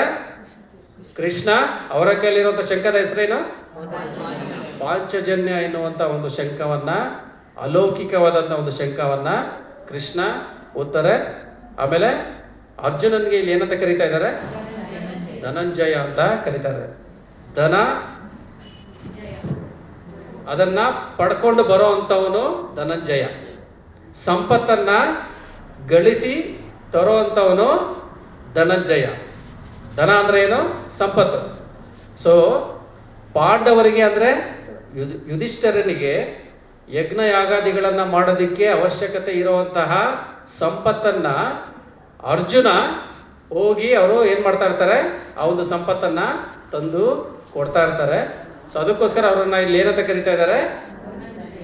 ಕೃಷ್ಣ. ಅವರ ಕೈಲಿರುವಂಥ ಶಂಖದ ಹೆಸರೇನು? ಪಾಂಚಜನ್ಯ ಎನ್ನುವಂಥ ಒಂದು ಶಂಖವನ್ನು, ಅಲೌಕಿಕವಾದಂಥ ಒಂದು ಶಂಖವನ್ನು ಕೃಷ್ಣ ಓದ್ತಾರೆ. ಆಮೇಲೆ ಅರ್ಜುನನ್ಗೆ ಇಲ್ಲಿ ಏನಂತ ಕರೀತಾ ಇದ್ದಾರೆ? ಧನಂಜಯ ಅಂತ ಕರೀತಾರೆ. ಧನ ಅದನ್ನ ಪಡ್ಕೊಂಡು ಬರೋ ಅಂಥವನು ಧನಂಜಯ. ಸಂಪತ್ತನ್ನ ಗಳಿಸಿ ತರೋ ಅಂಥವನು ಧನಂಜಯ. ಧನ ಅಂದ್ರೆ ಏನು? ಸಂಪತ್ತು. ಸೊ ಪಾಂಡವರಿಗೆ ಅಂದರೆ ಯುಧಿಷ್ಠರನಿಗೆ ಯಜ್ಞ ಯಾಗಾದಿಗಳನ್ನು ಮಾಡೋದಕ್ಕೆ ಅವಶ್ಯಕತೆ ಇರುವಂತಹ ಸಂಪತ್ತನ್ನು ಅರ್ಜುನ ಹೋಗಿ ಅವರು ಏನು ಮಾಡ್ತಾ ಇರ್ತಾರೆ? ಆ ಒಂದು ಸಂಪತ್ತನ್ನು ತಂದು ಕೊಡ್ತಾ ಇರ್ತಾರೆ. ಸೊ ಅದಕ್ಕೋಸ್ಕರ ಅವರನ್ನು ಇಲ್ಲಿ ಏನಂತ ಕರಿತಾ ಇದ್ದಾರೆ?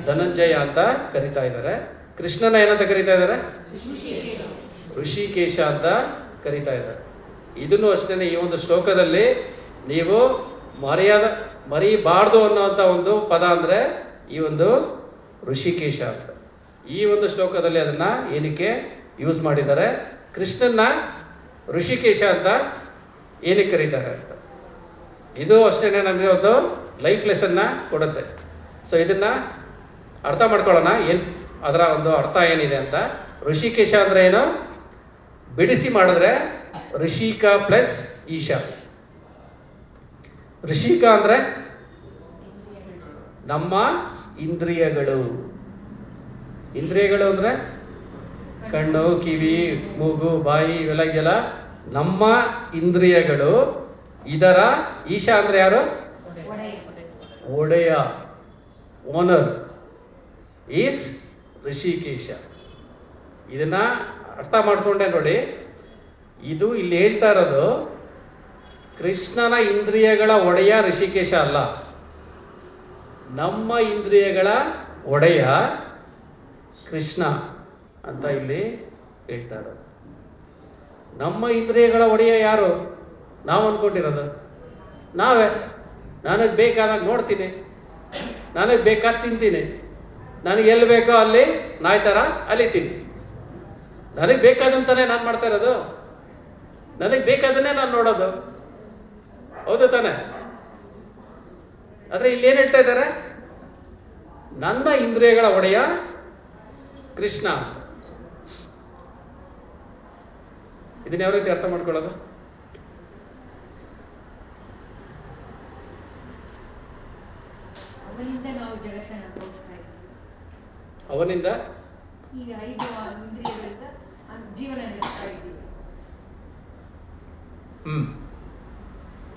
ಧನಂಜಯ ಅಂತ ಕರಿತಾ ಇದ್ದಾರೆ. ಕೃಷ್ಣನ ಏನಂತ ಕರಿತಾ ಇದ್ದಾರೆ? ಋಷಿಕೇಶ ಅಂತ ಕರಿತಾ ಇದ್ದಾರೆ. ಇದನ್ನು ಅಷ್ಟೇ ಈ ಒಂದು ಶ್ಲೋಕದಲ್ಲಿ ನೀವು ಮರಿಬಾರ್ದು ಅನ್ನೋಂಥ ಒಂದು ಪದ ಅಂದರೆ ಈ ಒಂದು ಋಷಿಕೇಶ ಅಂತ. ಈ ಒಂದು ಶ್ಲೋಕದಲ್ಲಿ ಅದನ್ನು ಏನಕ್ಕೆ ಯೂಸ್ ಮಾಡಿದ್ದಾರೆ? ಕೃಷ್ಣನ್ನ ಋಷಿಕೇಶ ಅಂತ ಏನಕ್ಕೆ ಕರೀತಾರೆ ಅಂತ. ಇದು ಅಷ್ಟೇ ನಮಗೆ ಒಂದು ಲೈಫ್ ಲೆಸನ್ನ ಕೊಡುತ್ತೆ. ಸೊ ಇದನ್ನು ಅರ್ಥ ಮಾಡ್ಕೊಳ್ಳೋಣ, ಏನು ಅದರ ಒಂದು ಅರ್ಥ ಏನಿದೆ ಅಂತ. ಋಷಿಕೇಶ ಅಂದರೆ ಏನು? ಬಿಡಿಸಿ ಮಾಡಿದ್ರೆ ಋಷಿಕ ಪ್ಲಸ್ ಈಶ. ಋಷಿಕ ಅಂದರೆ ನಮ್ಮ ಇಂದ್ರಿಯಗಳು. ಇಂದ್ರಿಯಗಳು ಅಂದರೆ ಕಣ್ಣು, ಕಿವಿ, ಮೂಗು, ಬಾಯಿ ಇವೆಲ್ಲ ಇದೆಯಲ್ಲ, ನಮ್ಮ ಇಂದ್ರಿಯಗಳು. ಇದರ ಈಶ ಅಂದರೆ ಯಾರು? ಒಡೆಯ, ಓನರ್ ಈಸ್ ಋಷಿಕೇಶ. ಇದನ್ನ ಅರ್ಥ ಮಾಡಿಕೊಂಡೆ ನೋಡಿ. ಇದು ಇಲ್ಲಿ ಹೇಳ್ತಾ ಇರೋದು ಕೃಷ್ಣನ ಇಂದ್ರಿಯಗಳ ಒಡೆಯ ಋಷಿಕೇಶ ಅಲ್ಲ, ನಮ್ಮ ಇಂದ್ರಿಯಗಳ ಒಡೆಯ ಕೃಷ್ಣ ಅಂತ ಇಲ್ಲಿ ಹೇಳ್ತಾ ಇರೋದು. ನಮ್ಮ ಇಂದ್ರಿಯಗಳ ಒಡೆಯ ಯಾರು? ನಾವು ಅಂದ್ಕೊಂಡಿರೋದು ನಾವೇ. ನನಗೆ ಬೇಕಾದಾಗ ನೋಡ್ತೀನಿ, ನನಗೆ ಬೇಕಾದ ತಿಂತೀನಿ, ನನಗೆ ಎಲ್ಲಿ ಬೇಕೋ ಅಲ್ಲಿ ನಾಯಿ ಥರ ಅಲಿತೀನಿ. ನನಗೆ ಬೇಕಾದಂತಾನೆ ನಾನು ಮಾಡ್ತಾ ಇರೋದು, ನನಗೆ ಬೇಕಾದನ್ನೇ ನಾನು ನೋಡೋದು. ಹೌದು ತಾನೆ? ಆದರೆ ಇಲ್ಲಿ ಏನು ಹೇಳ್ತಾ ಇದ್ದಾರೆ? ನನ್ನ ಇಂದ್ರಿಯಗಳ ಒಡೆಯ ಕೃಷ್ಣ. ಇದನ್ನ ಯಾವ ರೀತಿ ಅರ್ಥ ಮಾಡ್ಕೊಳ್ಳೋದು? ಅವನಿಂದ ನಾವು ಜಗತ್ತನ್ನು ಅನುಭವಿಸ್ತಾ ಇದ್ದೀವಿ. ಅವನಿಂದ ಈಗ 5 ಇಂದ್ರಿಯಗಳಿಂದ ಜೀವನ ನಡೆಸ್ತಾ ಇದ್ದೀವಿ.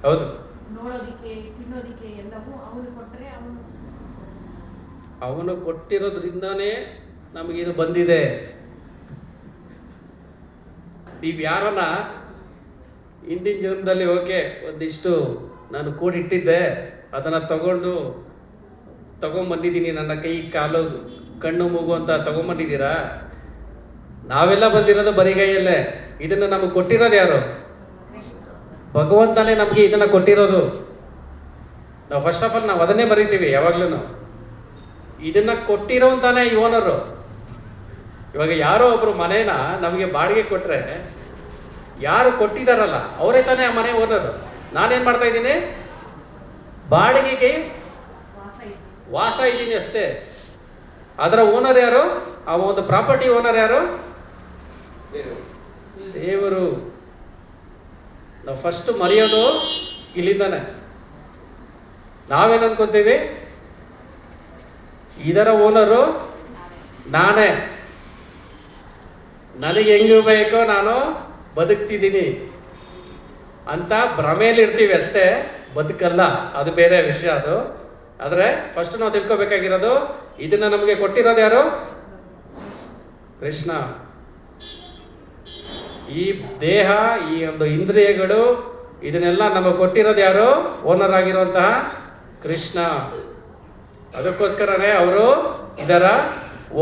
ಹೌದು. ನೋಡೋದಿಕ್ಕೆ, ತಿನ್ನೋದಿಕ್ಕೆ ಎಲ್ಲವೂ ಅವನು ಕೊಟ್ಟರೆ ಅವನು ಕೊಟ್ಟಿರೋದ್ರಿಂದಾನೇ ನಮಗಿದು ಬಂದಿದೆ. ನೀವು ಯಾರನ್ನ ಹಿಂದಿನ ಜನ್ಮದಲ್ಲಿ ಓಕೆ ಒಂದಿಷ್ಟು ನಾನು ಕೂಡಿಟ್ಟಿದ್ದೆ, ಅದನ್ನು ತಗೊಂಬಂದಿದ್ದೀನಿ, ನನ್ನ ಕೈ ಕಾಲು ಕಣ್ಣು ಮೂಗು ಅಂತ ತಗೊಂಬಂದಿದ್ದೀರಾ? ನಾವೆಲ್ಲ ಬಂದಿರೋದು ಬರಿಗೈಯಲ್ಲೇ. ಇದನ್ನು ನಮಗೆ ಕೊಟ್ಟಿರೋದು ಯಾರು? ಭಗವಂತನೇ ನಮಗೆ ಇದನ್ನು ಕೊಟ್ಟಿರೋದು. ನಾವು ಫಸ್ಟ್ ಆಫ್ ಆಲ್ ನಾವು ಅದನ್ನೇ ಬರೀತೀವಿ ಯಾವಾಗ್ಲೂ. ಇದನ್ನು ಕೊಟ್ಟಿರೋಂತಾನೆ ಈ ಓನರು. ಇವಾಗ ಯಾರೋ ಒಬ್ರು ಮನೇನ ನಮಗೆ ಬಾಡಿಗೆ ಕೊಟ್ಟರೆ ಯಾರು ಕೊಟ್ಟಿದ್ದಾರಲ್ಲ ಅವರೇ ತಾನೇ ಆ ಮನೆ ಓನರು. ನಾನೇನು ಮಾಡ್ತಾ ಇದ್ದೀನಿ? ಬಾಡಿಗೆಗೆ ವಾಸ ಇದ್ದೀನಿ ಅಷ್ಟೇ. ಅದರ ಓನರ್ ಯಾರು? ಆ ಒಂದು ಪ್ರಾಪರ್ಟಿ ಓನರ್ ಯಾರು? ದೇವರು. ನಾವು ಫಸ್ಟ್ ಮರೆಯೋದು ಇಲ್ಲಿಂದಾನೆ. ನಾವೇನು ಅನ್ಕೊಂತೀವಿ? ಇದರ ಓನರು ನಾನೇ. ನನಗೆ ಹೆಂಗೆ ಬೇಕೋ ನಾನು ಬದುಕ್ತಿದ್ದೀನಿ ಅಂತ ಭ್ರಮೆಯಲ್ಲಿ ಇರ್ತೀವಿ ಅಷ್ಟೇ, ಬದುಕಲ್ಲ. ಅದು ಬೇರೆ ವಿಷಯ ಅದು. ಆದರೆ ಫಸ್ಟ್ ನಾವು ತಿಳ್ಕೊಬೇಕಾಗಿರೋದು, ಇದನ್ನು ನಮಗೆ ಕೊಟ್ಟಿರೋದು ಯಾರು? ಕೃಷ್ಣ. ಈ ದೇಹ, ಈ ಒಂದು ಇಂದ್ರಿಯಗಳು, ಇದನ್ನೆಲ್ಲ ನಮಗೆ ಕೊಟ್ಟಿರೋದು ಯಾರು? ಓನರ್ ಆಗಿರುವಂತಹ ಕೃಷ್ಣ. ಅದಕ್ಕೋಸ್ಕರನೇ ಅವರು ಇದರ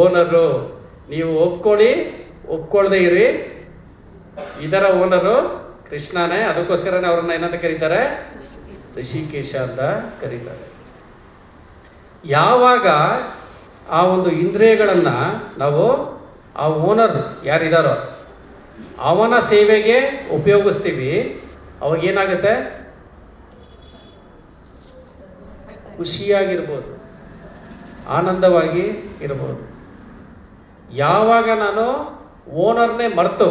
ಓನರು. ನೀವು ಒಪ್ಕೊಳ್ಳದೆ ಇರಿ, ಇದರ ಓನರು ಕೃಷ್ಣನೇ. ಅದಕ್ಕೋಸ್ಕರನೇ ಅವ್ರನ್ನ ಏನಂತ ಕರೀತಾರೆ? ಋಷಿಕೇಶ ಅಂತ ಕರೀತಾರೆ. ಯಾವಾಗ ಆ ಒಂದು ಇಂದ್ರಿಯಗಳನ್ನು ನಾವು ಆ ಓನರ್ ಯಾರಿದ್ದಾರೋ ಅವನ ಸೇವೆಗೆ ಉಪಯೋಗಿಸ್ತೀವಿ, ಅವಾಗ ಏನಾಗುತ್ತೆ? ಖುಷಿಯಾಗಿರ್ಬೋದು, ಆನಂದವಾಗಿ ಇರ್ಬೋದು. ಯಾವಾಗ ನಾನು ಓನರ್ನೇ ಮರೆತು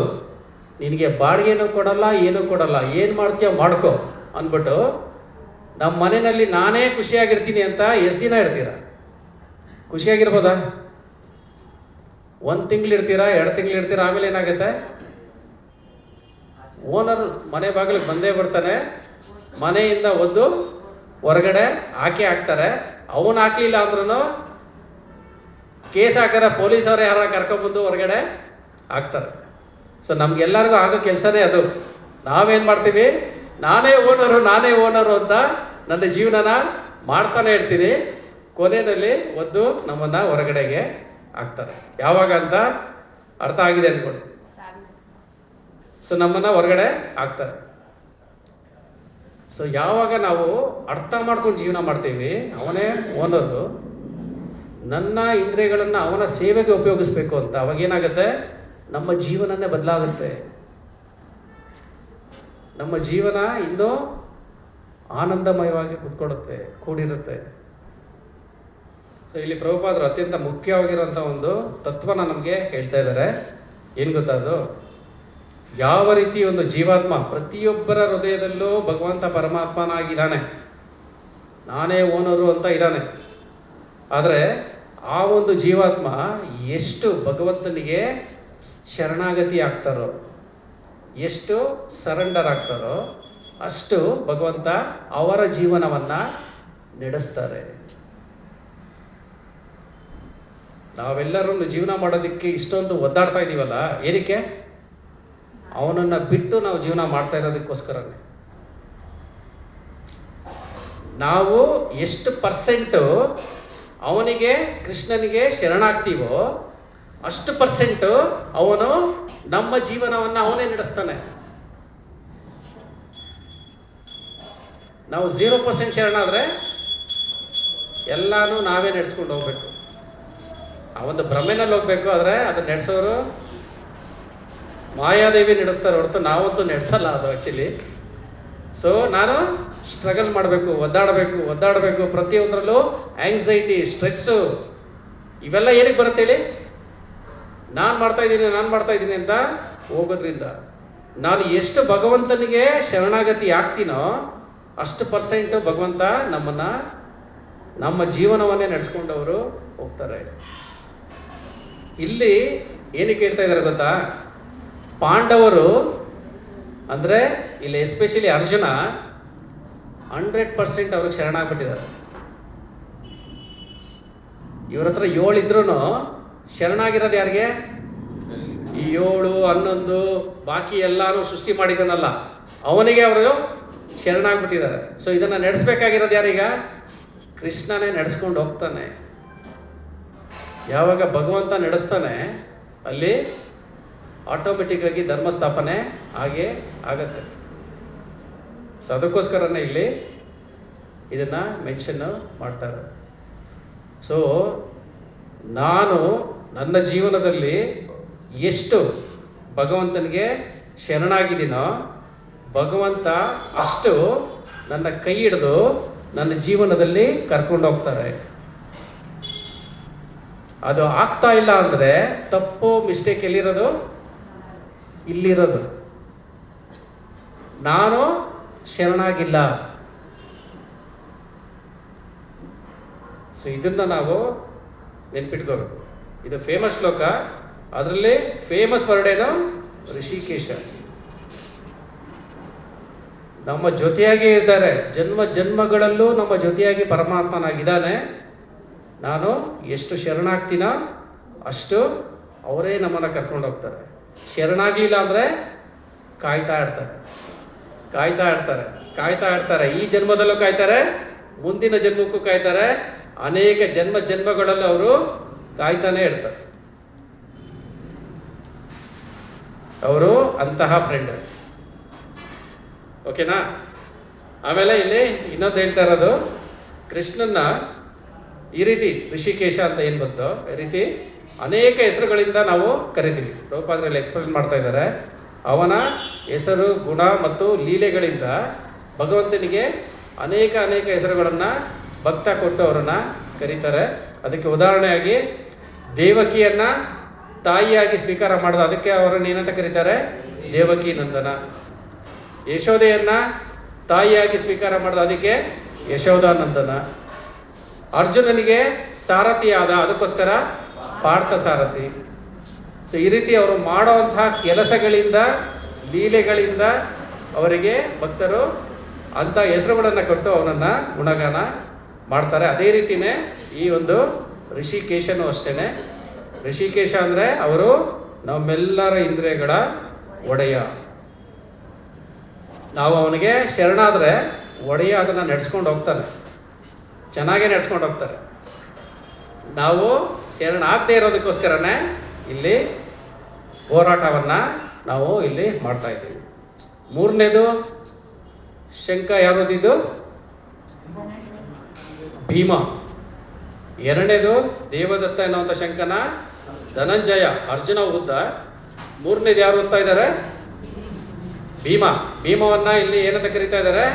ನಿನಗೆ ಬಾಡಿಗೆನೂ ಕೊಡಲ್ಲ, ಏನೂ ಕೊಡಲ್ಲ, ಏನು ಮಾಡ್ತೀಯ ಮಾಡ್ಕೊ ಅಂದ್ಬಿಟ್ಟು ನಮ್ಮ ಮನೆಯಲ್ಲಿ ನಾನೇ ಖುಷಿಯಾಗಿರ್ತೀನಿ ಅಂತ ಎಷ್ಟು ದಿನ ಇರ್ತೀರ? ಖುಷಿಯಾಗಿರ್ಬೋದಾ? 1 ತಿಂಗಳು ಇರ್ತೀರಾ, 2 ತಿಂಗಳು ಇರ್ತೀರಾ, ಆಮೇಲೆ ಏನಾಗುತ್ತೆ? ಓನರ್ ಮನೆ ಬಾಗಿಲಿಗೆ ಬಂದೇ ಬರ್ತಾನೆ, ಮನೆಯಿಂದ ಒದ್ದು ಹೊರಗಡೆ ಹಾಕ್ತಾರೆ. ಅವನು ಹಾಕ್ಲಿಲ್ಲ ಅಂದ್ರೂ ಕೇಸ್ ಹಾಕಿದ್ರೆ ಪೊಲೀಸವ್ರು ಯಾರ ಕರ್ಕೊಬಂದು ಹೊರಗಡೆ ಹಾಕ್ತಾರೆ. ಸೊ ನಮ್ಗೆಲ್ಲರಿಗೂ ಆಗೋ ಕೆಲಸನೇ ಅದು. ನಾವೇನು ಮಾಡ್ತೀವಿ? ನಾನೇ ಓನರು ಅಂತ ನನ್ನ ಜೀವನನ ಮಾಡ್ತಾನೆ ಇರ್ತೀನಿ. ಕೊನೆಯಲ್ಲಿ ಒದ್ದು ನಮ್ಮನ್ನು ಹೊರಗಡೆಗೆ ಹಾಕ್ತಾರೆ. ಯಾವಾಗ ಅಂತ ಅರ್ಥ ಆಗಿದೆ ಅಂದ್ಕೊಳ್ತೀನಿ. ಸೊ ನಮ್ಮನ್ನು ಹೊರಗಡೆ ಹಾಕ್ತಾರೆ. ಸೊ ಯಾವಾಗ ನಾವು ಅರ್ಥ ಮಾಡ್ಕೊಂಡು ಜೀವನ ಮಾಡ್ತೀವಿ, ಅವನೇ ಓನರು, ನನ್ನ ಇಂದ್ರಿಯಗಳನ್ನು ಅವನ ಸೇವೆಗೆ ಉಪಯೋಗಿಸ್ಬೇಕು ಅಂತ, ಅವಾಗ ಏನಾಗುತ್ತೆ? ನಮ್ಮ ಜೀವನನೇ ಬದಲಾಗುತ್ತೆ. ನಮ್ಮ ಜೀವನ ಇನ್ನೂ ಆನಂದಮಯವಾಗಿ ಕೂಡಿರುತ್ತೆ. ಸೊ ಇಲ್ಲಿ ಪ್ರಭುಪಾದರು ಅತ್ಯಂತ ಮುಖ್ಯವಾಗಿರುವಂಥ ಒಂದು ತತ್ವನ ನಮಗೆ ಹೇಳ್ತಾ ಇದ್ದಾರೆ. ಏನು ಗೊತ್ತಾದು? ಯಾವ ರೀತಿ ಒಂದು ಜೀವಾತ್ಮ ಪ್ರತಿಯೊಬ್ಬರ ಹೃದಯದಲ್ಲೂ ಭಗವಂತ ಪರಮಾತ್ಮನಾಗಿದ್ದಾನೆ, ನಾನೇ ಓನರು ಅಂತ ಇದ್ದಾನೆ. ಆದರೆ ಆ ಒಂದು ಜೀವಾತ್ಮ ಎಷ್ಟು ಭಗವಂತನಿಗೆ ಶರಣಾಗತಿ ಆಗ್ತಾರೋ, ಎಷ್ಟು ಸರೆಂಡರ್ ಆಗ್ತಾರೋ, ಅಷ್ಟು ಭಗವಂತ ಅವರ ಜೀವನವನ್ನು ನಡೆಸ್ತಾರೆ. ನಾವೆಲ್ಲರೂ ಜೀವನ ಮಾಡೋದಕ್ಕೆ ಇಷ್ಟೊಂದು ಒದ್ದಾಡ್ತಾ ಇದ್ದೀವಲ್ಲ, ಏನಕ್ಕೆ? ಅವನನ್ನು ಬಿಟ್ಟು ನಾವು ಜೀವನ ಮಾಡ್ತಾ ಇರೋದಕ್ಕೋಸ್ಕರನೇ. ನಾವು ಎಷ್ಟು ಪರ್ಸೆಂಟು ಅವನಿಗೆ, ಕೃಷ್ಣನಿಗೆ ಶರಣಾಗ್ತೀವೋ ಅಷ್ಟು ಪರ್ಸೆಂಟು ಅವನು ನಮ್ಮ ಜೀವನವನ್ನು ಅವನೇ ನಡೆಸ್ತಾನೆ. ನಾವು 0% ಶರಣಾದರೆ ಎಲ್ಲನೂ ನಾವೇ ನಡೆಸ್ಕೊಂಡು ಹೋಗ್ಬೇಕು. ಆ ಒಂದು ಭ್ರಮೆನಲ್ಲಿ ಹೋಗ್ಬೇಕು. ಆದರೆ ಅದನ್ನು ನಡೆಸೋರು ಮಾಯಾದೇವಿ ನಡೆಸ್ತಾರೆ ಹೊರತು ನಾವಂತೂ ನಡೆಸಲ್ಲ ಅದು ಆ್ಯಕ್ಚುಲಿ. ಸೊ ನಾನು ಸ್ಟ್ರಗಲ್ ಮಾಡಬೇಕು, ಒದ್ದಾಡಬೇಕು. ಪ್ರತಿಯೊಂದರಲ್ಲೂ ಆ್ಯಂಗ್ಸೈಟಿ, ಸ್ಟ್ರೆಸ್ಸು, ಇವೆಲ್ಲ ಏನಕ್ಕೆ ಬರುತ್ತೆ ಹೇಳಿ? ನಾನು ಮಾಡ್ತಾ ಇದ್ದೀನಿ ಅಂತ ಹೋಗೋದ್ರಿಂದ. ನಾನು ಎಷ್ಟು ಭಗವಂತನಿಗೆ ಶರಣಾಗತಿ ಆಗ್ತೀನೋ ಅಷ್ಟು ಪರ್ಸೆಂಟು ಭಗವಂತ ನಮ್ಮ ಜೀವನವನ್ನೇ ನಡೆಸ್ಕೊಂಡವರು ಹೋಗ್ತಾರೆ. ಇಲ್ಲಿ ಏನಕ್ಕೆ ಹೇಳ್ತಾ ಇದ್ದಾರೆ ಗೊತ್ತಾ? ಪಾಂಡವರು ಅಂದರೆ ಇಲ್ಲಿ ಎಸ್ಪೆಷಲಿ ಅರ್ಜುನ 100% ಅವ್ರಿಗೆ ಶರಣಾಗ್ಬಿಟ್ಟಿದ್ದಾರೆ. ಇವ್ರ ಹತ್ರ 7 ಇದ್ರೂ ಶರಣಾಗಿರೋದು ಯಾರಿಗೆ? ಈ 7, 11 ಬಾಕಿ ಎಲ್ಲರೂ ಸೃಷ್ಟಿ ಮಾಡಿದನಲ್ಲ ಅವನಿಗೆ ಅವರು ಶರಣಾಗ್ಬಿಟ್ಟಿದ್ದಾರೆ. ಸೊ ಇದನ್ನು ನಡೆಸ್ಬೇಕಾಗಿರೋದು ಯಾರೀಗ? ಕೃಷ್ಣನೇ ನಡೆಸ್ಕೊಂಡು ಹೋಗ್ತಾನೆ. ಯಾವಾಗ ಭಗವಂತ ನಡೆಸ್ತಾನೆ ಅಲ್ಲಿ ಆಟೋಮೆಟಿಕ್ಕಾಗಿ ಧರ್ಮ ಸ್ಥಾಪನೆ ಆಗತ್ತೆ. ಸೊ ಅದಕ್ಕೋಸ್ಕರನೇ ಇಲ್ಲಿ ಇದನ್ನು ಮೆನ್ಷನ್ನು ಮಾಡ್ತಾರೆ. ಸೊ ನಾನು ನನ್ನ ಜೀವನದಲ್ಲಿ ಎಷ್ಟು ಭಗವಂತನಿಗೆ ಶರಣಾಗಿದ್ದೀನೋ ಭಗವಂತ ಅಷ್ಟು ನನ್ನ ಕೈ ಹಿಡಿದು ನನ್ನ ಜೀವನದಲ್ಲಿ ಕರ್ಕೊಂಡು ಹೋಗ್ತಾರೆ. ಅದು ಆಗ್ತಾ ಇಲ್ಲ ಅಂದರೆ ತಪ್ಪು, ಮಿಸ್ಟೇಕ್ ಎಲ್ಲಿರೋದು? ಇಲ್ಲಿರೋದು. ನಾನು ಶರಣಾಗಿಲ್ಲ. ಸೊ ಇದನ್ನು ನಾವು ನೆನ್ಪಿಟ್ಕೋಬೇಕು. ಇದು ಫೇಮಸ್ ಶ್ಲೋಕ. ಅದರಲ್ಲಿ ಫೇಮಸ್ ವರ್ಡ್ ಏನು? ಋಷಿಕೇಶ. ನಮ್ಮ ಜೊತೆಯಾಗಿ ಇದ್ದಾರೆ, ಜನ್ಮ ಜನ್ಮಗಳಲ್ಲೂ ನಮ್ಮ ಜೊತೆಯಾಗಿ ಪರಮಾತ್ಮನಾಗಿದ್ದಾನೆ. ನಾನು ಎಷ್ಟು ಶರಣಾಗ್ತೀನೋ ಅಷ್ಟು ಅವರೇ ನಮ್ಮನ್ನು ಕರ್ಕೊಂಡು ಹೋಗ್ತಾರೆ. ಶರಣಾಗಲಿಲ್ಲ ಅಂದರೆ ಕಾಯ್ತಾ ಇರ್ತಾರೆ. ಈ ಜನ್ಮದಲ್ಲೂ ಕಾಯ್ತಾರೆ, ಮುಂದಿನ ಜನ್ಮಕ್ಕೂ ಕಾಯ್ತಾರೆ, ಅನೇಕ ಜನ್ಮಗಳಲ್ಲೂ ಅವರು ಕಾಯ್ತಾನೆ ಇರ್ತಾರೆ. ಅವರು ಅಂತಹ ಫ್ರೆಂಡ್. ಓಕೆನಾ? ಆಮೇಲೆ ಇಲ್ಲಿ ಇನ್ನೊಂದು ಹೇಳ್ತಾ ಇರೋದು, ಕೃಷ್ಣನ್ನ ಈ ರೀತಿ ಋಷಿಕೇಶ ಅಂತ ಏನು ಬಂತು, ಈ ರೀತಿ ಅನೇಕ ಹೆಸರುಗಳಿಂದ ನಾವು ಕರಿತೀವಿ. ಪ್ರಭುಪಾದರಲ್ಲಿ ಎಕ್ಸ್ಪ್ಲೇನ್ ಮಾಡ್ತಾ ಇದ್ದಾರೆ. ಅವನ ಹೆಸರು, ಗುಣ ಮತ್ತು ಲೀಲೆಗಳಿಂದ ಭಗವಂತನಿಗೆ ಅನೇಕ ಹೆಸರುಗಳನ್ನು ಭಕ್ತ ಕೊಟ್ಟು ಅವರನ್ನು ಕರೀತಾರೆ. ಅದಕ್ಕೆ ಉದಾಹರಣೆಯಾಗಿ ದೇವಕಿಯನ್ನ ತಾಯಿಯಾಗಿ ಸ್ವೀಕಾರ ಮಾಡಿದ, ಅದಕ್ಕೆ ಅವರನ್ನು ಏನಂತ ಕರೀತಾರೆ? ದೇವಕಿ ನಂದನ. ಯಶೋದೆಯನ್ನ ತಾಯಿಯಾಗಿ ಸ್ವೀಕಾರ ಮಾಡಿದ, ಅದಕ್ಕೆ ಯಶೋಧಾನಂದನ. ಅರ್ಜುನನಿಗೆ ಸಾರಥಿಯಾದ, ಅದಕ್ಕೋಸ್ಕರ ಪಾರ್ಥ ಸಾರಥಿ. ಸೊ ಈ ರೀತಿ ಅವರು ಮಾಡುವಂತಹ ಕೆಲಸಗಳಿಂದ, ಲೀಲೆಗಳಿಂದ ಅವರಿಗೆ ಭಕ್ತರು ಅಂಥ ಹೆಸರುಗಳನ್ನು ಕೊಟ್ಟು ಅವನನ್ನು ಗುಣಗಾನ ಮಾಡ್ತಾರೆ. ಅದೇ ರೀತಿಯೇ ಈ ಒಂದು ಋಷಿಕೇಶನೂ ಅಷ್ಟೇ. ಋಷಿಕೇಶ ಅಂದರೆ ಅವರು ನಮ್ಮೆಲ್ಲರ ಇಂದ್ರಿಯಗಳ ಒಡೆಯ. ನಾವು ಅವನಿಗೆ ಶರಣಾದರೆ ಒಡೆಯ ಅದನ್ನು ನಡೆಸ್ಕೊಂಡು ಹೋಗ್ತಾನೆ, ಚೆನ್ನಾಗೇ ನಡೆಸ್ಕೊಂಡು ಹೋಗ್ತಾರೆ. ನಾವು ಶರಣಾಗದೇ ಇರೋದಕ್ಕೋಸ್ಕರನೇ ಇಲ್ಲಿ ಹೋರಾಟವನ್ನು ನಾವು ಇಲ್ಲಿ ಮಾಡ್ತಾ ಇದ್ದೀವಿ. ಮೂರನೇದು ಶಂಕ ಯಾವ್ದಿದ್ದು? ಭೀಮ. ಎರಡನೇದು ದೇವದತ್ತ ಎನ್ನುವಂಥ ಶಂಕನ ಧನಂಜಯ, ಅರ್ಜುನ ಉದ್ದ. ಮೂರನೇದು ಯಾರು ಓದ್ತಾ ಇದ್ದಾರೆ? ಭೀಮವನ್ನ ಇಲ್ಲಿ ಏನಂತ ಕರೀತಾ ಇದ್ದಾರೆ?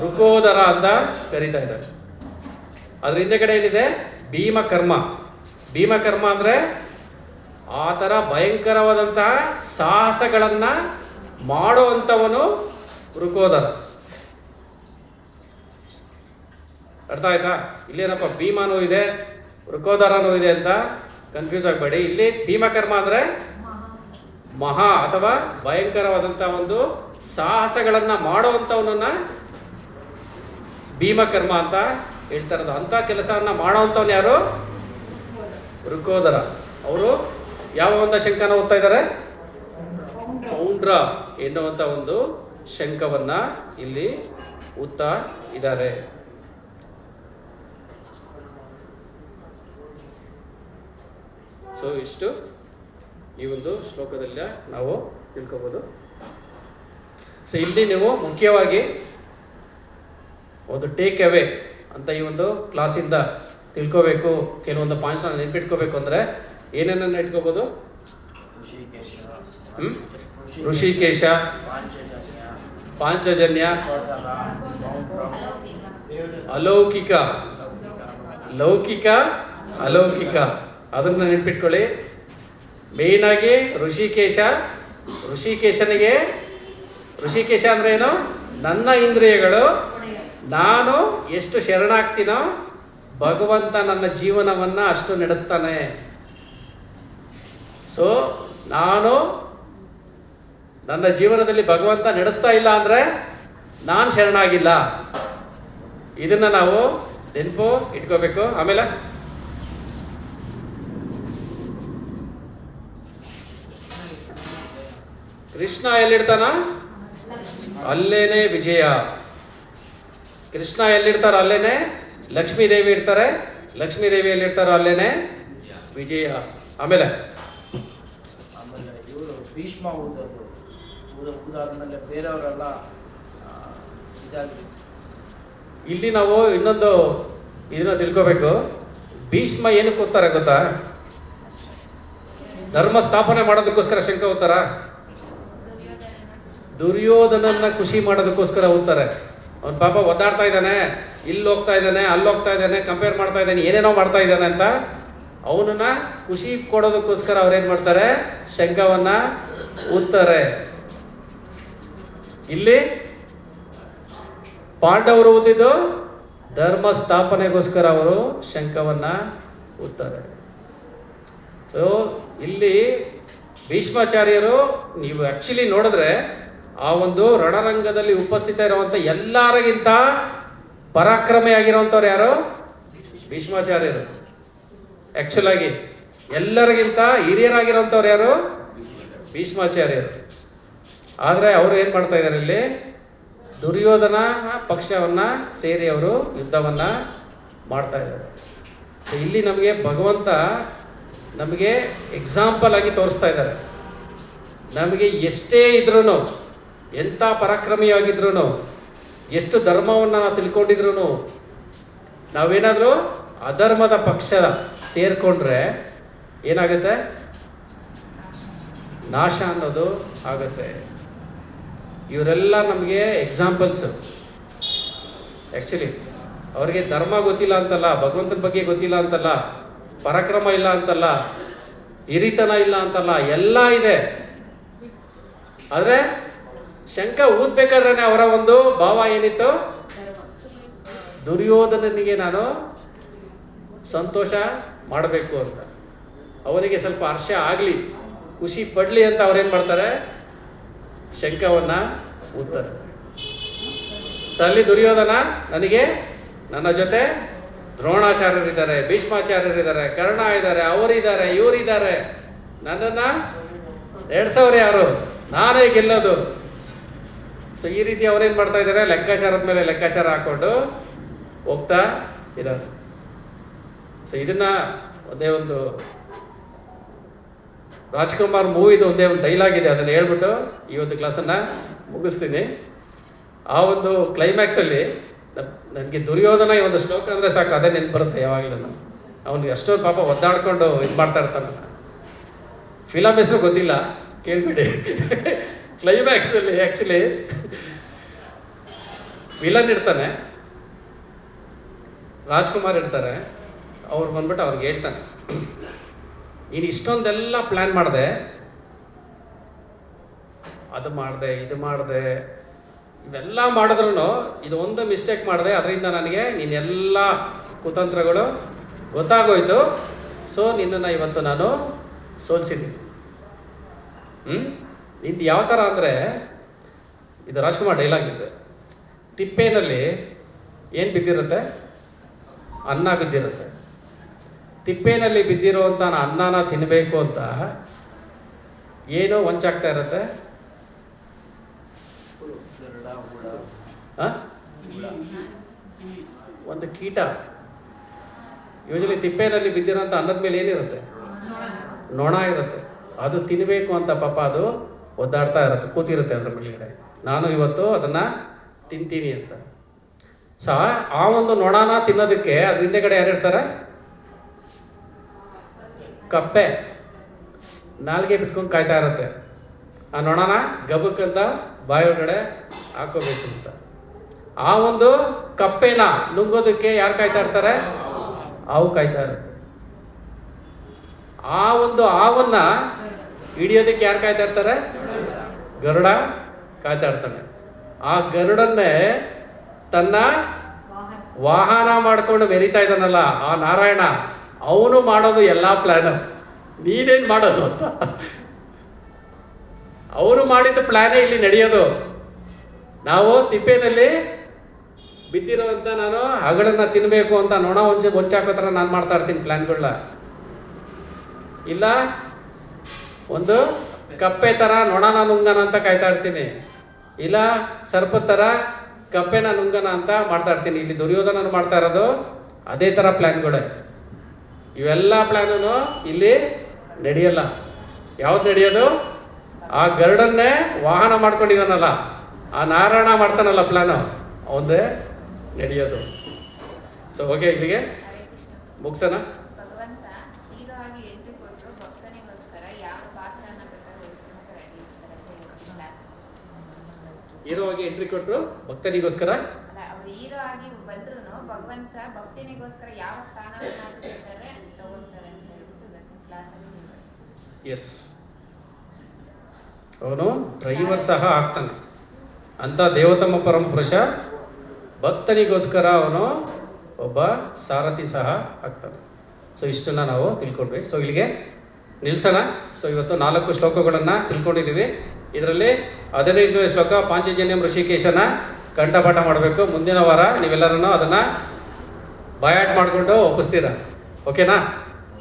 ಋಕೋದರ ಅಂತ ಕರೀತಾ ಇದ್ದಾರೆ. ಅದ್ರ ಹಿಂದೆಗಡೆ ಏನಿದೆ? ಭೀಮಕರ್ಮ ಅಂದ್ರೆ ಆ ಥರ ಭಯಂಕರವಾದಂತಹ ಸಾಹಸಗಳನ್ನ ಮಾಡುವಂಥವನು ಋಕೋದರ. ಅರ್ಥ ಆಯ್ತಾ? ಇಲ್ಲೇನಪ್ಪ ಭೀಮನೂ ಇದೆ ಋಕೋದರನೂ ಇದೆ ಅಂತ ಕನ್ಫ್ಯೂಸ್ ಆಗಬೇಡಿ. ಇಲ್ಲಿ ಭೀಮಕರ್ಮ ಅಂದರೆ ಮಹಾ ಅಥವಾ ಭಯಂಕರವಾದಂಥ ಒಂದು ಸಾಹಸಗಳನ್ನು ಮಾಡುವಂಥವನನ್ನ ಭೀಮಕರ್ಮ ಅಂತ ಹೇಳ್ತಾರದು. ಅಂಥ ಕೆಲಸವನ್ನು ಮಾಡೋವಂಥವ್ನು ಯಾರು? ಋಕೋದರ. ಅವರು ಯಾವ ಒಂದು ಶಂಕನ ಓದ್ತಾ ಇದ್ದಾರೆ? ಪೌಂಡ್ರ ಎನ್ನುವಂಥ ಒಂದು ಶಂಕವನ್ನ ಇಲ್ಲಿ ಓದ್ತಾ ಇದ್ದಾರೆ. ಸೊ ಇಷ್ಟು ಈ ಒಂದು ಶ್ಲೋಕದಲ್ಲಿ ನಾವು ತಿಳ್ಕೊಬೋದು. ಸೊ ಇಲ್ಲಿ ನೀವು ಮುಖ್ಯವಾಗಿ ಒಂದು ಟೇಕ್ ಅವೇ ಅಂತ ಈ ಒಂದು ಕ್ಲಾಸಿಂದ ತಿಳ್ಕೋಬೇಕು, ಕೆಲವೊಂದು ಪಾಯಿಂಟ್ಸ್ನ ನೆನ್ಪಿಟ್ಕೋಬೇಕು ಅಂದರೆ ಏನೇನನ್ನು ಇಟ್ಕೋಬೋದು? ಋಷಿಕೇಶ, ಪಾಂಚಜನ್ಯ, ಅಲೌಕಿಕ, ಲೌಕಿಕ, ಅಲೌಕಿಕ, ಅದನ್ನು ನೆನ್ಪಿಟ್ಕೊಳ್ಳಿ. ಮೇಯ್ನಾಗಿ ಋಷಿಕೇಶ ಅಂದ್ರೆ ಏನು? ನನ್ನ ಇಂದ್ರಿಯಗಳು, ನಾನು ಎಷ್ಟು ಶರಣಾಗ್ತೀನೋ ಭಗವಂತ ನನ್ನ ಜೀವನವನ್ನು ಅಷ್ಟು ನಡೆಸ್ತಾನೆ. ಸೊ ನಾನು ನನ್ನ ಜೀವನದಲ್ಲಿ ಭಗವಂತ ನಡೆಸ್ತಾ ಇಲ್ಲ ಅಂದರೆ ನಾನು ಶರಣಾಗಿಲ್ಲ. ಇದನ್ನು ನಾವು ನೆನಪು ಇಟ್ಕೋಬೇಕು. ಆಮೇಲೆ ಕೃಷ್ಣ ಎಲ್ಲಿರ್ತಾನ ಅಲ್ಲೇನೆ ವಿಜಯ. ಕೃಷ್ಣ ಎಲ್ಲಿರ್ತಾರೋ ಅಲ್ಲೇನೆ ಲಕ್ಷ್ಮೀ ದೇವಿ ಇರ್ತಾರೆ, ಲಕ್ಷ್ಮೀ ದೇವಿ ಎಲ್ಲಿರ್ತಾರೋ ಅಲ್ಲೇನೆ ವಿಜಯ. ಆಮೇಲೆ ಇವರು ಭೀಷ್ಮ ಊದಾದ್ಮೇಲೆ ಬೇರೆಯವರೆಲ್ಲ ಇದಾಗಿ ಇಲ್ಲಿ ನಾವು ಇನ್ನೊಂದು ಇದನ್ನ ತಿಳ್ಕೋಬೇಕು. ಭೀಷ್ಮ ಏನಕ್ಕೆ ಓದ್ತಾರೆ ಗೊತ್ತಾ? ಧರ್ಮ ಸ್ಥಾಪನೆ ಮಾಡೋದಕ್ಕೋಸ್ಕರ ಶಂಕ ಓದ್ತಾರ? ದುರ್ಯೋಧನನ್ನ ಖುಷಿ ಮಾಡೋದಕ್ಕೋಸ್ಕರ ಓದ್ತಾರೆ. ಅವ್ನ ಪಾಪ ಒದ್ದಾಡ್ತಾ ಇದ್ದಾನೆ, ಇಲ್ಲಿ ಹೋಗ್ತಾ ಇದ್ದಾನೆ, ಅಲ್ಲಿ ಹೋಗ್ತಾ ಇದ್ದಾನೆ, ಕಂಪೇರ್ ಮಾಡ್ತಾ ಇದ್ದಾನೆ, ಏನೇನೋ ಮಾಡ್ತಾ ಇದ್ದಾನೆ ಅಂತ ಅವನನ್ನ ಖುಷಿ ಕೊಡೋದಕ್ಕೋಸ್ಕರ ಅವ್ರೇನ್ ಮಾಡ್ತಾರೆ? ಶಂಕವನ್ನ ಓದ್ತಾರೆ. ಇಲ್ಲಿ ಪಾಂಡವರು ಓದಿದ್ದು ಧರ್ಮ ಸ್ಥಾಪನೆಗೋಸ್ಕರ ಅವರು ಶಂಖವನ್ನು ಊದ್ತಾರೆ. ಸೊ ಇಲ್ಲಿ ಭೀಷ್ಮಾಚಾರ್ಯರು ನೀವು ಆ್ಯಕ್ಚುಲಿ ನೋಡಿದ್ರೆ ಆ ಒಂದು ರಣರಂಗದಲ್ಲಿ ಉಪಸ್ಥಿತ ಇರುವಂಥ ಎಲ್ಲರಿಗಿಂತ ಪರಾಕ್ರಮಿಯಾಗಿರುವಂಥವ್ರು ಯಾರು? ಭೀಷ್ಮಾಚಾರ್ಯರು. ಆ್ಯಕ್ಚುಲಾಗಿ ಎಲ್ಲರಿಗಿಂತ ಹಿರಿಯರಾಗಿರೋಂಥವ್ರು ಯಾರು? ಭೀಷ್ಮಾಚಾರ್ಯರು. ಆದರೆ ಅವರು ಏನು ಮಾಡ್ತಾ ಇದ್ದಾರೆ ಇಲ್ಲಿ? ದುರ್ಯೋಧನ ಪಕ್ಷವನ್ನು ಸೇರಿ ಅವರು ಯುದ್ಧವನ್ನು ಮಾಡ್ತಾ ಇದ್ದಾರೆ. ಸೊ ಇಲ್ಲಿ ನಮಗೆ ಭಗವಂತ ನಮಗೆ ಎಕ್ಸಾಂಪಲ್ ಆಗಿ ತೋರಿಸ್ತಾ ಇದ್ದಾರೆ. ನಮಗೆ ಎಷ್ಟೇ ಇದ್ರೂ, ಎಂಥ ಪರಾಕ್ರಮಿಯಾಗಿದ್ರೂ, ಎಷ್ಟು ಧರ್ಮವನ್ನು ನಾವು ತಿಳ್ಕೊಂಡಿದ್ರು, ನಾವೇನಾದರೂ ಅಧರ್ಮದ ಪಕ್ಷ ಸೇರಿಕೊಂಡ್ರೆ ಏನಾಗುತ್ತೆ? ನಾಶ ಅನ್ನೋದು ಆಗುತ್ತೆ. ಇವರೆಲ್ಲ ನಮಗೆ ಎಕ್ಸಾಂಪಲ್ಸು. ಆ್ಯಕ್ಚುಲಿ ಅವ್ರಿಗೆ ಧರ್ಮ ಗೊತ್ತಿಲ್ಲ ಅಂತಲ್ಲ, ಭಗವಂತನ ಬಗ್ಗೆ ಗೊತ್ತಿಲ್ಲ ಅಂತಲ್ಲ, ಪರಾಕ್ರಮ ಇಲ್ಲ ಅಂತಲ್ಲ, ಹಿರಿತನ ಇಲ್ಲ ಅಂತಲ್ಲ, ಎಲ್ಲ ಇದೆ. ಆದರೆ ಶಂಖ ಊದ್ಬೇಕಾದ್ರೆ ಅವರ ಒಂದು ಭಾವ ಏನಿತ್ತು? ದುರ್ಯೋಧನನಿಗೆ ನಾನು ಸಂತೋಷ ಮಾಡಬೇಕು ಅಂತ, ಅವನಿಗೆ ಸ್ವಲ್ಪ ಹರ್ಷ ಆಗಲಿ, ಖುಷಿ ಪಡಲಿ ಅಂತ ಅವ್ರೇನು ಮಾಡ್ತಾರೆ? ಶಂಖವನ್ನು ಊದ್ತಾರೆ. ಸೊ ಅಲ್ಲಿ ದುರ್ಯೋಧನ ನನಗೆ ನನ್ನ ಜೊತೆ ದ್ರೋಣಾಚಾರ್ಯರಿದ್ದಾರೆ, ಭೀಷ್ಮಾಚಾರ್ಯರಿದ್ದಾರೆ, ಕರ್ಣ ಇದ್ದಾರೆ, ಅವರಿದ್ದಾರೆ, ಇವರಿದ್ದಾರೆ, ನನ್ನನ್ನು ಎಡ್ಸವ್ರು ಯಾರು? ನಾನೇ ಗೆಲ್ಲೋದು. ಸೊ ಈ ರೀತಿ ಅವರೇನು ಮಾಡ್ತಾ ಇದ್ದಾರೆ? ಲೆಕ್ಕಾಚಾರದ ಮೇಲೆ ಲೆಕ್ಕಾಚಾರ ಹಾಕ್ಕೊಂಡು ಹೋಗ್ತಾ ಇದ್ದಾರೆ. ಸೊ ಇದನ್ನು ಒಂದೇ ಒಂದು ರಾಜ್ಕುಮಾರ್ ಮೂವಿದು ಒಂದೇ ಒಂದು ಡೈಲಾಗ್ ಇದೆ, ಅದನ್ನು ಹೇಳ್ಬಿಟ್ಟು ಈ ಒಂದು ಕ್ಲಾಸನ್ನು ಮುಗಿಸ್ತೀನಿ. ಆ ಒಂದು ಕ್ಲೈಮ್ಯಾಕ್ಸಲ್ಲಿ ನನಗೆ ದುರ್ಯೋಧನ ಈ ಒಂದು ಶ್ಲೋಕ ಅಂದರೆ ಸಾಕು, ಅದೇ ನೆನ್ಪು ಬರುತ್ತೆ ಯಾವಾಗಲೂ. ಅವನಿಗೆ ಅಷ್ಟೊಂದು ಪಾಪ ಒದ್ದಾಡ್ಕೊಂಡು ಇದು ಮಾಡ್ತಾ ಇರ್ತಾನೆ. ಫಿಲಮ್ ಹೆಸರು ಗೊತ್ತಿಲ್ಲ, ಕೇಳ್ಬಿಡಿ. ಕ್ಲೈಮ್ಯಾಕ್ಸಲ್ಲಿ ಆ್ಯಕ್ಚುಲಿ ವಿಲನ್ ಇರ್ತಾನೆ, ರಾಜ್ಕುಮಾರ್ ಇರ್ತಾರೆ. ಅವ್ರು ಬಂದ್ಬಿಟ್ಟು ಅವ್ರಿಗೆ ಹೇಳ್ತಾನೆ, ನೀನು ಇಷ್ಟೊಂದೆಲ್ಲ ಪ್ಲ್ಯಾನ್ ಮಾಡಿದೆ, ಅದು ಮಾಡಿದೆ, ಇದು ಮಾಡಿದೆ, ಇವೆಲ್ಲ ಮಾಡಿದ್ರು ಇದು ಒಂದು ಮಿಸ್ಟೇಕ್ ಮಾಡಿದೆ, ಅದರಿಂದ ನನಗೆ ನೀನೆಲ್ಲ ಕುತಂತ್ರಗಳು ಗೊತ್ತಾಗೋಯ್ತು. ಸೊ ನಿನ್ನನ್ನು ಇವತ್ತು ನಾನು ಸೋಲಿಸಿದ್ದೀನಿ. ನಿಂದು ಯಾವ ಥರ ಅಂದರೆ, ಇದು ರಾಜ್ಕುಮಾರ್ ಡೈಲಾಗ್ ಇದೆ, ತಿಪ್ಪೆನಲ್ಲಿ ಏನು ಬಿದ್ದಿರುತ್ತೆ? ಅನ್ನ ಬಿದ್ದಿರುತ್ತೆ. ತಿಪ್ಪೆನಲ್ಲಿ ಬಿದ್ದಿರುವಂಥ ಅನ್ನನ ತಿನ್ನಬೇಕು ಅಂತ ಏನೋ ಹೊಂಚಾಗ್ತಾ ಇರುತ್ತೆ? ಒಂದು ಕೀಟ. ಯೂಶಲಿ ತಿಪ್ಪೆನಲ್ಲಿ ಬಿದ್ದಿರೋಂಥ ಅನ್ನದ ಮೇಲೆ ಏನಿರುತ್ತೆ? ನೊಣ ಇರುತ್ತೆ. ಅದು ತಿನ್ನಬೇಕು ಅಂತ ಪಾಪ ಅದು ಒದ್ದಾಡ್ತಾ ಇರುತ್ತೆ, ಕೂತಿರುತ್ತೆ ಅದ್ರ ಮೇಲ್ಗಡೆ, ನಾನು ಇವತ್ತು ಅದನ್ನು ತಿಂತೀನಿ ಅಂತ. ಸೊ ಆ ಒಂದು ನೊಣನ ತಿನ್ನೋದಕ್ಕೆ ಅದ್ರ ಹಿಂದೆಗಡೆ ಯಾರಿರ್ತಾರೆ? ಕಪ್ಪೆ ನಾಲ್ಗೆ ಬಿಟ್ಕೊಂಡು ಕಾಯ್ತಾ ಇರುತ್ತೆ. ಆ ನೊಣನ ಗಬಕ್ಕಂತ ಬಾಯೊಳಗಡೆ ಹಾಕೋಬೇಕು ಅಂತ. ಆ ಒಂದು ಕಪ್ಪೆನ ನುಂಗೋದಕ್ಕೆ ಯಾರು ಕಾಯ್ತಾ ಇರ್ತಾರೆ? ಹಾವು ಕಾಯ್ತಾ ಇರುತ್ತೆ. ಆ ಒಂದು ಹಾವನ್ನ ಹಿಡಿಯೋದಕ್ಕೆ ಯಾರು ಕಾಯ್ತಾ ಇರ್ತಾರೆ? ಗರುಡ ಕಾಯ್ತಾ ಇರ್ತಾನೆ. ಆ ಗರುಡನ್ನೇ ತನ್ನ ವಾಹನ ಮಾಡ್ಕೊಂಡು ಮೆರಿತಾ ಇದ್ದಾನಲ್ಲ ಆ ನಾರಾಯಣ, ಅವನು ಮಾಡೋದು ಎಲ್ಲ ಪ್ಲ್ಯಾನ್. ನೀನೇನು ಮಾಡೋದು ಅಂತ ಅವನು ಮಾಡಿದ ಪ್ಲ್ಯಾನೇ ಇಲ್ಲಿ ನಡೆಯೋದು. ನಾವು ತಿಪ್ಪೆನಲ್ಲಿ ಬಿದ್ದಿರೋವಂಥ ನಾನು ಹಗಳನ್ನ ತಿನ್ನಬೇಕು ಅಂತ ನೊಣ ಹೊಂಚಾಕೋ ಥರ ನಾನು ಮಾಡ್ತಾ ಇರ್ತೀನಿ ಪ್ಲ್ಯಾನ್ಗಳನ್ನ. ಇಲ್ಲ ಒಂದು ಕಪ್ಪೆ ಥರ ನೊಣನ ನುಂಗನ ಅಂತ ಕಾಯ್ತಾ ಇರ್ತೀನಿ, ಇಲ್ಲ ಸರ್ಪದ ಥರ ಕಪ್ಪೆನ ನುಂಗನ ಅಂತ ಮಾಡ್ತಾ ಇರ್ತೀನಿ. ಇಲ್ಲಿ ದುರ್ಯೋಧನ ಮಾಡ್ತಾ ಇರೋದು ಅದೇ ಥರ ಪ್ಲ್ಯಾನ್ಗಳೇ. ಇವೆಲ್ಲ ಪ್ಲ್ಯಾನು ಇಲ್ಲಿ ನಡೆಯಲ್ಲ. ಯಾವ್ದು ನಡೆಯೋದು? ಆ ಗರುಡನ್ನೇ ವಾಹನ ಮಾಡ್ಕೊಂಡಿದ್ದಾನಲ್ಲ ಆ ನಾರಾಯಣ ಮಾಡ್ತಾನಲ್ಲ ಪ್ಲ್ಯಾನು, ಅವಂದೇ ನಡೆಯೋದು. ಸೊ ಓಕೆ, ಇಲ್ಲಿಗೆ ಮುಗಿಸೋಣ. ಭಗವಂತ ಹೀರೋ ಆಗಿ ಎಂಟ್ರಿ ಕೊಟ್ಟರು, ಭಕ್ತನಿಗೋಸ್ಕರ ಯಾವ ಪಾತ್ರನ ಬೇಕಾದ್ರೂ ವಹಿಸ್ಕೊಳಕ್ಕೆ ರೆಡಿ ಇರ್ತಾರೆ. ಹೀರೋ ಆಗಿ ಎಂಟ್ರಿ ಕೊಟ್ಟರು ಭಕ್ತನಿಗೋಸ್ಕರ ಅಲ್ಲ, ಅವ್ರು ಹೀರೋ ಆಗಿ ಬಂದ್ರು ಭಗವಂತ ಭಕ್ತನಿಗೋಸ್ಕರ ಯಾವ ಸ್ಥಾನವನ್ನಾದ್ರೂ ಬೇಕಾದ್ರೆ ತಗೊಳ್ತಾರೆ ಅಂತ ಹೇಳ್ಬಿಟ್ಟು ಕ್ಲಾಸಲ್ಲಿ. ಎಸ್, ಅವನು ಡ್ರೈವರ್ ಸಹ ಆಗ್ತಾನೆ ಅಂತ ದೇವತಮ ಪರಮಪುರುಷ ಭಕ್ತನಿಗೋಸ್ಕರ ಅವನು ಒಬ್ಬ ಸಾರಥಿ ಸಹ ಆಗ್ತಾನೆ. ಸೊ ಇಷ್ಟನ್ನು ನಾವು ತಿಳ್ಕೊಂಡ್ವಿ. ಸೊ ಇಲ್ಲಿಗೆ ನಿಲ್ಸೋಣ. ಸೊ ಇವತ್ತು 4 ಶ್ಲೋಕಗಳನ್ನು ತಿಳ್ಕೊಂಡಿದ್ದೀವಿ. ಇದರಲ್ಲಿ 15ನೇ ಶ್ಲೋಕ ಪಾಂಚಜನ್ಯಂ ಋಷಿಕೇಶನ ಕಂಠಪಾಠ ಮಾಡಬೇಕು. ಮುಂದಿನ ವಾರ ನೀವೆಲ್ಲರೂ ಅದನ್ನು ಬಾಯಾಟ್ ಮಾಡಿಕೊಂಡು ಒಪ್ಪಿಸ್ತೀರಾ. ಓಕೆನಾ?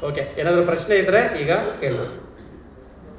ಓಕೆ. ಏನಾದರೂ ಪ್ರಶ್ನೆ ಇದ್ದರೆ ಈಗ ಕೇಳ್ಬೋದು.